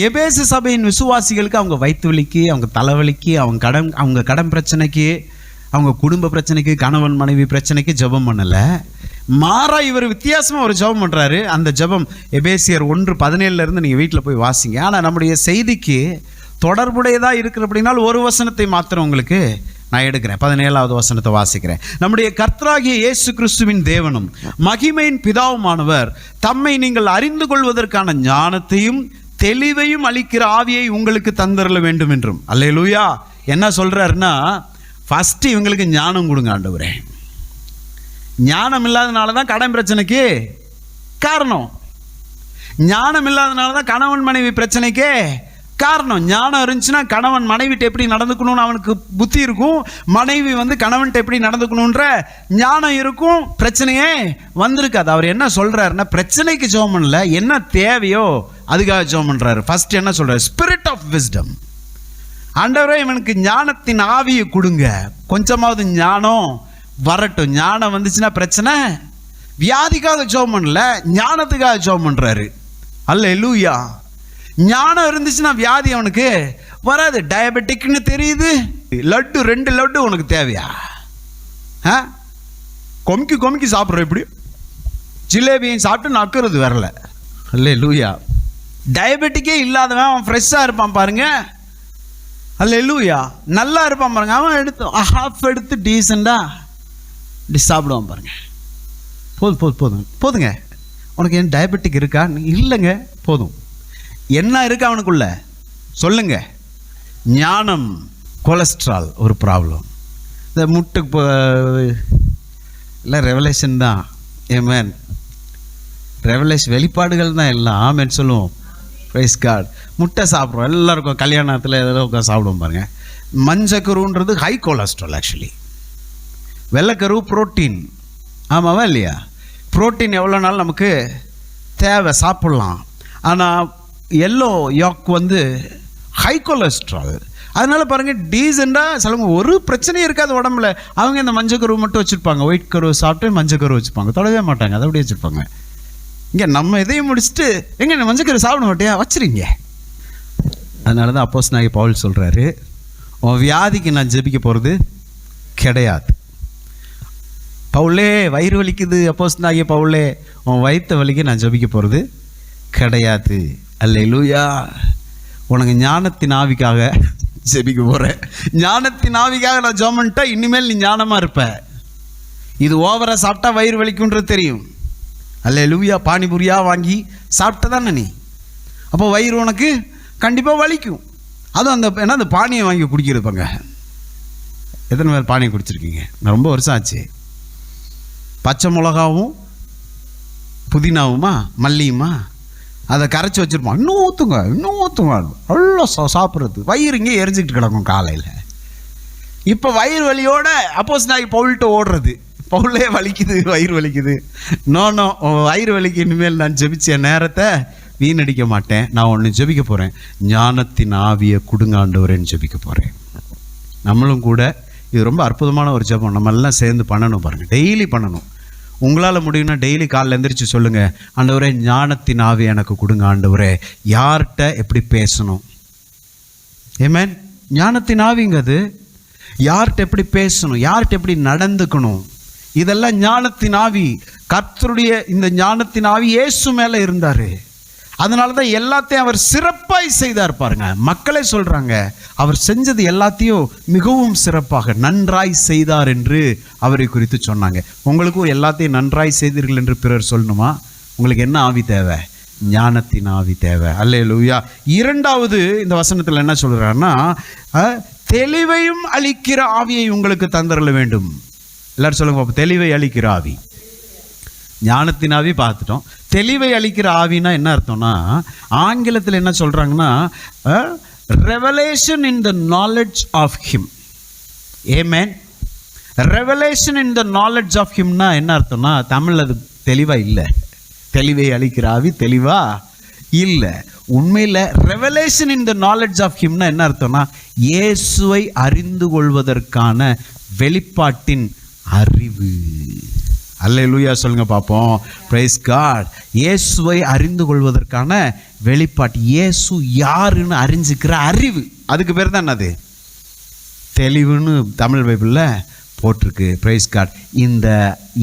எபேசு சபையின் விசுவாசிகளுக்கு அவங்க வயிற்று வலிக்கு, அவங்க தலைவலிக்கு, அவங்க கடன் பிரச்சனைக்கு, அவங்க குடும்ப பிரச்சனைக்கு, கணவன் மனைவி பிரச்சனைக்கு ஜெபம் பண்ணலை. மாறா இவர் வித்தியாசமாக ஒரு ஜெபம் பண்ணுறாரு. அந்த ஜெபம் எபேசியர் 1:17 நீங்கள் வீட்டில் போய் வாசிங்க. ஆனால் நம்முடைய செய்திக்கு தொடர்புடையதாக இருக்கிற அப்படின்னால் ஒரு வசனத்தை மாத்திரம் உங்களுக்கு நான் எடுக்கிறேன். 17வது வசனத்தை வாசிக்கிறேன். நம்முடைய கர்த்தராகிய இயேசு கிறிஸ்துவின் தேவனும் மகிமையின் பிதாவுமானவர் தம்மை நீங்கள் அறிந்து கொள்வதற்கான ஞானத்தையும் தெளிவையும் அளிக்கிற ஆவியை உங்களுக்கு தந்தரல வேண்டும் என்றும். அல்லேலூயா. என்ன சொல்றாருன்னா, ஃபர்ஸ்ட் இவங்களுக்கு ஞானம் கொடுங்க ஆண்டவரே. ஞானம் இல்லாதனால தான் கடன் பிரச்சனைக்கு காரணம். ஞானம் இல்லாதனால தான் கணவன் மனைவி பிரச்சனைக்கே காரணம். ஞானம் இருந்துச்சுன்னா கணவன் மனைவிட்டு எப்படி நடந்துக்கணும்னு அவனுக்கு புத்தி இருக்கும், மனைவி கணவன்கிட்ட எப்படி நடந்துக்கணுன்ற ஞானம் இருக்கும், பிரச்சனையே வந்திருக்காது. அவர் என்ன சொல்றாருன்னா, பிரச்சனைக்கு ஜெபம் பண்ணல, என்ன தேவையோ அதுக்காக ஜெபம் பண்றாரு. ஃபர்ஸ்ட் என்ன சொல்றாரு? Spirit of wisdom. ஆண்டவரே இவனுக்கு ஞானத்தின் ஆவியை கொடுங்க, கொஞ்சமாவது ஞானம் வரட்டும். ஞானம் வந்துச்சுன்னா பிரச்சனை. வியாதிக்காக ஜெபம் பண்ணல, ஞானத்துக்காக ஜெபம் பண்றாரு. அல்லேலூயா. ஞானம் இருந்துச்சுன்னா வியாதி அவனுக்கு வராது. டயபெட்டிக்னு தெரியுது, லட்டு 2 லட்டு உனக்கு தேவையா? கொமிக்கி கொமிக்கி சாப்பிட்ற, இப்படி ஜிலேபியும் சாப்பிட்டு நக்கிறது வரல. அல்லேலூயா. டயபெட்டிக்கே இல்லாதவன் அவன் ஃப்ரெஷ்ஷாக இருப்பான் பாருங்க. அல்லேலூயா. நல்லா இருப்பான் பாருங்க. அவன் ஹாஃப் எடுத்து டீசெண்டாக சாப்பிடுவான் பாருங்க. போதுங்க. உனக்கு ஏன் டயபெட்டிக் இருக்கா? இல்லைங்க, போதும். என்ன இருக்கு அவனுக்குள்ள சொல்லுங்க? ஞானம். கொலஸ்ட்ரால் ஒரு ப்ராப்ளம். இந்த முட்டை இல்லை, ரெவலேஷன் தான். ஏமேன். ரெவலேஷன் வெளிப்பாடுகள் தான் எல்லாம். ஆமேன் சொல்லுவோம். Praise God. முட்டை சாப்பிட்றோம் எல்லாருக்கும். கல்யாணத்தில் எதாவது உட்காந்து சாப்பிடுவோம் பாருங்க. மஞ்சக்கருன்றது ஹை கொலஸ்ட்ரால். ஆக்சுவலி வெள்ளைக்கரு புரோட்டீன். ஆமாவா இல்லையா? புரோட்டீன் எவ்வளோ நாள் நமக்கு தேவை, சாப்பிட்லாம். ஆனால் எல்லோ யாக் ஹை கொலஸ்ட்ரால். அதனால பாருங்க, டீசெண்டாக சிலவங்க ஒரு பிரச்சனையும் இருக்காது உடம்புல. அவங்க இந்த மஞ்சக்கரு மட்டும் வச்சுருப்பாங்க. ஒயிட் கரு சாப்பிட்டு மஞ்சக்கரு வச்சுப்பாங்க, தொடவே மாட்டாங்க, அதை அப்படியே வச்சுருப்பாங்க. இங்கே நம்ம இதையும் முடிச்சுட்டு எங்கே மஞ்சக்கரு சாப்பிட மாட்டியா, வச்சுருங்க. அதனால தான் அப்போஸ்தலனாகிய பவுல் சொல்கிறாரு, உன் வியாதிக்கு நான் ஜெபிக்க போகிறது கிடையாது. பவுலே வயிறு வலிக்குது, அப்போஸ்தலனாகிய பவுலே உன் வயிற்று வலிக்கு நான் ஜெபிக்க போகிறது கிடையாது. அல்லேலூயா. உனக்கு ஞானத்தின் ஆவிக்காக ஜெபிக்க போகிறேன். ஞானத்தின் ஆவிக்காக நான் ஜெபம் பண்ணிட்டா இனிமேல் நீ ஞானமாக இருப்ப. இது ஓவராக சாப்பிட்டா வயிறு வலிக்குன்றது தெரியும். அல்லேலூயா. பானிபூரியாக வாங்கி சாப்பிட்ட தானே நீ, அப்போ வயிறு உனக்கு கண்டிப்பாக வலிக்கும். அதுவும் அந்த பானியை வாங்கி குடிக்கிறதுப்பாங்க. எத்தனை பேர் பானியை குடிச்சிருக்கீங்க? நான் ரொம்ப வருஷம் ஆச்சு. பச்சை மிளகாவும் புதினாவுமா மல்லியுமா அதை கரைச்சி வச்சுருப்போம். இன்னும் ஊற்றுங்க நல்லா சாப்பிட்றது. வயிறு இங்கே எரிஞ்சிக்கிட்டு கிடக்கும் காலையில். இப்போ வயிறு வலியோட அப்போஸ்தலனாகிய பவுல்கிட்ட ஓடுறது. பவுலே வலிக்குது, வயிறு வலிக்குது. நோ வயிறு வலிக்கு இனிமேல் நான் ஜெபிச்ச நேரத்தை வீணடிக்க மாட்டேன். நான் ஒன்று ஜெபிக்க போகிறேன். ஞானத்தின் ஆவியை கொடுங்க ஆண்டவரேன்னு ஜெபிக்க போகிறேன். நம்மளும் கூட இது ரொம்ப அற்புதமான ஒரு ஜெபம். நம்ம எல்லாம் சேர்ந்து பண்ணணும் பாருங்கள். டெய்லி பண்ணணும். உங்களால் முடியும்னா டெய்லி காலையில் எந்திரிச்சு சொல்லுங்கள், ஆண்டவரே ஞானத்தின் ஆவி எனக்கு கொடுங்க ஆண்டவரே. யார்கிட்ட எப்படி பேசணும்? ஏமேன். ஞானத்தின் ஆவிங்கிறது யார்கிட்ட எப்படி பேசணும், யார்கிட்ட எப்படி நடந்துக்கணும், இதெல்லாம் ஞானத்தின் ஆவி. கர்த்தருடைய இந்த ஞானத்தின் ஆவி இயேசு மேலே இருந்தார். அதனால தான் எல்லாத்தையும் அவர் சிறப்பாய் செய்தார் பாருங்க. மக்களே சொல்றாங்க, அவர் செஞ்சது எல்லாத்தையும் மிகவும் சிறப்பாக நன்றாய் செய்தார் என்று அவரை குறித்து சொன்னாங்க. உங்களுக்கும் எல்லாத்தையும் நன்றாய் செய்தீர்கள் என்று பிறர் சொல்லணுமா? உங்களுக்கு என்ன ஆவி தேவை? ஞானத்தின் ஆவி தேவை. அல்லேலூயா. இரண்டாவது இந்த வசனத்தில் என்ன சொல்றாருன்னா, தெளிவையும் அளிக்கிற ஆவியை உங்களுக்கு தந்தரல வேண்டும். எல்லாரும் சொல்லுங்க பாப்போம். தெளிவை அளிக்கிற ஆவி. ஞானத்தின் ஆவி பார்த்துட்டோம். தெளிவை அளிக்கிற ஆவினா என்ன அர்த்தம்னா, ஆங்கிலத்தில் என்ன சொல்றாங்கன்னா, revelation in the knowledge of him. ஆமென். Revelation in the knowledge of ஹிம்னா என்ன அர்த்தம்னா, தமிழ் அது தெளிவா இல்லை. தெளிவை அளிக்கிற ஆவி தெளிவா இல்லை. உண்மையில் revelation in the knowledge of ஹிம்னா என்ன அர்த்தம்னா, இயேசுவை அறிந்து கொள்வதற்கான வெளிப்பாட்டின் அறிவு. அல்லேலூயா சொல்லுங்க பார்ப்போம். Praise God. இயேசுவை அறிந்து கொள்வதற்கான வெளிப்பாட்டு, இயேசு யாருன்னு அறிஞ்சிக்கிற அறிவு, அதுக்கு பேர் தான் என்னது? தெளிவுன்னு தமிழ் பைபிளில் போட்டிருக்கு. Praise God. இந்த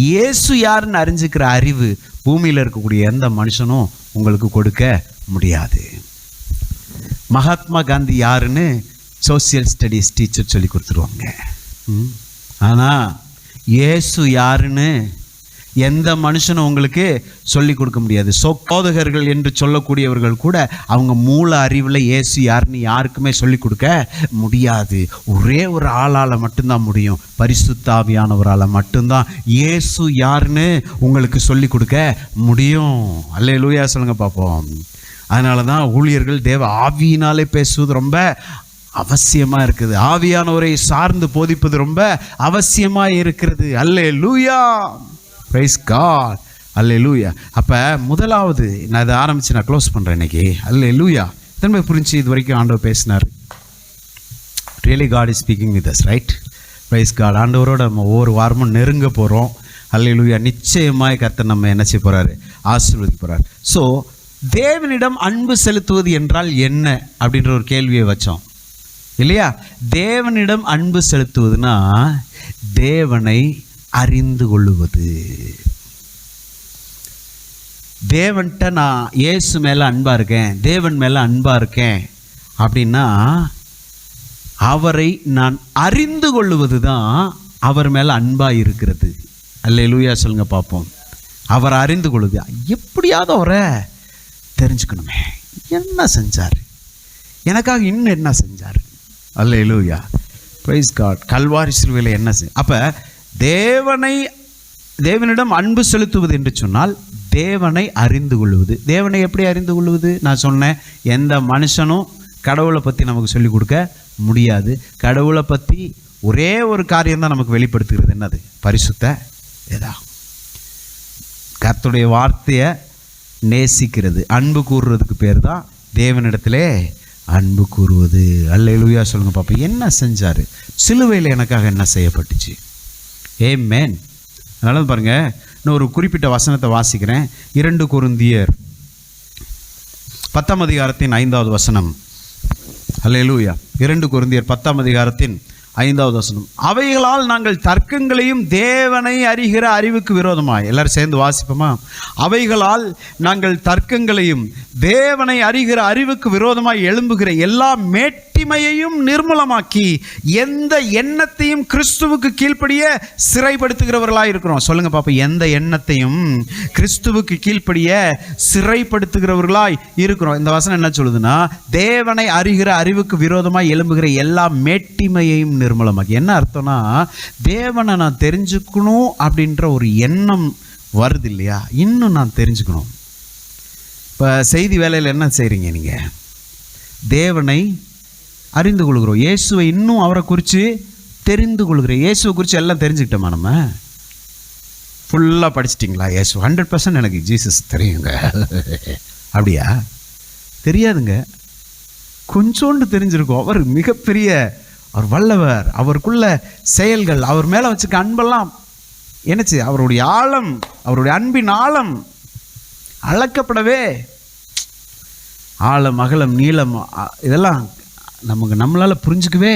இயேசு யாருன்னு அறிஞ்சிக்கிற அறிவு பூமியில் இருக்கக்கூடிய எந்த மனுஷனும் உங்களுக்கு கொடுக்க முடியாது. மகாத்மா காந்தி யாருன்னு சோசியல் ஸ்டடீஸ் டீச்சர் சொல்லி கொடுத்துருவாங்க. ஆனால் இயேசு யாருன்னு எந்த மனுஷனும் உங்களுக்கு சொல்லி கொடுக்க முடியாது. போதகர்கள் என்று சொல்லக்கூடியவர்கள் கூட அவங்க மூல அறிவில் இயேசு யாருன்னு யாருக்குமே சொல்லி கொடுக்க முடியாது. ஒரே ஒரு ஆளால் மட்டும்தான் முடியும். பரிசுத்த ஆவியானவரால் மட்டும்தான் இயேசு யாருன்னு உங்களுக்கு சொல்லி கொடுக்க முடியும். அல்லேலூயா சொல்லுங்க பார்ப்போம். அதனால தான் ஊழியர்கள் தேவ ஆவியினாலே பேசுவது ரொம்ப அவசியமாக இருக்குது. ஆவியானவரை சார்ந்து போதிப்பது ரொம்ப அவசியமாக இருக்கிறது. அல்லேலூயா, பிரைஸ் காட், அல்லேலூயா. அப்போ முதலாவது நான் இதை ஆரம்பித்து நான் க்ளோஸ் பண்ணுறேன் இன்னைக்கு. அல்லேலூயா. திரும்ப புரிஞ்சு இது வரைக்கும் ஆண்டவர் பேசினார். Really God is speaking with us, right? Praise God. ஆண்டவரோட நம்ம ஒவ்வொரு வாரமும் நெருங்க போகிறோம். அல்லேலூயா. நிச்சயமாய் கர்த்தர் நம்ம என்ன செய்ய போகிறாரு? ஆசீர்வதிக்க போகிறார். ஸோ தேவனிடம் அன்பு செலுத்துவது என்றால் என்ன அப்படின்ற ஒரு கேள்வியை வச்சோம் இல்லையா? தேவனிடம் அன்பு செலுத்துவதுன்னா தேவனை அறிந்து கொள்ளுவது. தேவன்கிட்ட நான் இயேசு மேலே அன்பாக இருக்கேன், தேவன் மேலே அன்பாக இருக்கேன் அப்படின்னா அவரை நான் அறிந்து கொள்ளுவது தான் அவர் மேலே அன்பாக இருக்கிறது. அல்லேலூயா சொல்லுங்க பார்ப்போம். அவரை அறிந்து கொள்ளுது. எப்படியாவது அவரை தெரிஞ்சுக்கணுமே, என்ன செஞ்சார் எனக்காக, இன்னும் என்ன செஞ்சார். அல்லேலூயா, பிரைஸ் காட். கல்வாரி சிலுவையில் என்ன அப்போ தேவனிடம் அன்பு செலுத்துவது என்று சொன்னால் தேவனை அறிந்து கொள்வது. தேவனை எப்படி அறிந்து கொள்வது? நான் சொன்னேன், எந்த மனுஷனும் கடவுளை பற்றி நமக்கு சொல்லிக் கொடுக்க முடியாது. கடவுளை பற்றி ஒரே ஒரு காரியம்தான் நமக்கு வெளிப்படுத்துகிறது. என்னது? பரிசுத்த வேதம். கர்த்தருடைய வார்த்தையை நேசிக்கிறது, அன்பு கூறுறதுக்கு பேர் தான் தேவனிடத்திலே அன்பு கூறுவது. அல்லேலூயா சொல்லுங்க பாப்பா. என்ன செஞ்சார் சிலுவையில்? எனக்காக என்ன செய்யப்பட்டுச்சு? ஆமென். அதனால பாருங்க, இன்னும் ஒரு குறிப்பிட்ட வசனத்தை வாசிக்கிறேன். 2 கொரிந்தியர் 10ஆம் அதிகாரத்தின் 5வது வசனம். அல்லேலூயா. 2 கொரிந்தியர் 10ஆம் அதிகாரத்தின் 5வது வசனம். அவைகளால் நாங்கள் தர்க்கங்களையும் தேவனை அறிகிற அறிவுக்கு விரோதமாய், எல்லாரும் சேர்ந்து வாசிப்போமா? அவைகளால் நாங்கள் தர்க்கங்களையும் தேவனை அறிகிற அறிவுக்கு விரோதமாய் எழும்புகிற எல்லா மேட்டிமையையும் நிர்மூலமாக்கி எந்த எண்ணத்தையும் கிறிஸ்துவுக்கு கீழ்ப்படிய சிறைப்படுத்துகிறவர்களாக இருக்கிறோம். சொல்லுங்க பாப்பா. எந்த எண்ணத்தையும் கிறிஸ்துவுக்கு கீழ்ப்படிய சிறைப்படுத்துகிறவர்களாய் இருக்கிறோம். இந்த வசனம் என்ன சொல்லுதுன்னா, தேவனை அறிகிற அறிவுக்கு விரோதமாய் எழும்புகிற எல்லா மேட்டிமையையும் நிர்மூலமாக்கி. என்ன அர்த்தம்னா, தேவனை நான் தெரிஞ்சுக்கணும் அப்படின்ற ஒரு எண்ணம் வருது இல்லையா? இன்னும் நான் தெரிஞ்சுக்கணும். இப்போ செய்தி வேலையில் என்ன செய்கிறீங்க நீங்கள்? தேவனை அறிந்து கொள்கிறோம். இயேசுவை இன்னும் அவரை குறித்து தெரிந்து கொள்கிறேன். இயேசுவை குறித்து எல்லாம் தெரிஞ்சுக்கிட்டோமா? நம்ம ஃபுல்லாக படிச்சிட்டிங்களா? இயேசு 100% எனக்கு ஜீசஸ் தெரியுங்க. அப்படியா? தெரியாதுங்க. கொஞ்சோண்டு தெரிஞ்சிருக்கும். அவர் மிகப்பெரிய, அவர் வல்லவர், அவருக்குள்ள செயல்கள், அவர் மேலே வச்சுக்க அன்பெல்லாம் என்னச்சு, அவருடைய ஆழம், அவருடைய அன்பின் ஆழம் அளக்கப்படவே, ஆழம் அகலம் நீளம் இதெல்லாம் நம்மளால் புரிஞ்சுக்கவே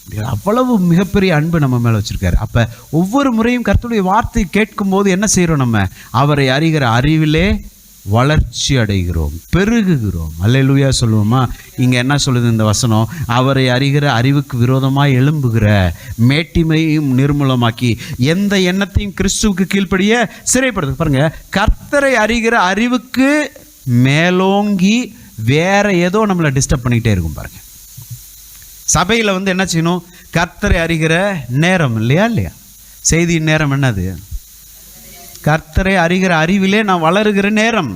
முடியாது. அவ்வளவு மிகப்பெரிய அன்பு நம்ம மேலே வச்சுருக்காரு. அப்போ ஒவ்வொரு முறையும் கர்த்தருடைய வார்த்தை கேட்கும் போது என்ன செய்கிறோம்? நம்ம அவரை அறிகிற அறிவிலே வளர்ச்சி அடைகிறோம், பெருகுகிறோம். அல்லேலூயா சொல்லுவோமா? இங்கே என்ன சொல்லுது இந்த வசனம்? அவரை அறிகிற அறிவுக்கு விரோதமாக எழும்புகிற மேட்டிமையும் நிர்மூலமாக்கி எந்த எண்ணத்தையும் கிறிஸ்துவுக்கு கீழ்ப்படிய சிறைப்படுத்து. பாருங்க, கர்த்தரை அறிகிற அறிவுக்கு மேலோங்கி வேற ஏதோ நம்மளை டிஸ்டர்ப் பண்ணிக்கிட்டே இருக்கும். பாருங்க, சபையில் என்ன செய்யணும்? கர்த்தரை அறிகிற நேரம் இல்லையா? செய்தியின் நேரம் என்னது? கர்த்தரை அறிகிற அறிவிலே நான் வளருகிற நேரம்.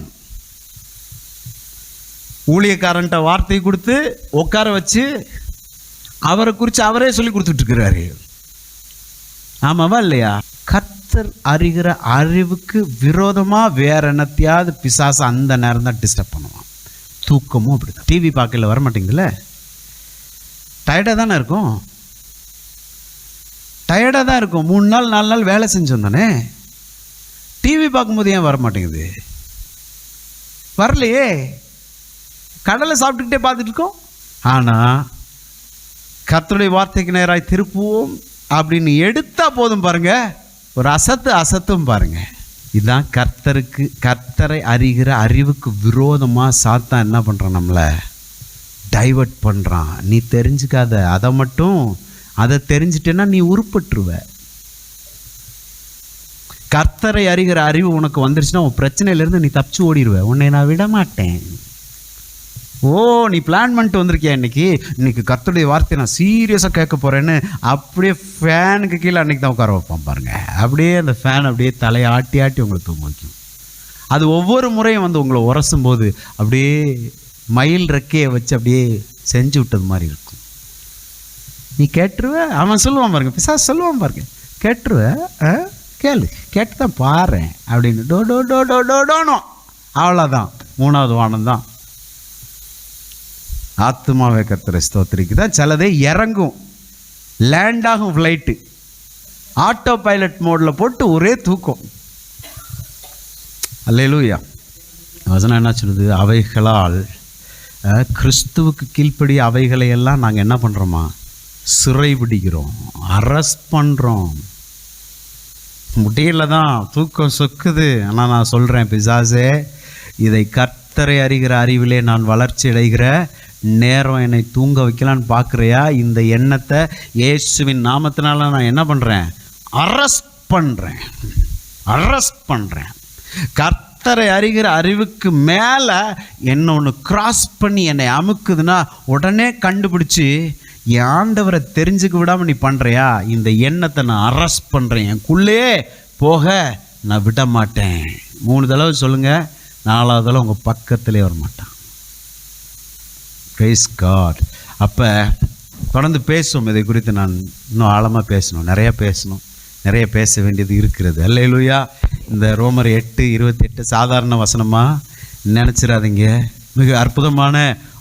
ஊழியக்காரன்ட்ட வார்த்தை கொடுத்து உட்கார வச்சு அவரை குறித்து அவரே சொல்லி கொடுத்துட்டு இருக்கிறாரு. ஆமாவா இல்லையா? கர்த்தர் அறிகிற அறிவுக்கு விரோதமாக வேற என்னத்தையாவது பிசாசு அந்த நேரம் தான் டிஸ்டர்ப் பண்ணுவான். தூக்கமும் அப்படிதான். டிவி பார்க்கல வர மாட்டேங்குதுல்ல, டயர்டாக தானே இருக்கும். டயர்டாக தான் இருக்கும். 3 நாள் 4 நாள் வேலை செஞ்சோம் தானே. டிவி பார்க்கும்போது ஏன் வர மாட்டேங்குது? வரலையே. கடலை சாப்பிட்டுக்கிட்டே பார்த்துட்டு இருக்கோம். ஆனால் கர்த்தருடைய வார்த்தைக்கு நேராக திருப்புவோம், அப்படின்னு எடுத்தா போதும் பாருங்க, ஒரு அசத்தும் பாருங்க. இதுதான் கர்த்தரை அறிகிற அறிவுக்கு விரோதமாக சாத்தான் என்ன பண்ணுறான், நம்மளை டைவர்ட் பண்ணுறான். நீ தெரிஞ்சுக்காத, அதை தெரிஞ்சிட்டேன்னா நீ உருப்பட்டுருவ. கர்த்தரை அறிகிற அறிவு உனக்கு வந்துருச்சுன்னா உன் பிரச்சனையிலேருந்து நீ தப்பிச்சு ஓடிடுவ. உன்னை நான் விட மாட்டேன். நீ பிளான் பண்ணிட்டு வந்திருக்கியா, இன்னைக்கு கர்த்தருடைய வார்த்தையை நான் சீரியஸாக கேட்க போகிறேன்னு அப்படியே ஃபேனுக்கு கீழே அன்றைக்கி தான் உட்கார வைப்பான் பாருங்க. அப்படியே அந்த ஃபேன் அப்படியே தலையை ஆட்டி உங்களை தூங்க வைக்கும். அது ஒவ்வொரு முறையும் வந்து உங்களை உரசும் போது அப்படியே மயில் ரெக்கையை வச்சு அப்படியே செஞ்சு விட்டது மாதிரி இருக்கும். நீ கேட்டுருவ, அவன் சொல்லுவான் பாருங்க, பிசாசு சொல்லுவான் பாருங்க, கேட்டுருவ, கேளு, கேட்டு தான் பாரு அப்படின்னு டோனோ. அவ்வளோதான், 3வது வானம் தான். ஆத்துமாவை கர்த்தரை ஸ்தோத்திரிக்கு தான் சிலதே இறங்கும், லேண்ட் ஆகும், ஃப்ளைட்டு ஆட்டோ பைலட் மோடில் போட்டு ஒரே தூக்கம். அல்லேலூயா. வசனம் என்ன சொல்லுது, அவைகளால் கிறிஸ்துவுக்கு கீழ்ப்படி அவைகளை எல்லாம் நாங்கள் என்ன பண்ணுறோமா, சிறை பிடிக்கிறோம், அரெஸ்ட் பண்ணுறோம். முடியல தான், தூக்கம் சொக்குது. ஆனால் நான் சொல்கிறேன், பிசாசே, இதை கர்த்தரை அறிகிற அறிவிலே நான் வளர்ச்சி அடைகிற நேரம் என்னை தூங்க வைக்கலான்னு பார்க்குறியா? இந்த எண்ணத்தை இயேசுவின் நாமத்தினால நான் என்ன பண்ணுறேன், அரெஸ்ட் பண்ணுறேன். கர்த்தரை அறிகிற அறிவுக்கு மேலே என்ன ஒன்று கிராஸ் பண்ணி என்னை அமுக்குதுன்னா உடனே கண்டுபிடிச்சி என் ஆண்டவரை தெரிஞ்சுக்க விடாமல் நீ பண்ணுறியா, இந்த எண்ணத்தை நான் அரெஸ்ட் பண்ணுறேன், எனக்குள்ளே போக நான் விட மாட்டேன். 3 தடவை சொல்லுங்கள், 4வது தடவை உங்கள் பக்கத்திலே வரமாட்டான். Praise God. அப்போ தொடர்ந்து பேசுவோம், இதை குறித்து நான் இன்னும் ஆழமாக பேசணும், நிறைய பேச வேண்டியது இருக்கிறது. அல்லேலூயா. இந்த ரோமர் 8:28 சாதாரண வசனமாக நினச்சிடாதீங்க, மிக அற்புதமான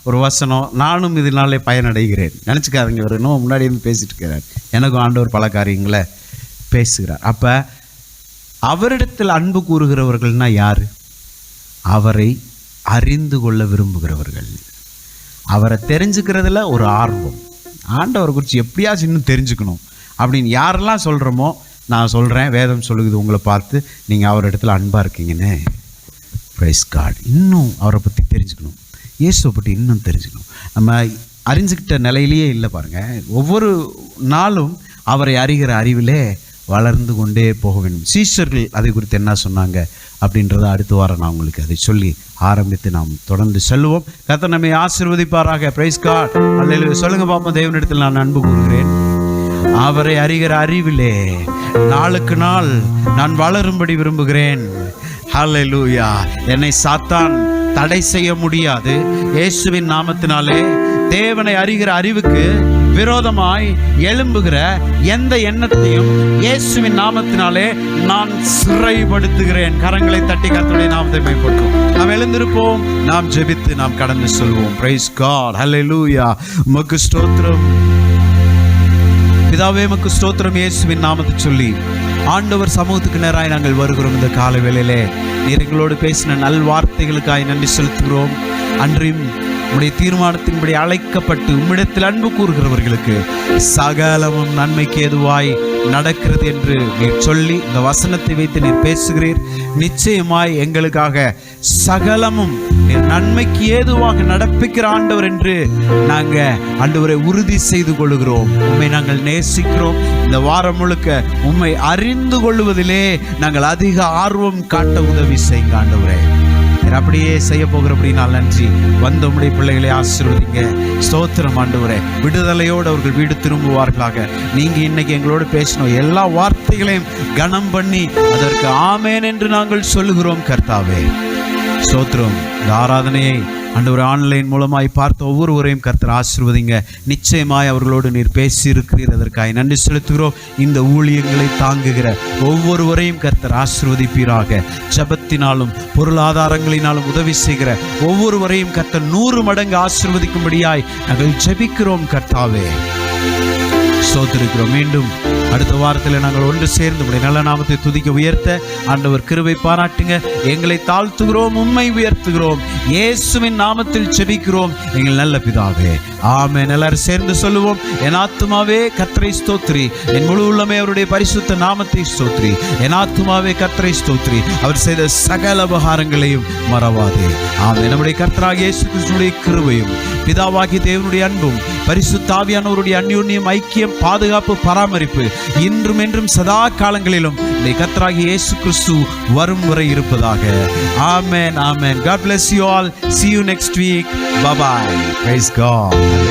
ஒரு வசனம். நானும் இதனாலே பயனடைகிறேன் நினச்சிக்காதீங்க. ஒரு இன்னும் முன்னாடி இருந்து பேசிட்டு இருக்கிறார், எனக்கும் ஆண்டவர் பல காரியங்களை பேசுகிறார். அப்போ அவரிடத்தில் அன்பு கூறுகிறவர்கள்னா யார்? அவரை அறிந்து கொள்ள விரும்புகிறவர்கள். அவரை தெரிஞ்சுக்கிறதுல ஒரு ஆர்வம், ஆண்டவரை குறித்து எப்படியாச்சும் இன்னும் தெரிஞ்சுக்கணும் அப்படின்னு யாரெல்லாம் சொல்கிறோமோ, நான் சொல்கிறேன், வேதம் சொல்லுது உங்களை பார்த்து, நீங்கள் அவரிடத்தில் அன்பாக இருக்கீங்கன்னு. Praise God. இன்னும் அவரை பற்றி தெரிஞ்சுக்கணும், இயேசுவை பற்றி இன்னும் தெரிஞ்சுக்கணும். நம்ம அறிஞ்சுக்கிட்ட நிலையிலேயே இல்லை பாருங்கள். ஒவ்வொரு நாளும் அவரை அறிகிற அறிவிலே வளர்ந்து கொண்டே போக வேண்டும். சீஷர்கள் அதை குறித்து என்ன சொன்னாங்க அப்படின்றத அடுத்த வாரம் நான் உங்களுக்கு அதை சொல்லி ஆரம்பித்து நாம் தொடர்ந்து செல்லுவோம். கர்த்தர் நம்மை ஆசீர்வதிப்பாராக. Praise God. அல்லேலூயா. சொல்லுங்க பாப்போம், தேவனிடத்தில் நான் அன்பு கூறுகிறேன், அவரை அறிகிற அறிவிலே நாளுக்கு நாள் நான் வளரும்படி விரும்புகிறேன். ஹல்லேலூயா. என்னை சாத்தான் தடை செய்ய முடியாது. இயேசுவின் நாமத்தினாலே தேவனை அறிகிற அறிவுக்கு விரோதமாய் எழும்புகிற எந்த எண்ணத்தையும் இயேசுவின் நாமத்தினாலே நான் சிறைப்படுத்துகிறேன். கரங்களை தட்டி கர்த்தருடைய நாமத்தை மேம்படுத்துவோம். நாம் எழுந்திருப்போம், நாம் ஜெபித்து நாம் கடந்து செல்வோம். Praise God. ஹல்லேலூயா. உமக்கு ஸ்தோத்திரம் பிதாவே, உமக்கு ஸ்தோத்திரம். இயேசுவின் நாமத்தை சொல்லி ஆண்டவர் சமூகத்துக்கு நேராய் நாங்கள் வருகிறோம். இந்த காலை வேளையிலே நீர் எங்களோடு பேசின நல் வார்த்தைகளுக்காய் நன்றி செலுத்துகிறோம். அன்றியும் உம்முடைய தீர்மானத்தின்படி அழைக்கப்பட்டு உம்மிடத்தில் அன்பு கூறுகிறவர்களுக்கு சகலமும் நன்மைக்கு ஏதுவாய் நடக்கிறது என்று நீர் சொல்லி இந்த வசனத்தை வைத்து நீர் பேசுகிறீர். நிச்சயமாய் எங்களுக்காக சகலமும் நீர் நன்மைக்கு ஏதுவாக நடப்பிக்கிற ஆண்டவர் என்று நாங்கள் ஆண்டவரை உறுதி செய்து கொள்கிறோம். உம்மை நாங்கள் நேசிக்கிறோம். இந்த வாரம் முழுக்க உம்மை அறிந்து கொள்வதிலே நாங்கள் அதிக ஆர்வம் காட்ட உதவி செய்யுங்க ஆண்டவரே. அப்படியே செய்ய போகிறபடினால் நன்றி. வந்த உம்முடைய பிள்ளைகளை ஆசீர்வதிங்க. ஸ்தோத்திரம் ஆண்டவரே. விடுதலையோடு அவர்கள் வீடு திரும்புவார்களாக. நீங்க இன்னைக்கு எங்களோடு பேசணும் எல்லா வார்த்தைகளையும் கனம் பண்ணி அதற்கு ஆமேன் என்று நாங்கள் சொல்லுகிறோம் கர்த்தாவே. ஸ்தோத்திரம். இந்த ஆராதனையை ஆண்டவர் ஆன்லைன் மூலமாய் பார்த்த ஒவ்வொருவரையும் கர்த்தர் ஆசீர்வதிங்க. நிச்சயமாய் அவர்களோடு நீர் பேசியிருக்கிறீர், அதற்காக நன்றி செலுத்துகிறோம். இந்த ஊழியங்களை தாங்குகிற ஒவ்வொருவரையும் கர்த்தர் ஆசீர்வதிப்பீராக. ஜபத்தினாலும் பொருளாதாரங்களினாலும் உதவி செய்கிற ஒவ்வொருவரையும் கர்த்தர் 100 மடங்கு ஆசீர்வதிக்கும்படியாய் நாங்கள் ஜெபிக்கிறோம் கர்த்தாவே. ஸ்தோத்திரிக்கிறோம். மீண்டும் அடுத்த வாரத்தில் நாங்கள் ஒன்று சேர்ந்து உடைய நல்ல நாமத்தை துதிக்க உயர்த்த ஆண்டவர் கிருபை பாராட்டுங்க. எங்களை தாழ்த்துகிறோம், உம்மை உயர்த்துகிறோம், இயேசுவின் நாமத்தில் செபிக்கிறோம் எங்கள் நல்ல பிதாவே, ஆமென். எல்லாரும் சேர்ந்து சொல்லுவோம். என் ஆத்துமாவே கர்த்தரை ஸ்தோத்திரி, என் முழு உள்ளமே அவருடைய பரிசுத்த நாமத்தை ஸ்தோத்திரி. என் ஆத்துமாவே கர்த்தரை ஸ்தோத்திரி, அவர் செய்த சகல உபகாரங்களையும் மறவாதே. ஆமென். நம்முடைய கர்த்தராகிய இயேசு கிறிஸ்துவின் கிருபையும் பிதாவாகிய தேவனுடைய அன்பும் பரிசுத்த ஆவியானவருடைய அந்யோன்யம், ஐக்கியம், பாதுகாப்பு, பராமரிப்பு இன்றும் என்றும் சதா காலங்களிலும் கர்த்தராகிய இயேசு கிறிஸ்து வரும் வரை இருப்பதாக. ஆமென், ஆமென். God bless you all. See you next week. Bye bye. Praise God.